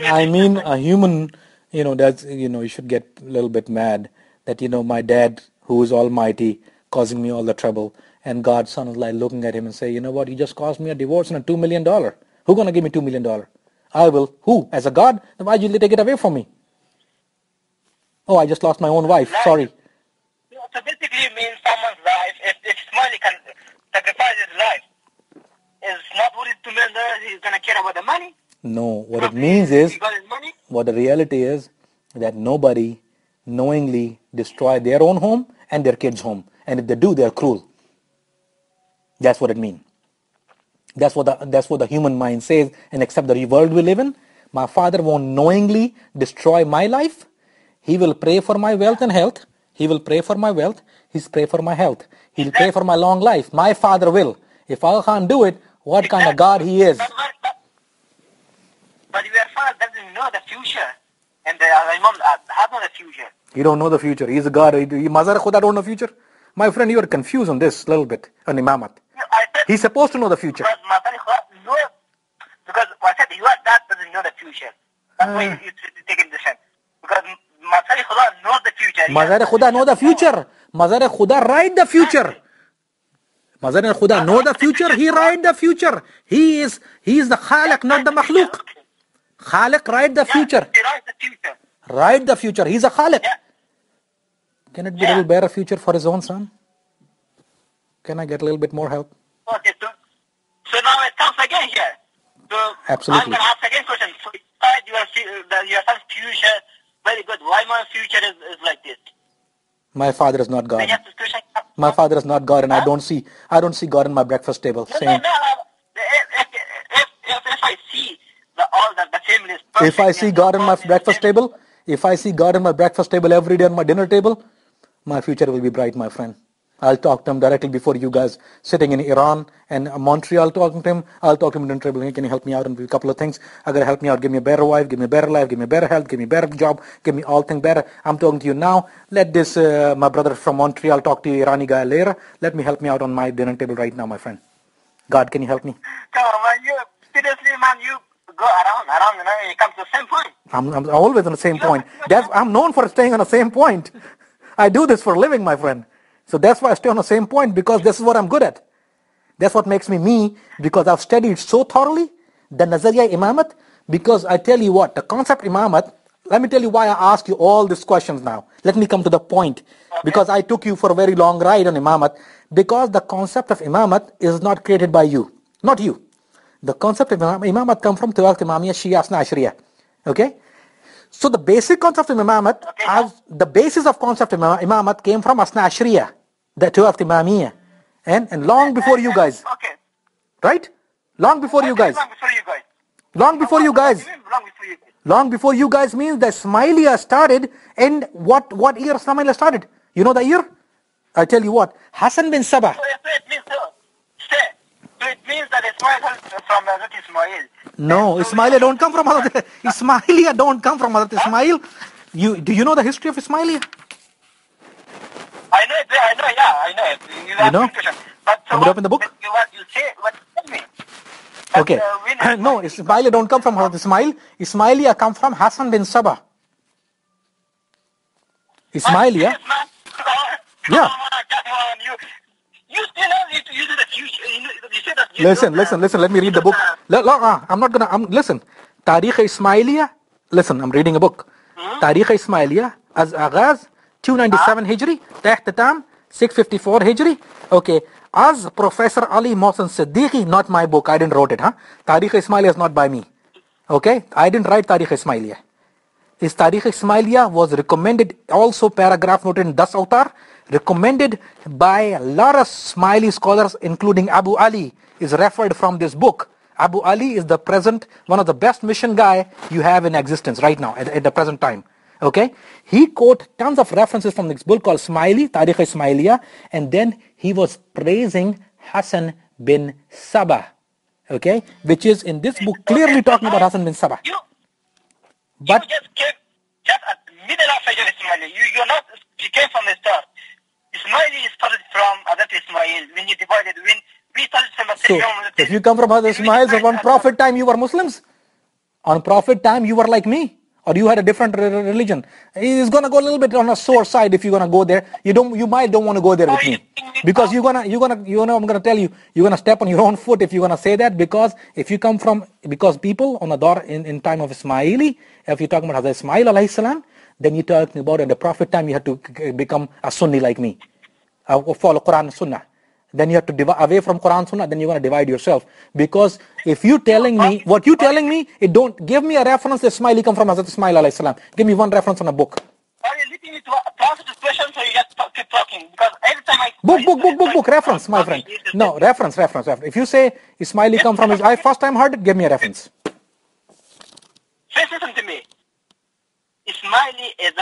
I mean a human, that's, you should get a little bit mad that, my dad, who is almighty, causing me all the trouble, and God's son is like looking at him and say, you know what, you just caused me a divorce and a $2 million. Who's going to give me $2 million? I will. Who? As a God? Then why'd you take it away from me? Oh, I just lost my own wife. Sorry. So basically it means someone's life, if Ismaili can sacrifice his life, is not worried $2 million, he's going to care about the money? No, what it means is, what the reality is, that nobody knowingly destroy their own home and their kids' home. And if they do, they're cruel. That's what it means. That's what the human mind says. And except the world we live in, my father won't knowingly destroy my life. He will pray for my wealth and health. He will pray for my wealth. He'll pray for my health. He'll pray for my long life. My father will. If Aga Khan do it, what kind of God he is? But your father doesn't know the future. And the Imam has no the future. You don't know the future. He's a God. Mazar Khuda don't know the future. My friend, you are confused on this a little bit, on Imamat. He's supposed to know the future. Because I said your dad doesn't know the future. That's why you taking this hand. Because Mazar Khuda knows the future. Mazar Khuda know the future. Mazar Khuda write the future. Mazar Khuda know the future. He write the future. He is the Khaliq, not the Makhluk. Khaliq write the future. He writes the future. Write the future. He's a Khaliq. Yeah. Can it be a little better future for his own son? Can I get a little bit more help? Okay, so now it comes again here. So Absolutely. I'm going to ask again question. So your son's future, very good. Why my future is like this? My father is not God. My father is not God, and I don't see God in my breakfast table. No. If I see all the family is perfect. If I see God in my breakfast table, if I see God in my breakfast table every day on my dinner table, my future will be bright, my friend. I'll talk to him directly before you guys sitting in Iran and Montreal talking to him. I'll talk to him in the dinner table. Hey, can you help me out on a couple of things? I gotta help me out. Give me a better wife, give me a better life, give me better health, give me a better job, give me all things better. I'm talking to you now. Let this, my brother from Montreal, talk to you Irani guy later. Let me help me out on my dinner table right now, my friend. God, can you help me? Come on, man. Seriously, man, you go around, and you come to the same point. I'm always on the same point. I'm known for staying on the same point. I do this for a living, my friend. So that's why I stay on the same point, because this is what I'm good at. That's what makes me me, because I've studied so thoroughly the Nazariya Imamat. Because I tell you what, the concept Imamat, let me tell you why I ask you all these questions now. Let me come to the point. Okay. Because I took you for a very long ride on Imamat. Because the concept of Imamat is not created by you. Not you. The concept of Imamat comes from Tawaq Imamiyya Shia Asna Ashriya. Okay? So the basic concept of Imamat, the basis of concept of Imamat came from Asna Ashriya, the Tawaq Imamiyya. And long before you guys. Okay. Right? Long before you guys. Long before you guys. Long before you guys means the Ismailiya started in what year Ismailiya started? You know the year? I tell you what. Hassan bin Sabah. So it means that Ismail from Hazrat Ismail. No, Ismailiya don't come from Hazrat Ismailiya don't come from Hazrat Ismail. Do you know the history of Ismailiya? I know it. You know? But so what, up in the book? What you say, what tell me? Okay. No, Ismailiya don't come from Hazrat Ismail. Ismailiya come from Hassan bin Sabah. Ismailiya. Yeah. You still have to use the future. You say that listen. Let me read the book. I'm not gonna. Listen. Tarikh Ismailiya. Listen, I'm reading a book. Tarikh Ismailiya as Agaz 297 Hijri. Tahtatam 654 Hijri. Okay. As Professor Ali Mohsen Siddiqui, not my book. I didn't wrote it. Tarikh Ismailiya is not by me. Okay. I didn't write Tarikh Ismailiya. His Tarikh Ismailiya was recommended, also paragraph noted in Das Autar, recommended by a lot of Ismaili scholars, including Abu Ali, is referred from this book. Abu Ali is the present, one of the best mission guy you have in existence right now, at the present time. Okay, he quote tons of references from this book called Ismaili, Tarikh Ismailiya, and then he was praising Hassan bin Sabah, okay, which is in this book clearly talking about Hassan bin Sabah. You just came just at the middle of Ismaili. You're not, you came from the start. Ismaili started from Hazrat Ismail. When you divided, when we started from the So, if you come from Hazrat Ismail, so on Prophet time you were Muslims? On Prophet time you were like me? Or you had a different religion? It's gonna go a little bit on a sore side if you're gonna go there. You might don't want to go there with me. Because I'm gonna tell you, you're gonna step on your own foot if you're gonna say that, because if you come from, because people on the door in time of Ismaili, if you're talking about Hazrat Ismail alayhi salam, then you're talking about in the Prophet time you have to become a Sunni like me. Follow Quran and Sunnah. Then you have to divide away from Quran Sunnah, then you're going to divide yourself. Because if you telling me, what you telling me, it don't, give me a reference that Ismaili come from Hazrat Ismail alayhi salam. Give me one reference on a book. Are you letting me to answer the question, so you just keep talking? Because every time Book, reference, my friend. No, reference. If you say Ismaili come from his, I first time heard it, give me a reference. First listen to me. Ismaili is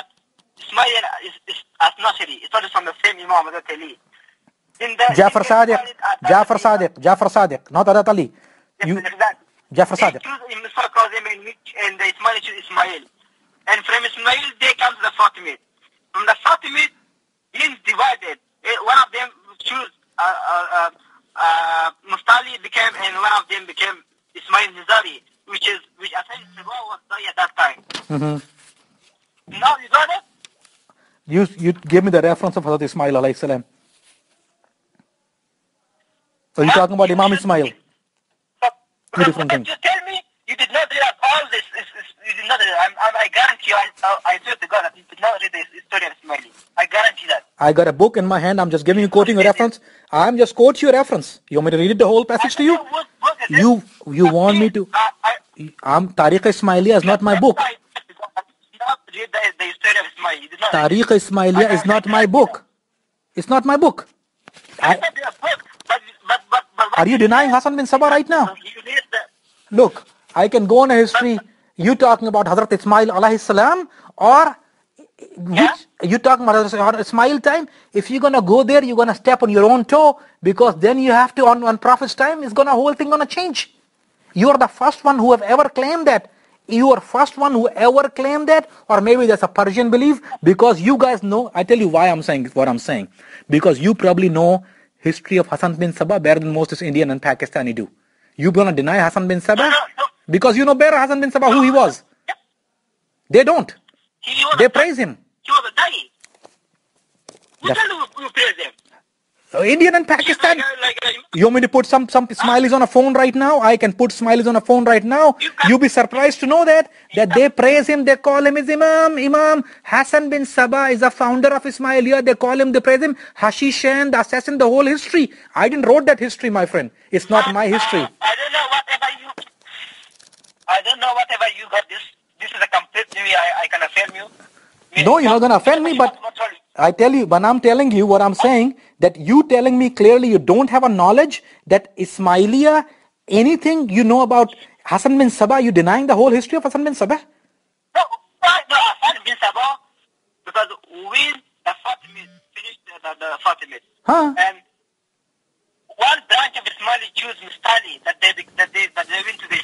as Nasiri. It started from the same Imam Hazrat Ali. Jafar Sadiq, not Hazrat Ali. Jafar Sadiq. And the Ismaili choose Ismail. And from Ismail, they come to the Fatimid. From the Fatimid, being divided. One of them choose Mustali became, and one of them became Ismail Nizari, which Hassan was there at that time. Mm-hmm. Now you got it? You give me the reference of Hazrat Ismail alayhi salam. So you're talking about Imam Ismail. Two different things. You tell me you did not read all this. You did not read it. I guarantee you, I swear to God that you did not read the story of Ismaili. I guarantee that. I got a book in my hand. I'm just giving you, quoting a reference. I'm just quoting you a reference. You want me to read the whole passage to you? You want me to? Tarikh Ismailiya is not my book. Tarikh Ismailiya is not my book. It's not my book. Are you denying Hassan bin Sabah right now? Look, I can go on a history. You talking about Hazrat Ismail alayhi salam, or you talking about Hazrat Ismail time? If you're gonna go there, you're gonna step on your own toe, because then you have to on Prophet's time. It's gonna whole thing gonna change. You are the first one who have ever claimed that. You are first one who ever claimed that, or maybe that's a Persian belief, because you guys know. I tell you why I'm saying what I'm saying, because you probably know history of Hassan bin Sabah better than most Indian and Pakistani do. You gonna deny Hassan bin Sabah? Because you know better Hassan bin Sabah who he was. They don't. They praise him. He was a dying. Who praise him? Indian and Pakistan. You want me to put some Ismailis on a phone right now? I can put Ismailis on a phone right now. You'll be surprised to know that they praise him. They call him his Imam. Hassan bin Sabah is the founder of Ismailiya. They call him, they praise him. Hashishan, the assassin, the whole history. I didn't wrote that history, my friend. It's not my history. I don't know whatever you got this. This is a complete new. I can affirm you. No, you're not gonna offend me, but I tell you, when I'm telling you what I'm saying, that you telling me clearly you don't have a knowledge that Ismailiya, anything you know about Hassan bin Sabah, you denying the whole history of Hassan bin Sabah? No, Hassan bin Sabah, because when the Fatimid finished the Fatimid, and one branch of Ismaili choose Mustali, that they went to the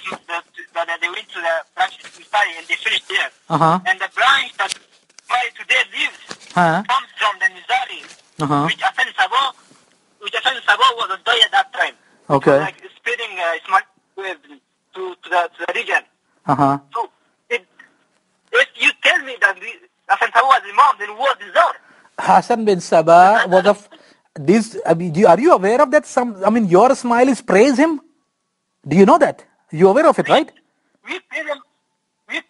branch of Mustali and they finished there, and the branch that Ismaili today lives comes from the Nizari, which Hassan Sabah was a doy at that time. Okay. Like spreading Ismaili to the region. So if you tell me that Hassan Sabah was Imam, then who was Nizar? Hassan bin Sabah was are you aware of that? Your Ismailis praise him. Do you know that? You aware of it, right? We praise him as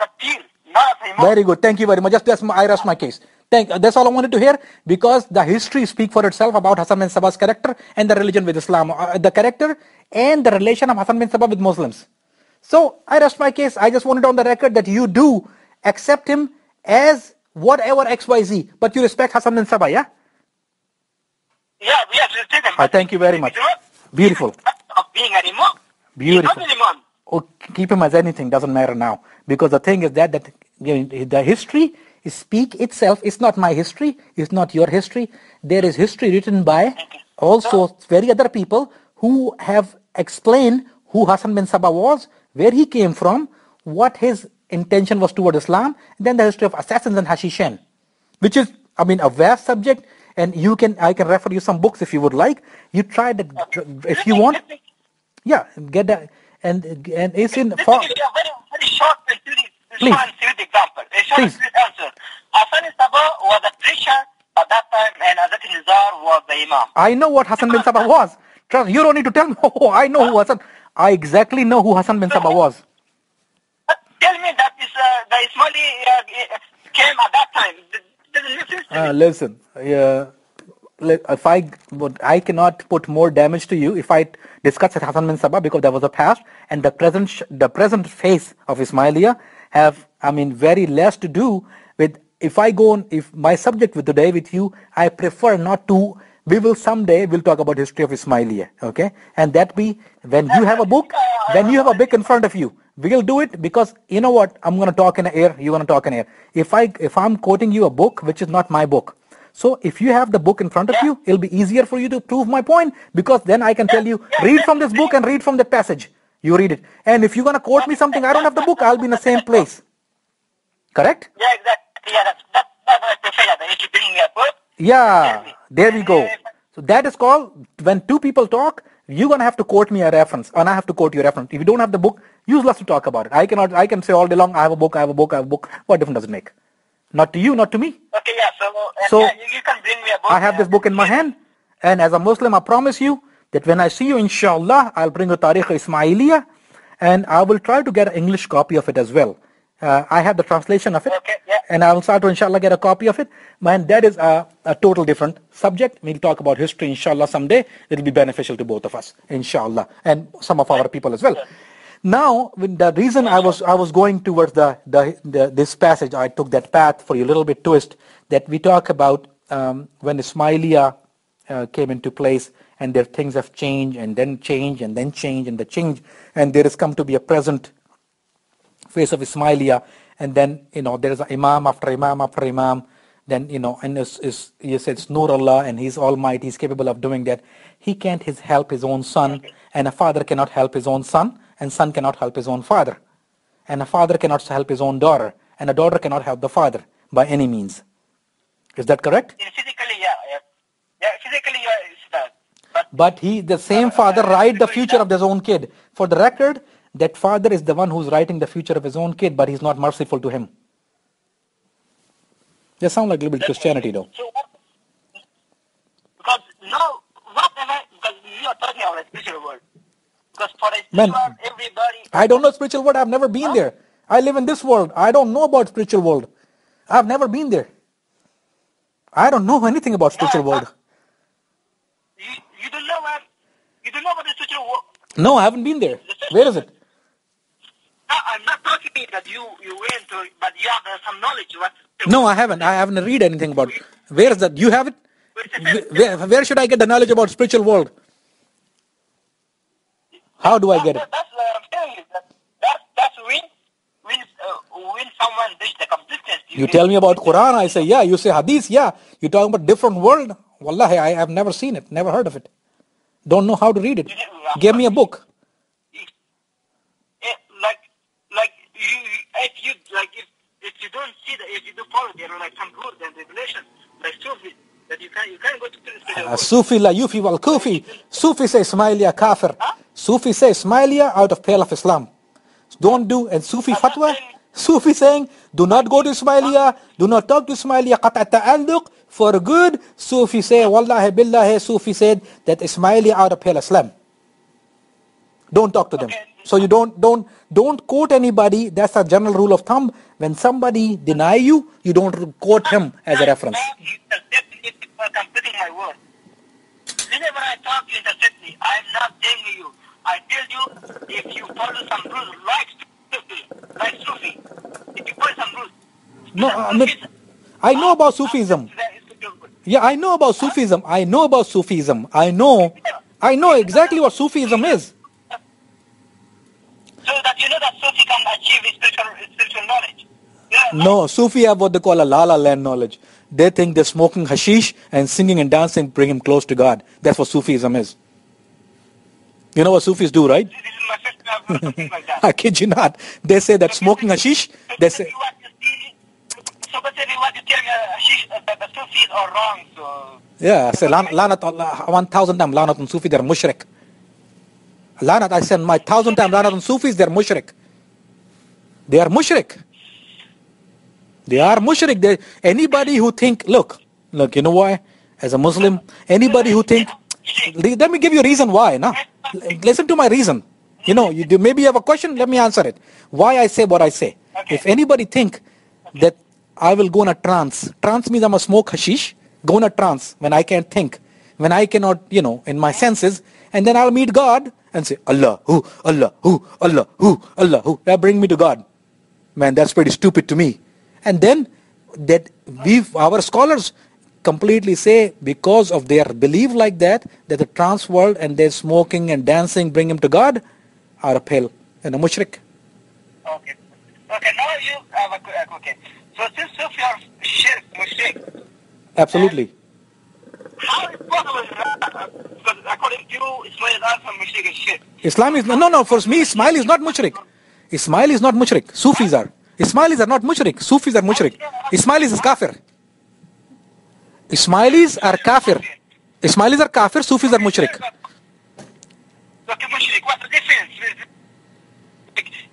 a peer, not as a Imam. Very good. Thank you very much. I rest my case. That's all I wanted to hear, because the history speaks for itself about Hassan bin Sabah's character and the religion with Islam, the character and the relation of Hassan bin Sabah with Muslims. So I rest my case. I just wanted on the record that you do accept him as whatever XYZ, but you respect Hassan bin Sabah, yeah? Yeah, we have to respect him. I thank you very much. Beautiful. Of being an Imam. Beautiful. He's not an Imam. Oh, keep him as anything, doesn't matter now. Because the thing is that the history speak itself. It's not my history. It's not your history. There is history written by also very other people who have explained who Hassan bin Sabah was, where he came from, what his intention was toward Islam, and then the history of assassins and Hashishin, which is, I mean, a vast subject. And I can refer you some books if you would like. You try that if you want. Yeah, get that. And it's in. Let me give you a very short and sweet example. A short and sweet answer. Hassan bin Sabah was a preacher at that time, and Hazrat Nizar was the Imam. I know what Hassan bin Sabah was. Trust, you don't need to tell me. Oh, I know who Hassan. I exactly know who Hassan bin Sabah was. Tell me that is the Ismaili came at that time. Listen, if I cannot put more damage to you if I discuss Hassan bin Sabah, because there was a past, and the present face of Ismailia have, I mean, very less to do with. If I go on, if my subject with today with you, I prefer not to. We'll talk about history of Ismailia, okay? And that be when you have a book, in front of you. We'll do it because you know what? I'm going to talk in the air. You're going to talk in the air. If I'm quoting you a book which is not my book, so if you have the book in front of you, it'll be easier for you to prove my point, because then I can tell you, read from this book and read from the passage. You read it. And if you're going to quote me something, I don't have the book, I'll be in the same place. Correct? Yeah, exactly. Yeah, that's what I prefer. If you bring me a book. Yeah, there we go. So that is called, when two people talk, you're going to have to quote me a reference, and I have to quote you a reference. If you don't have the book, useless to talk about it. I can say all day long, I have a book. What difference does it make? Not to you, not to me. Okay, yeah, so you can bring me a book. I have this book in my hand, and as a Muslim, I promise you that when I see you, inshallah, I'll bring a Tariq Ismailiya, and I will try to get an English copy of it as well. I have the translation of it, and I will start to inshallah get a copy of it. Man, that is a total different subject. We'll talk about history inshallah someday. It'll be beneficial to both of us, inshallah, and some of our people as well. Now, the reason I was going towards this passage, I took that path for you a little bit twist, that we talk about when Ismailia came into place, and their things have changed, and then change, and then change, and the change, and there has come to be a present face of Ismailia, and then there is an Imam after Imam after Imam. Then and he says Noor Allah, and He's Almighty, He's capable of doing that. He can't help his own son, and a father cannot help his own son, and son cannot help his own father, and a father cannot help his own daughter, and a daughter cannot help the father by any means. Is that correct? Physically, yeah. Physically, yeah, it's but the same father write the future of his own kid. For the record, that father is the one who's writing the future of his own kid, but he's not merciful to him. They sound like a little bit Christianity, though. Because because you are talking about a spiritual world. Because for a spiritual world, everybody. I don't know spiritual world. I've never been there. I live in this world. I don't know about spiritual world. I've never been there. I don't know anything about spiritual world. You don't know about the spiritual world? No, I haven't been there. Where is it? No, I'm not talking that you went to, but you have some knowledge. No, I haven't. I haven't read anything about it. Where is that? You have it? Where should I get the knowledge about spiritual world? How do I get it? That's what I'm telling you. That's when someone reaches the consistency. You tell me about Quran, I say, yeah. You say Hadith, yeah. You're talking about different world. Wallahi, I have never seen it, never heard of it. Don't know how to read it. Give me a book. If you don't see that, if you do follow there are like some rules and regulations, like Sufi, that you can't go to spiritual. Sufi la yufi wal kufi. Sufi say Ismailia kafir. Sufi say Ismailia out of pale of Islam. Don't do, and Sufi fatwa. Sufi saying, do not go to Ismailia, do not talk to Ismailia, qata ta'alluq, for good. Sufi say, wallahi billahi, Sufi said that Ismailia out of pale Islam. Don't talk to them. So you don't quote anybody. That's a general rule of thumb. When somebody deny you, you don't quote him as a reference. If you are completing my word. Whenever I talk, you intercept me. I'm not telling you. I tell you, if you follow some rules, like Sufi, if you follow some rules. No, I know about Sufism. Yeah, I know about Sufism. I know about Sufism. I know exactly what Sufism is. So that you know that Sufi can achieve spiritual knowledge. No, Sufi have what they call a la la land knowledge. They think they're smoking hashish and singing and dancing bring him close to God. That's what Sufism is. You know what Sufis do, right? This is my sister. I've heard something like that. I kid you not. They say that smoking hashish, they say, So basically what you tell me, the Sufis are wrong. So yeah, I say, lanat Allah, 1,000 times lanat on Sufi, they're mushrik. Lanat, I said, my 1,000 times lanat on Sufis, they're mushrik. They are mushrik. They are mushrik. Anybody who think, look, you know why? As a Muslim, anybody who think, let me give you a reason why. Nah? Listen to my reason. You know, maybe you have a question, let me answer it. Why I say what I say. Okay. If anybody think that I will go in a trance means I'm a smoke hashish, go in a trance when I can't think, when I cannot, in my senses, and then I'll meet God and say, Allah, who, Allah, who, Allah, who, Allah, who. That bring me to God. Man, that's pretty stupid to me. And then that our scholars completely say because of their belief like that the trance world and their smoking and dancing bring him to God are a pale and a mushrik. Okay. Okay, now you have a, okay. So since Sufi are shirk, mushrik. Absolutely. How is possible, because according to you, Ismail is also mushrik and shirk. Islam is, no, for me, Ismaili is not mushrik. Ismaili is not mushrik. Sufis are. Ismailis are not mushrik. Sufis are mushrik. Ismailis is kafir. Ismailis are kafir. Ismailis are kafir. Sufis are mushrik. Okay, mushrik, what's the difference?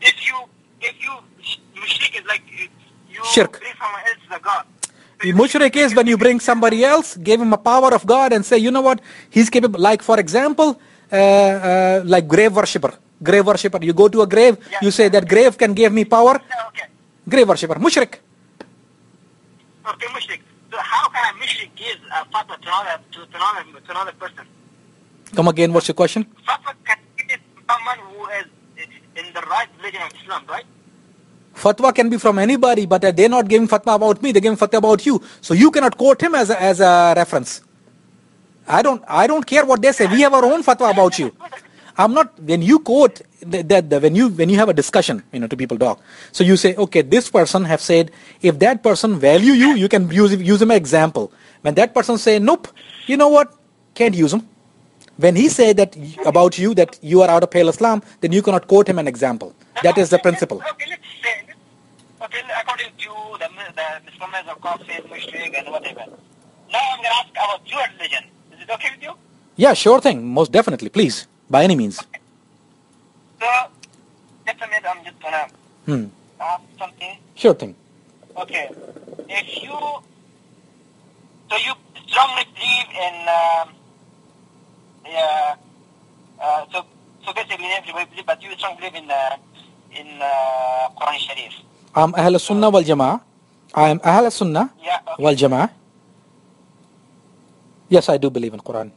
If you, mushrik is like you Shirk. bring someone else to the God. Mushrik is when you bring somebody else, give him a power of God and say, you know what, he's capable. Like for example, like grave worshipper. Grave worshipper. You go to a grave, you say that grave can give me power. Okay. Grave worshipper. Mushrik. Okay, mushrik. So how can a mushrik give a fatwa to another person? Come again, what's your question? Fatwa can give it to someone who is in the right religion of Islam, right? Fatwa can be from anybody, but they're not giving fatwa about me, they're giving fatwa about you. So you cannot quote him as a reference. I don't care what they say. We have our own fatwa about you. I'm not, when you quote, when you have a discussion, to people talk. So you say, okay, this person have said, if that person value you, you can use him as example. When that person say, nope, you know what, can't use him. When he say that about you, that you are out of pale Islam, then you cannot quote him an example. That is the principle. Okay, let's say, according to you, the Muslims are kafir, mushrik, and whatever. Now I'm going to ask about your religion. Is it okay with you? Yeah, sure thing. Most definitely. Please. By any means. So, just a minute, I'm just going to ask something. Sure thing. Okay. If you, so you strongly believe in, so basically everybody believe, but you strongly believe in Quran Sharif. I'm Ahl Sunnah wal Jama'ah. I am Ahl Sunnah wal Jama'ah. Yes, I do believe in Quran.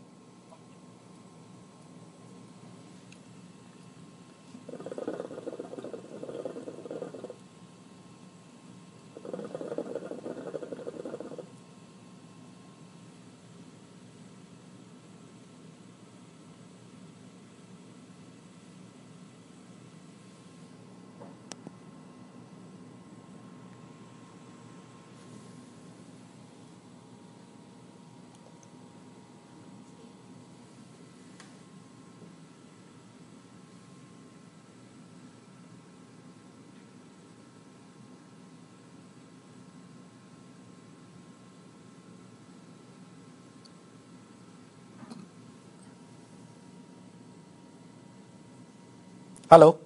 Hello?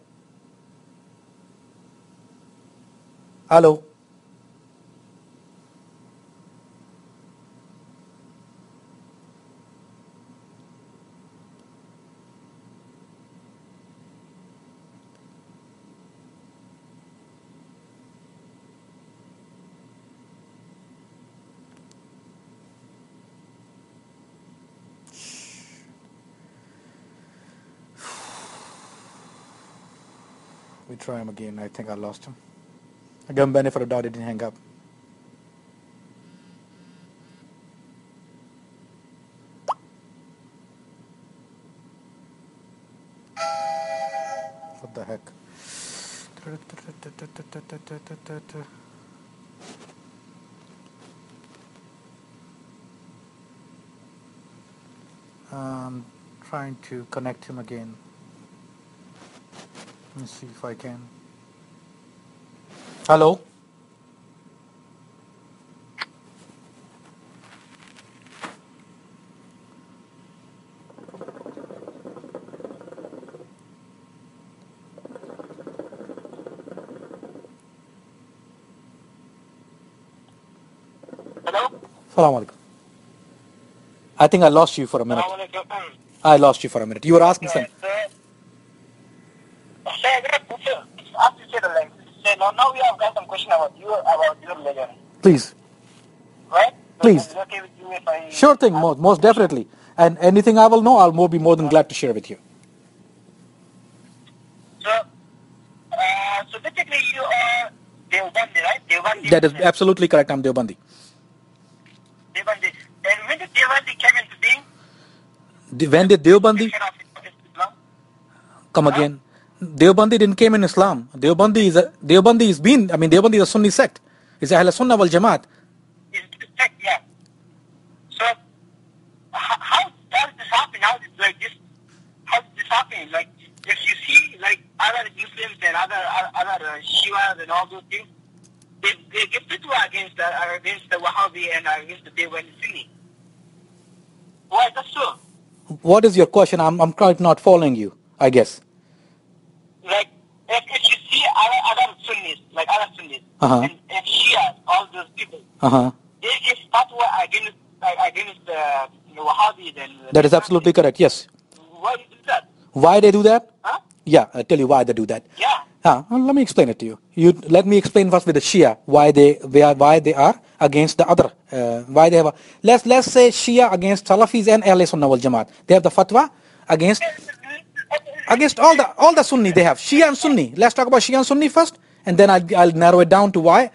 Hello? We try him again. I think I lost him. I gave him benefit of doubt. He didn't hang up. What the heck? Trying to connect him again. Let me see if I can. Hello. Hello? Assalamu alaikum. I think I lost you for a minute. I lost you for a minute. You were asking something. Now we have got some question about your religion. Please. Right? Please. Is it okay with you if I... Sure thing, most definitely. And anything I will know, I'll be more than glad to share with you. So basically you are Deobandi, right? Deobandi. That is absolutely correct. I'm Deobandi. Deobandi. And when did Deobandi came into being? When did Deobandi... Come again. Deobandi didn't came in Islam. Deobandi is been, Deobandi is a Sunni sect. It's Ahl Sunnah wal Jamaat. It's a sect, yeah. So, how does this happen? How did this happen? Like, if you see, like, other Muslims and other Shias and all those things, they give fatwa against the Wahhabi and against the Deobandi Sunni. Why is that so? What is your question? I'm quite not following you, I guess. Like, if you see other Sunnis, and Shia, all those people, they give fatwa against the Wahhabis. That is absolutely correct, yes. Why do you do that? Why they do that? Huh? Yeah, I'll tell you why they do that. Yeah. Well, let me explain it to you. Let me explain first with the Shia why they are against the other. Why they have let's say Shia against Salafis and Ahl Sunnah wal Jamaat. They have the fatwa against all the Sunni they have. Shia and Sunni. Let's talk about Shia and Sunni first, and then I'll narrow it down to why.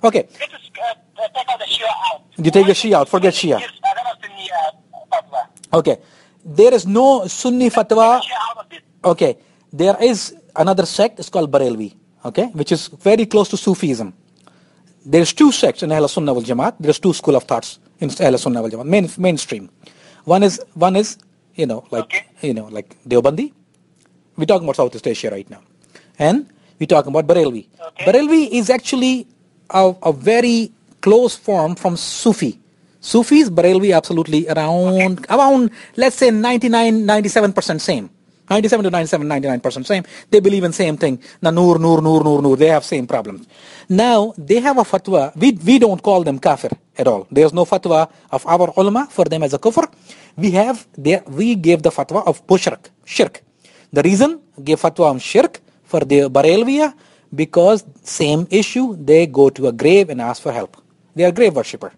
Okay. Take out the Shia out. You take the Shia out. Forget Shia. Okay. There is no Sunni fatwa. Okay. There is another sect. It's called Barelvi. Okay, which is very close to Sufism. There's two sects in Ahl Sunnah wal Jamaat. There's two school of thoughts in Ahl Sunnah wal Jamaat. Mainstream. One is like Deobandi. We're talking about Southeast Asia right now, and we're talking about Barelvi. Okay. Barelvi is actually a very close form from Sufi. Sufis, Barelvi, absolutely around let's say 97% same. 97 to 99% same. They believe in same thing. Now, Noor. They have same problems. Now, they have a fatwa. We don't call them kafir at all. There's no fatwa of our ulama for them as a kufr. We gave the fatwa of shirk. The reason gave fatwa on shirk for the Barelviya, because same issue, they go to a grave and ask for help. They are grave worshipper.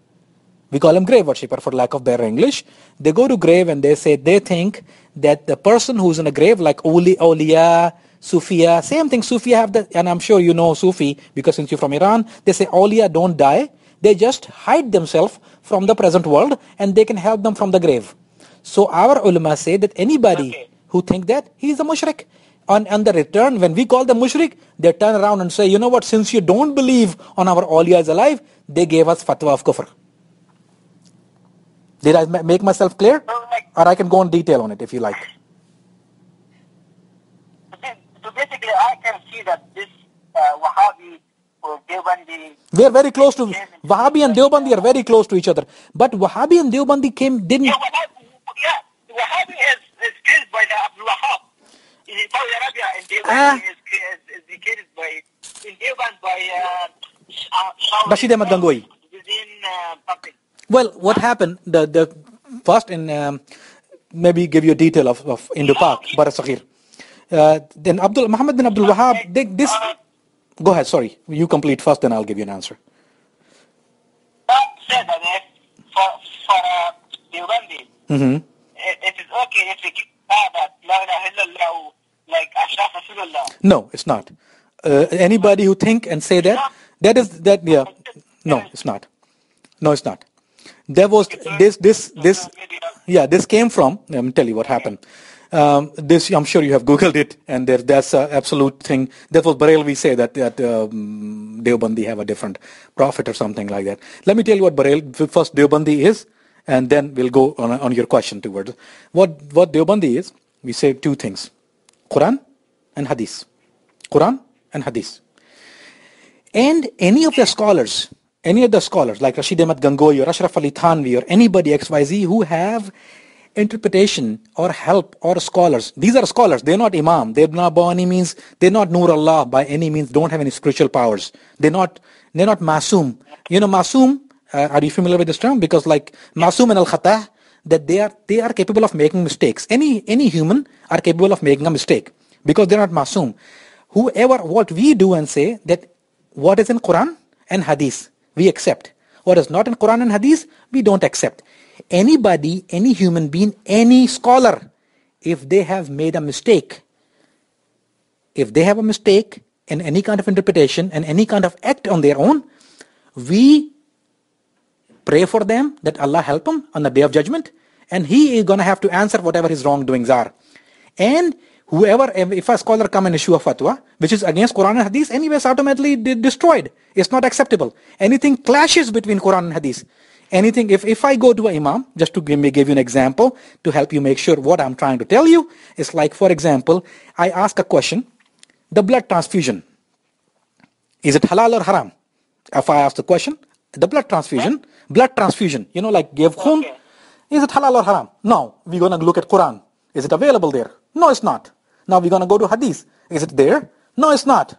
We call them grave worshipper for lack of better English. They go to grave and they think that the person who's in a grave, like Awliya, Sufiya, same thing. Sufiya have that, and I'm sure you know Sufi because since you're from Iran, they say Awliya don't die. They just hide themselves from the present world and they can help them from the grave. So our ulama say that anybody who think that, he is a mushrik. On the return, when we call them mushrik, they turn around and say, you know what, since you don't believe on our Awliya is alive, they gave us fatwa of kufr. Did I make myself clear? Or I can go in detail on it if you like. So basically, I can see that this Wahhabi or Deobandi... We are very close to... Wahhabi and Deobandi are very close to each other. But Wahhabi and Deobandi didn't... Yeah, Wahhabi is created by the Abdul Wahhab in Saudi Arabia, and Deobandi is created by... In Deoband by... Rashid Ahmad Gangohi. Within something. Well, what happened, the first in, maybe give you a detail of Indo-Pak, Bara Saghir. Then Muhammad bin Abdul Wahhab, go ahead, sorry, you complete first, then I'll give you an answer. That said that for Deobandi, it is okay if they give that La ilaha illallah like Ashraf Rasulullah. No, it's not. Anybody who think and say that, no, it's not. No, it's not. There was this came from, let me tell you what happened. This, I'm sure you have Googled it, and that's an absolute thing. That was Barelvi say that Deobandi have a different prophet or something like that. Let me tell you what first Deobandi is, and then we'll go on your question towards what Deobandi is. We say two things: Quran and Hadith. Quran and Hadith. And any of the scholars like Rashid Ahmad Gangohi or Ashraf Ali Thanvi or anybody XYZ who have interpretation or help or scholars, these are scholars, they're not imam, they're not by any means, they're not Noor Allah by any means, don't have any spiritual powers, they're not masoom. Masoom, are you familiar with this term? Because like masoom and al-khatah, that they are capable of making mistakes. Any human are capable of making a mistake because they're not masoom. What we do and say that what is in Quran and Hadith, we accept. What is not in Quran and Hadith, we don't accept. Anybody, any human being, any scholar, if they have made a mistake, if they have a mistake in any kind of interpretation and any kind of act on their own, we pray for them that Allah help them on the day of judgment, and he is going to have to answer whatever his wrongdoings are. And if a scholar come and issue a fatwa which is against Quran and Hadith, anyway it's automatically destroyed. It's not acceptable. Anything clashes between Quran and Hadith. Anything, if I go to an imam, just to give you an example to help you make sure what I'm trying to tell you, it's like, for example, I ask a question, the blood transfusion, is it halal or haram? If I ask the question, the blood transfusion, like give khun, is it halal or haram? Now, we're going to look at Quran. Is it available there? No, it's not. Now we're going to go to Hadith. Is it there? No, it's not.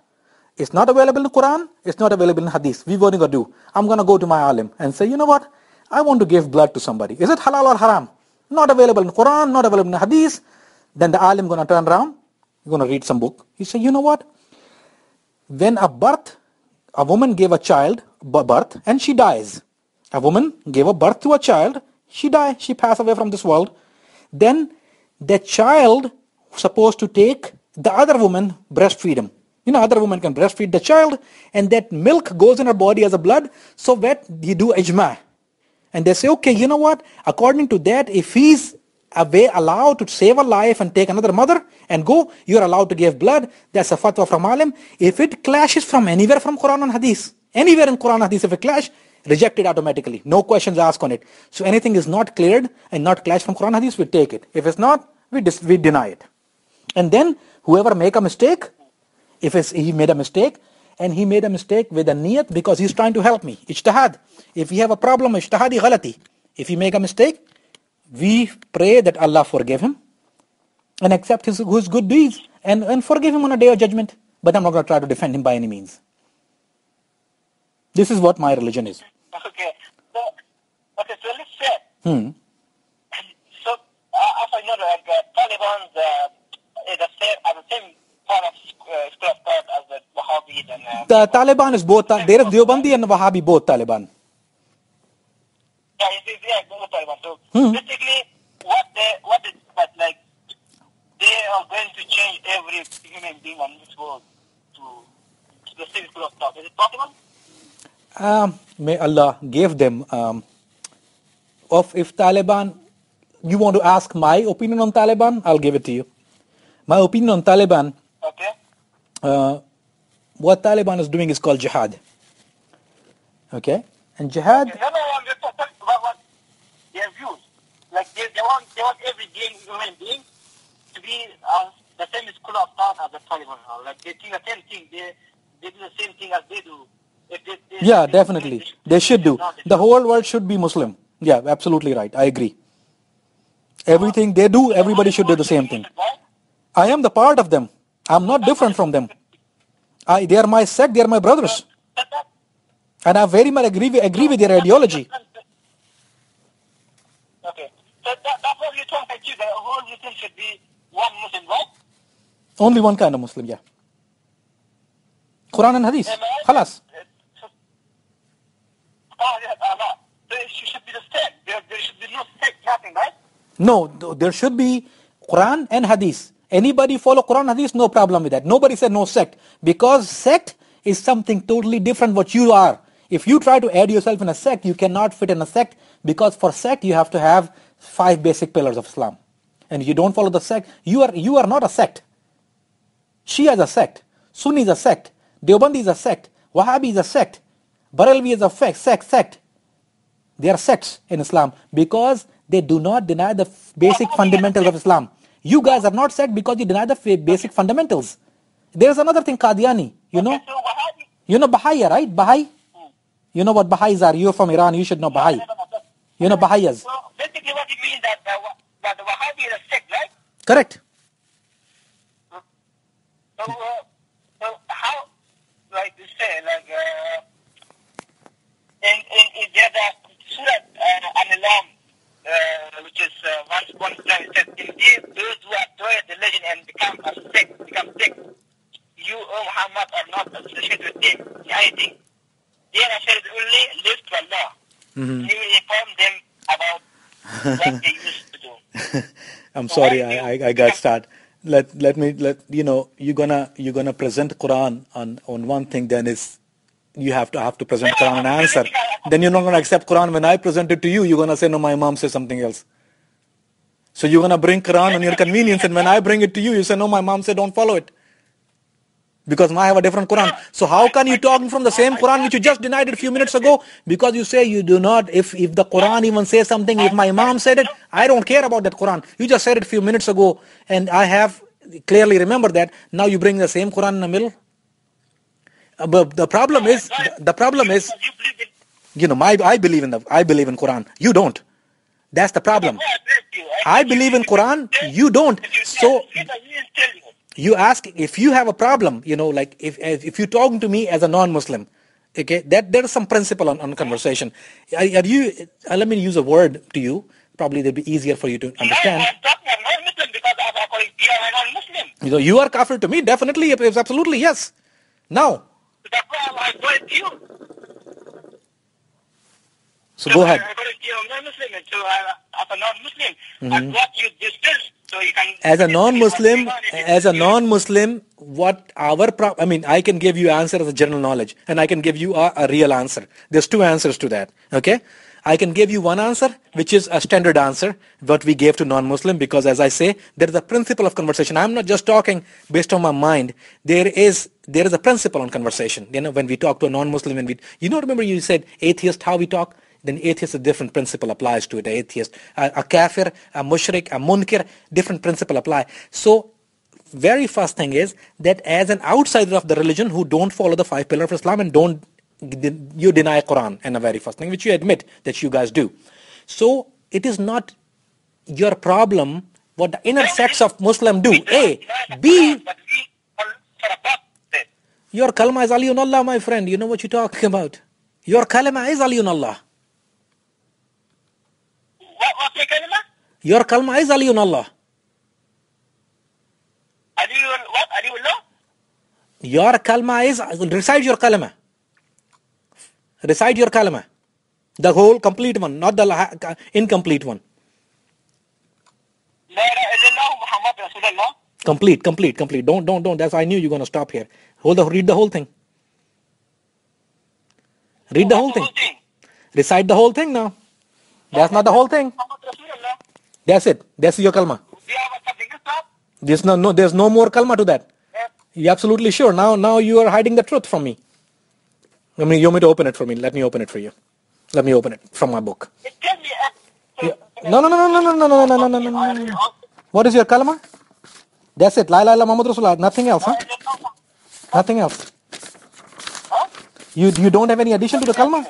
It's not available in Quran. It's not available in Hadith. We're going to do. I'm going to go to my alim and say, you know what? I want to give blood to somebody. Is it halal or haram? Not available in Quran, not available in Hadith. Then the alim going to turn around. You're going to read some book. He say, you know what? When a woman gave a child birth and she dies. A woman gave a birth to a child. She died. She passed away from this world. Then the child supposed to take the other woman, breastfeed him. Other woman can breastfeed the child, and that milk goes in her body as a blood. So that you do ijma. And they say, okay, you know what? According to that, if he's allowed to save a life and take another mother and go, you're allowed to give blood. That's a fatwa from alim. If it clashes from anywhere from Quran and Hadith, anywhere in Quran and Hadith, if it clash, reject it automatically. No questions asked on it. So anything is not cleared and not clash from Quran and Hadith, we take it. If it's not, we deny it. And then whoever make a mistake, if he made a mistake, and he made a mistake with a niyat because he's trying to help me, ijtihad. If he have a problem, ijtihadi ghalati. If he make a mistake, we pray that Allah forgive him and accept his good deeds and forgive him on a day of judgment. But I'm not going to try to defend him by any means. This is what my religion is. Okay. So let's say. So, as I know, Taliban is the same part of school of thought as the Wahhabis and. The Taliban is both. There is Deobandi and Wahhabi, both Taliban. Yeah, it's both Taliban. So basically, they are going to change every human being on this world to the same school of thought. Is it possible? May Allah give them. If Taliban, you want to ask my opinion on Taliban, I'll give it to you. My opinion on Taliban. Okay. What Taliban is doing is called jihad. Okay, and jihad. Okay. No, I'm just talking about what their views. Like they want every human being to be the same school of thought as the Taliban. Like they think the same thing. They do the same thing as they do. Yeah, definitely. They should do. The whole world should be Muslim. Yeah, absolutely right. I agree. Everything they do, everybody should do the same thing. I am the part of them. I'm not different from them. They are my sect, they are my brothers. And I very much agree with their ideology. Okay. So that's what you told me, the whole Muslim should be one Muslim, right? Only one kind of Muslim, yeah. Quran and Hadith. Khalas. So it should be the same. There should be no sect, nothing, right? No, there should be Quran and Hadith. Anybody follow Quran and Hadith, no problem with that. Nobody said no sect. Because sect is something totally different what you are. If you try to add yourself in a sect, you cannot fit in a sect. Because for sect, you have to have 5 basic pillars of Islam. And if you don't follow the sect, you are not a sect. Shia is a sect. Sunni is a sect. Deobandi is a sect. Wahhabi is a sect. Barelvi is a sect. They are sects in Islam because they do not deny the basic fundamentals of Islam. You guys are not sect because you deny the basic fundamentals. There's another thing, Qadiani. You know? You know Baha'i, right? Baha'i? You know what Baha'is are? You're from Iran, you should know Baha'i. You know Baha'is. So basically what it means that the Wahhabi is a sect, right? Correct. So how, like you say, like, in the other Surah Al-Alam, which is one says, indeed those who have joined the religion and become sick, you, O Muhammad, are not associated with them in anything. They are said only live to Allah. You will inform them about what they used to do. I'm sorry, I got started. Let me you know, you're gonna present Quran on one thing, then is you have to present Quran and answer. Then you're not gonna accept Quran. When I present it to you, you're gonna say no, my mom says something else. So you're gonna bring Quran on your convenience, and when I bring it to you, you say no, my mom said don't follow it. Because I have a different Quran. So how can you talk from the same Quran which you just denied it a few minutes ago? Because you say you do not, if the Quran even says something, if my Imam said it, I don't care about that Quran. You just said it a few minutes ago, and I have clearly remembered that. Now you bring the same Quran in the middle. But the problem is, you know, I believe in Quran. You don't. That's the problem. I believe in Quran. You don't. So you ask if you have a problem, you know, like if you're talking to me as a non-Muslim, okay, that there is some principle on conversation. Are you? Let me use a word to you. Probably it'll be easier for you to understand. I'm talking about non-Muslim because I'm according to you, I'm a non-Muslim. You know, you are kafir to me. Definitely, it's absolutely yes. Now. That's why I'm going to you. So go ahead. According to you, I'm non-Muslim, and so I'm a non-Muslim. And what you discuss. So you can, as a non-Muslim, what I mean, I can give you answer as a general knowledge, and I can give you a real answer. There's two answers to that, okay? I can give you one answer, which is a standard answer, what we gave to non-Muslim, because as I say, there is a principle of conversation. I'm not just talking based on my mind. There is a principle on conversation. You know, when we talk to a non-Muslim, remember you said atheist, how we talk? Then atheist, a different principle applies to it. An atheist, a kafir, a mushrik, a munkir, different principle apply. So, very first thing is that as an outsider of the religion who don't follow the 5 pillars of Islam and you deny Quran, and the very first thing which you admit that you guys do. So, it is not your problem what the inner sects of Muslim do. A, B, your kalma is Aliyun Allah, my friend. You know what you're talking about. Your kalma is Aliyun Allah. What's your kalima? Your kalma is Aliyun Allah. What? Aliyullah? Your kalma is, recite your kalma. Recite your kalma. The whole complete one, not the incomplete one. La ilaha illallah Muhammad Rasulullah. Complete. Don't. That's I knew you're going to stop here. Read the whole thing. Read the whole thing. Recite the whole thing now. That's not the whole thing. That's it. That's your kalma. There's no more kalma to that. You're absolutely sure. Now you are hiding the truth from me. I mean, you want me to open it for me? Let me open it for you. Let me open it from my book. No. What is your kalma? That's it. La ilaha illallah Muhammad Rasulullah. Nothing else, huh? Nothing else. You don't have any addition to the kalma?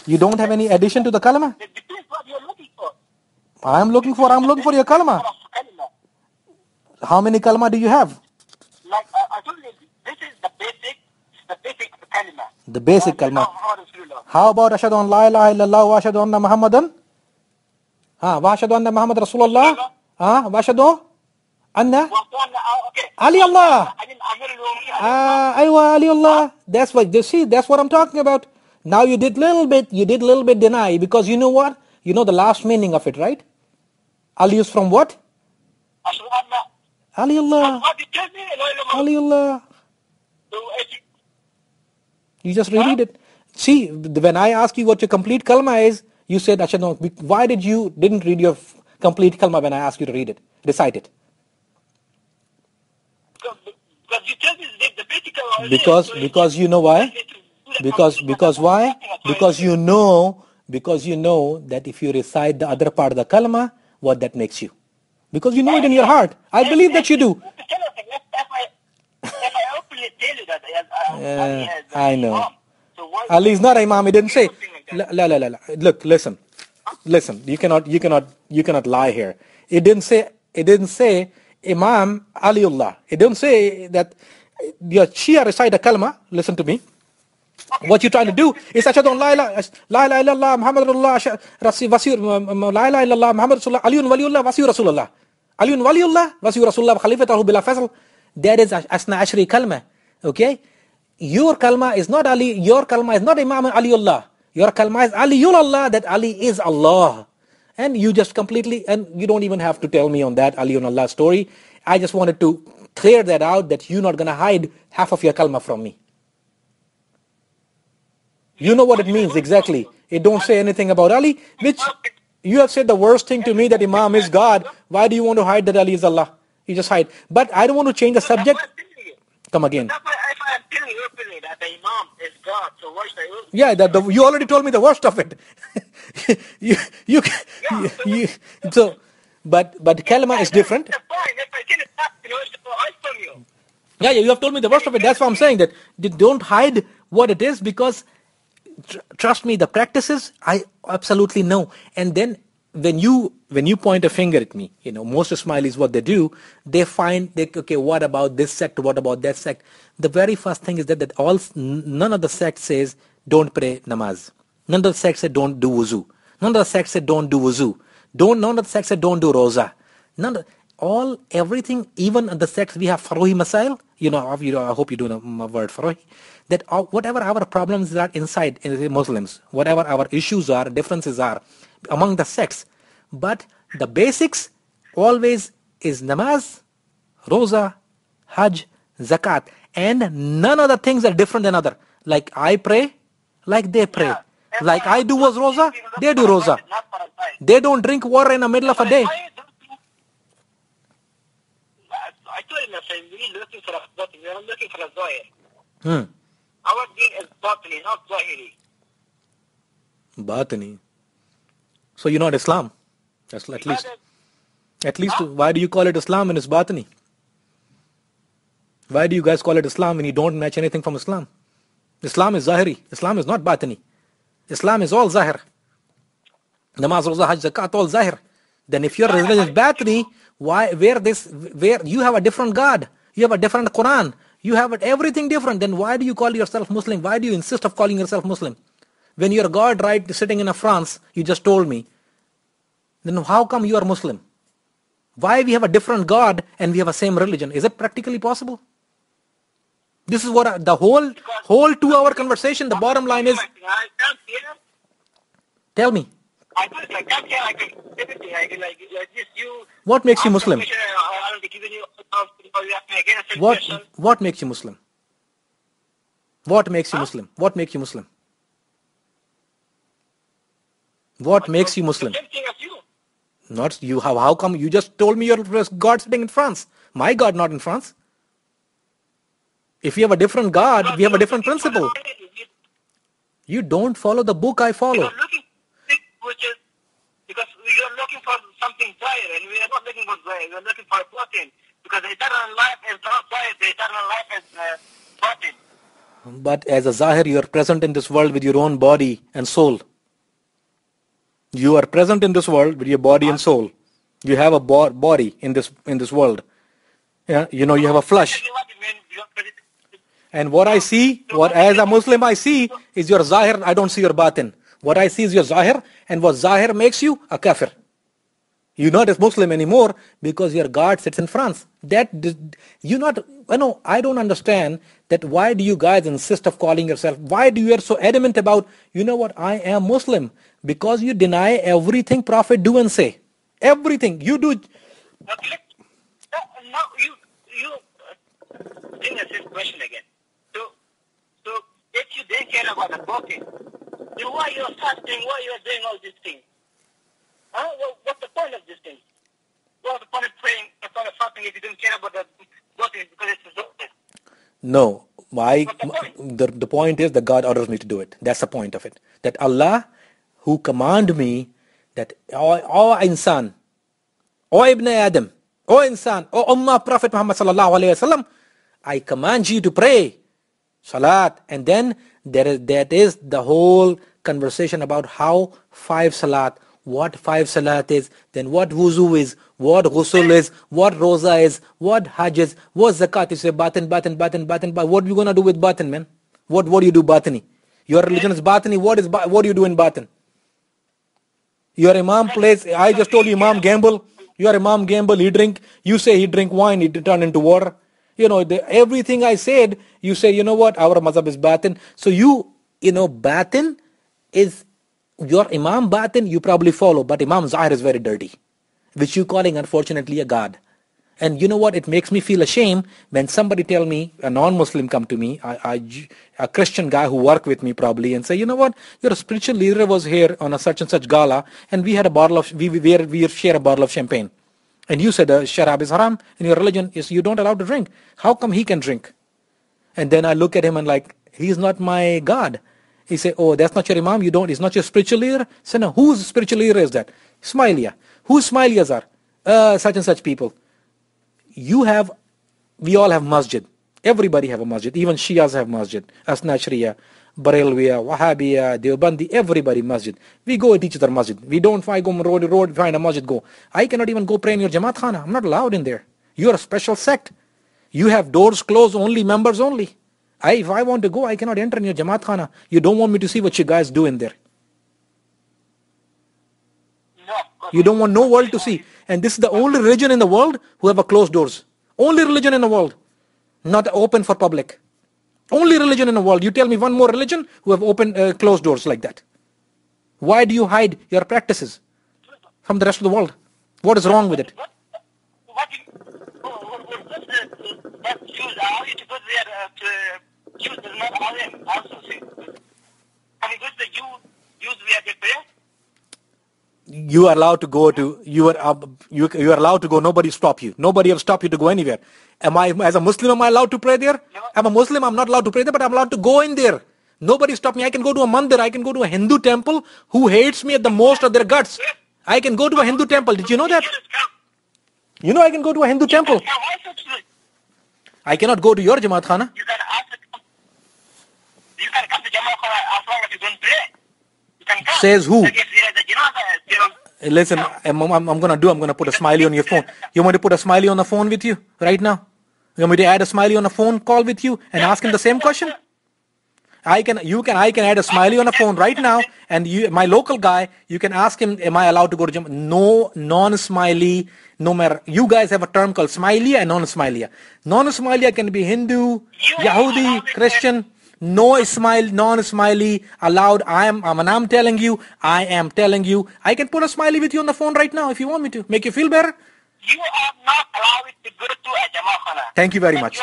You don't have any addition to the kalma? This is what you're looking for. I'm looking for your kalma. How many kalma do you have? Like I told you, this is the basic kalima. The basic kalma. How about ashhadu an la ilaha illallah wa ashhadu anna Muhammadan? Wa ashhadu anna Muhammad Rasulullah? Wa ashhadu anna Ali Allah. Aywa Ali Allah. That's what I'm talking about. Now you did little bit deny, because you know what? You know the last meaning of it, right? Ali is from what? Ali Allah. Ali Allah. You just reread it. See, when I ask you what your complete kalma is, you said, Ashadu. Why didn't read your complete kalma when I asked you to read it? Recite it. Because you tell me the basic kalma. Because you know why? Because why? Because you know that if you recite the other part of the kalma, what that makes you. Because you know it in your heart. I believe that you do. If I openly tell you that Ali has I know. Imam, so why Ali is not Imam. He didn't say. something like La, that? la, la, la. Look, listen. You cannot lie here. It didn't say Imam Aliullah. It didn't say that your Shia recite a kalma. Listen to me. Okay. What you're trying to do is ashhadu an la ilaha illallah Muhammad Rasulullah la ilaha illallah Muhammad Rasulullah Aliyun Waliullah Wasiur Rasulullah Aliyun Waliullah Wasiur Rasulullah Khalifatahu bila fasl. That is Asna Ashri kalma. Okay? Your kalma is not Ali, your kalma is not Imam Aliullah. Your kalma is Aliyullah, that Ali is Allah. And you just completely, and you don't even have to tell me on that Aliyullah story. I just wanted to clear that out, that you're not going to hide half of your kalma from me. You know what it means exactly. It don't say anything about Ali, which you have said the worst thing to me, that Imam is God. Why do you want to hide that Ali is Allah? You just hide. But I don't want to change the subject. Come again. That's why if I'm telling you openly that the Imam is God, so why should I? Yeah, you already told me the worst of it. So, but kalma is different. That's fine. If I tell you that, it's I from you. Yeah, you have told me the worst of it. That's why I'm saying that don't hide what it is, because trust me, the practices I absolutely know. And then when you point a finger at me, most Ismailis, what they do, they find okay, what about this sect? What about that sect? The very first thing is that none of the sects says don't pray namaz. None of the sects say don't do wuzu. None of the sects say don't do wuzu. None of the sects say don't do roza. Everything, even the sects we have Farohi Masail, I hope you do know my word Farohi, that whatever our problems are inside in the Muslims, whatever our issues are, differences are among the sects, but the basics always is namaz, roza, hajj, zakat, and none of the things are different than other. Like I pray, like they pray. Yeah. Like I do was roza, they do roza. They don't drink water in the middle of a day. I told him, we're looking for a botany, we're not looking for a zahir. Our deen is batini, not zahiri. Batini. So you're not Islam. That's at least why do you call it Islam when it's batini? Why do you guys call it Islam when you don't match anything from Islam? Islam is zahiri. Islam is not batini. Islam is all zahir. Namaz, roza, hajj, zakat, all zahir. Then if your religion is batini, where you have a different God, you have a different Quran, you have everything different, then why do you call yourself Muslim? Why do you insist of calling yourself Muslim? When your God sitting in a France, you just told me, then how come you are Muslim? Why we have a different God and we have a same religion? Is it practically possible? This is what the whole 2-hour conversation, the bottom line is. Tell me. What makes you Muslim? What makes you Muslim? What makes you Muslim? What makes you Muslim? What makes you Muslim? Not you. How come you just told me your God sitting in France? My God not in France. If you have a different God, we have a different principle. You don't follow the book I follow. Because we are looking for something higher, and we are not looking for higher. We are looking for protein. Because the eternal life is not higher. The eternal life is protein. But as a Zahir, you are present in this world with your own body and soul. You are present in this world with your body and soul. You have a body in this world. Yeah, you have a flesh. And what I see, as a Muslim I see, is your Zahir. I don't see your Batin. What I see is your Zahir, and what Zahir makes you a kafir. You're not a Muslim anymore because your God sits in France. I don't understand that. Why do you guys insist of calling yourself? Why do you are so adamant about, I am Muslim? Because you deny everything Prophet do and say. Everything you do. No, you bring us this question again. So if you didn't care about the Prophet, then why you are fasting? Why you are doing all these things? What's the point of these things? What's the point of praying? What's the point of fasting if you don't care about the Prophet because it's a Prophet? No, the point is that God orders me to do it. That's the point of it. That Allah who command me that, O insan, O Ibn Adam, O insan, O Ummah Prophet Muhammad sallallahu alayhi wasallam, I command you to pray salat. And then that is the whole conversation about how 5 salat, what 5 salat is, then what wuzu is, what ghusl is, what roza is, what hajj is, what zakat is. You say batin, what are you going to do with batin, man? What do you do batini? Your religion is batini. What do you do in batin? Your imam plays, I just told you, imam gamble. Your imam gamble, he drink, you say he drink wine, he turn into water. Everything I said, you say, you know what, our mazhab is batin. So batin is, your imam batin, you probably follow, but Imam Zahir is very dirty, which you calling unfortunately a god. And you know what, it makes me feel ashamed when somebody tell me, a non-Muslim come to me, a Christian guy who work with me probably, and say, you know what, your spiritual leader was here on a such and such gala, and we had a bottle of, we share a bottle of champagne. And you said sharab is haram, and your religion is you don't allow to drink. How come he can drink? And then I look at him and like, he's not my God. He say, oh, that's not your imam, it's not your spiritual leader? So no, whose spiritual leader is that? Ismailia. Whose Ismailiyas are? Such and such people. We all have masjid. Everybody have a masjid. Even Shias have masjid. Asna Shriya, Barelwiya, Wahhabiya, Deobandi, everybody masjid. We go at each other masjid. We don't go on road, find a masjid, go. I cannot even go pray in your Jamaat Khana. I'm not allowed in there. You are a special sect. You have doors closed, only members only. If I want to go, I cannot enter in your Jamaat Khana. You don't want me to see what you guys do in there. You don't want no world to see. And this is the only religion in the world who have a closed doors. Only religion in the world. Not open for public. Only religion in the world. You tell me one more religion who have open, closed doors like that. Why do you hide your practices from the rest of the world? What is wrong with it? You are allowed to go to, you are allowed to go, nobody stop you. Nobody will stop you to go anywhere. As a Muslim, am I allowed to pray there? I'm a Muslim, I'm not allowed to pray there, but I'm allowed to go in there. Nobody stop me. I can go to a mandir, I can go to a Hindu temple who hates me at the most of their guts. I can go to a Hindu temple. Did you know that? You know I can go to a Hindu temple. I cannot go to your Jamaat Khana. You can come to Jamaat Khana as long as you don't pray. Says who? Listen, I'm going to put a smiley on your phone. You want me to put a smiley on the phone with you right now? You want me to add a smiley on a phone call with you and ask him the same question? I can add a smiley on a phone right now, and my local guy, you can ask him, am I allowed to go to Jamaat? No, non-smiley, no matter. You guys have a term called smiley and non-smiley. Non-smiley can be Hindu, Yahudi, Christian. No non-smiley allowed. I'm telling you, I am telling you, I can put a smiley with you on the phone right now if you want me to. Make you feel better? You are not allowed to go to a Jamaat Khana. Thank you very much.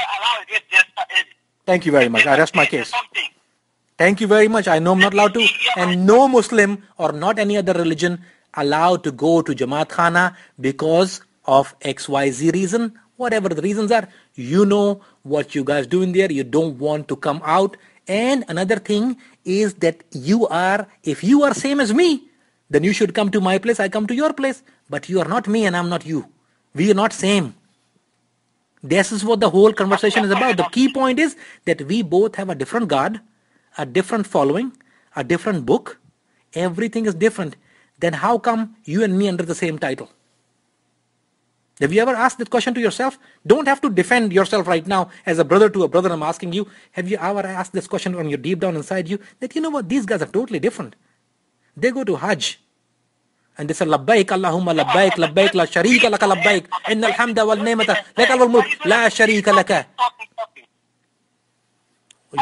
Thank you very much. I rest my case. Thank you very much. I know I'm not allowed to. And no Muslim or not any other religion allowed to go to Jamaat Khana because of XYZ reason. Whatever the reasons are, you know what you guys do in there. You don't want to come out. And another thing is that if you are same as me, then you should come to my place, I come to your place. But you are not me and I'm not you. We are not same. This is what the whole conversation is about. The key point is that we both have a different God, a different following, a different book. Everything is different. Then how come you and me under the same title? Have you ever asked that question to yourself? Don't have to defend yourself right now as a brother to a brother. I'm asking you, have you ever asked this question on your deep down inside you? That you know what, these guys are totally different. They go to Hajj and they say, Labbaik Allahumma labbaik, labbaik la sharika laka labbaik, inna alhamda wal ni'mata laka wal mulk, la sharika laka.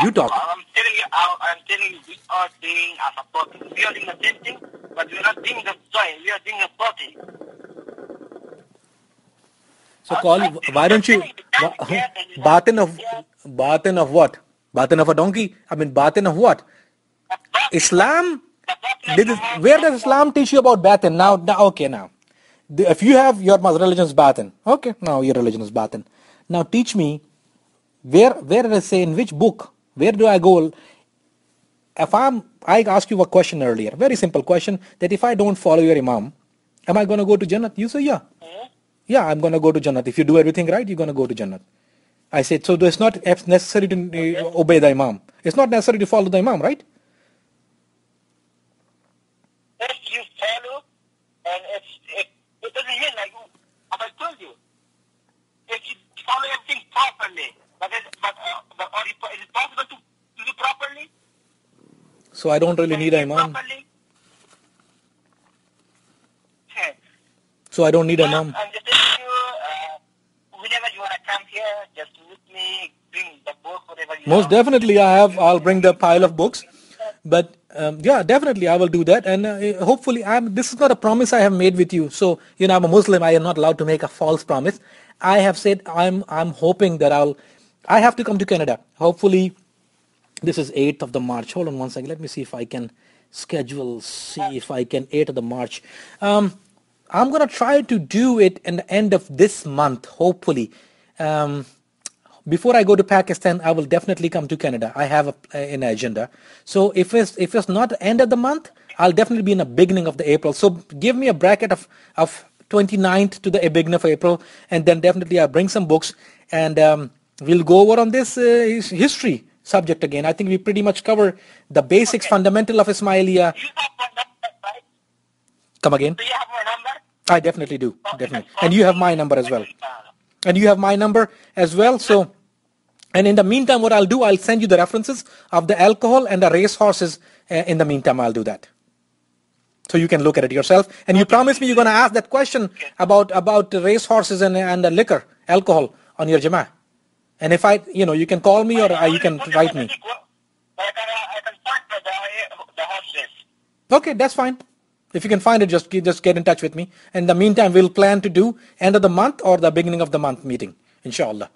You talk. I'm telling you, we are doing as a party. We are doing the same thing, but we are not doing the join. We are doing a party. So why don't you, batin of what? Batin of a donkey? I mean, batin of what? Islam? Where does Islam teach you about batin? Now, okay, now. If you have your religion is batin. Okay, now your religion is batin. Now teach me, where does it say, in which book, Where do I go? I asked you a question earlier, very simple question, that if I don't follow your Imam, am I going to go to Jannat? You say, yeah. Yeah, I'm going to go to Jannat. If you do everything right, you're going to go to Jannat. I said, so it's not necessary to obey the Imam. It's not necessary to follow the Imam, right? If you follow, and it doesn't mean like, as I told you, if you follow everything properly, but is it possible to do properly? So I don't really need an Imam. Properly? So I don't need an Imam. I'm just telling you, whenever you want to come here, just meet me, bring the book, whatever you Most want. definitely, I'll bring the pile of books. But yeah, definitely I will do that. And hopefully, this is not a promise I have made with you. So, I'm a Muslim. I am not allowed to make a false promise. I have said I'm hoping that I have to come to Canada. Hopefully, this is 8th of the March. Hold on one second. Let me see if I can schedule, see if I can 8th of the March. I'm going to try to do it in the end of this month, hopefully. Before I go to Pakistan, I will definitely come to Canada. I have an agenda. So if it's not the end of the month, I'll definitely be in the beginning of the April. So give me a bracket of 29th to the beginning of April, and then definitely I'll bring some books, and we'll go over on this history subject again. I think we pretty much cover the basics, fundamental of Ismailia. You have my number, right? Come again? Do you have my number? I definitely do. Definitely. And you have my number as well. And you have my number as well. So, and in the meantime, what I'll do, I'll send you the references of the alcohol and the race horses. In the meantime, I'll do that. So you can look at it yourself. And you promise me you're going to ask that question about the race horses and the liquor, alcohol on your Jama'ah. And if you can call me or you can write me. I can find the horses. Okay, that's fine. If you can find it, just get in touch with me. In the meantime, we'll plan to do end of the month or the beginning of the month meeting, inshallah.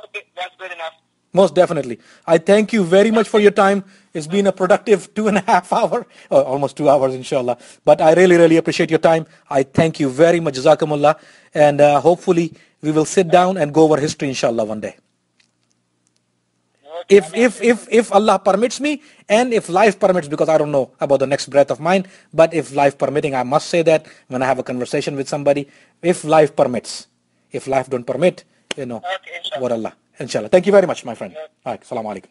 Okay, that's good enough. Most definitely. I thank you very much for your time. It's been a productive 2.5 hours, or almost 2 hours, inshallah. But I really, really appreciate your time. I thank you very much, Jazakumullah. And hopefully we will sit down and go over history, inshallah, one day. If Allah permits me, and if life permits, because I don't know about the next breath of mine, but if life permitting, I must say that when I have a conversation with somebody, if life permits. If life don't permit, Okay, what Allah. Inshallah. Thank you very much, my friend. All right, Assalamu alaikum.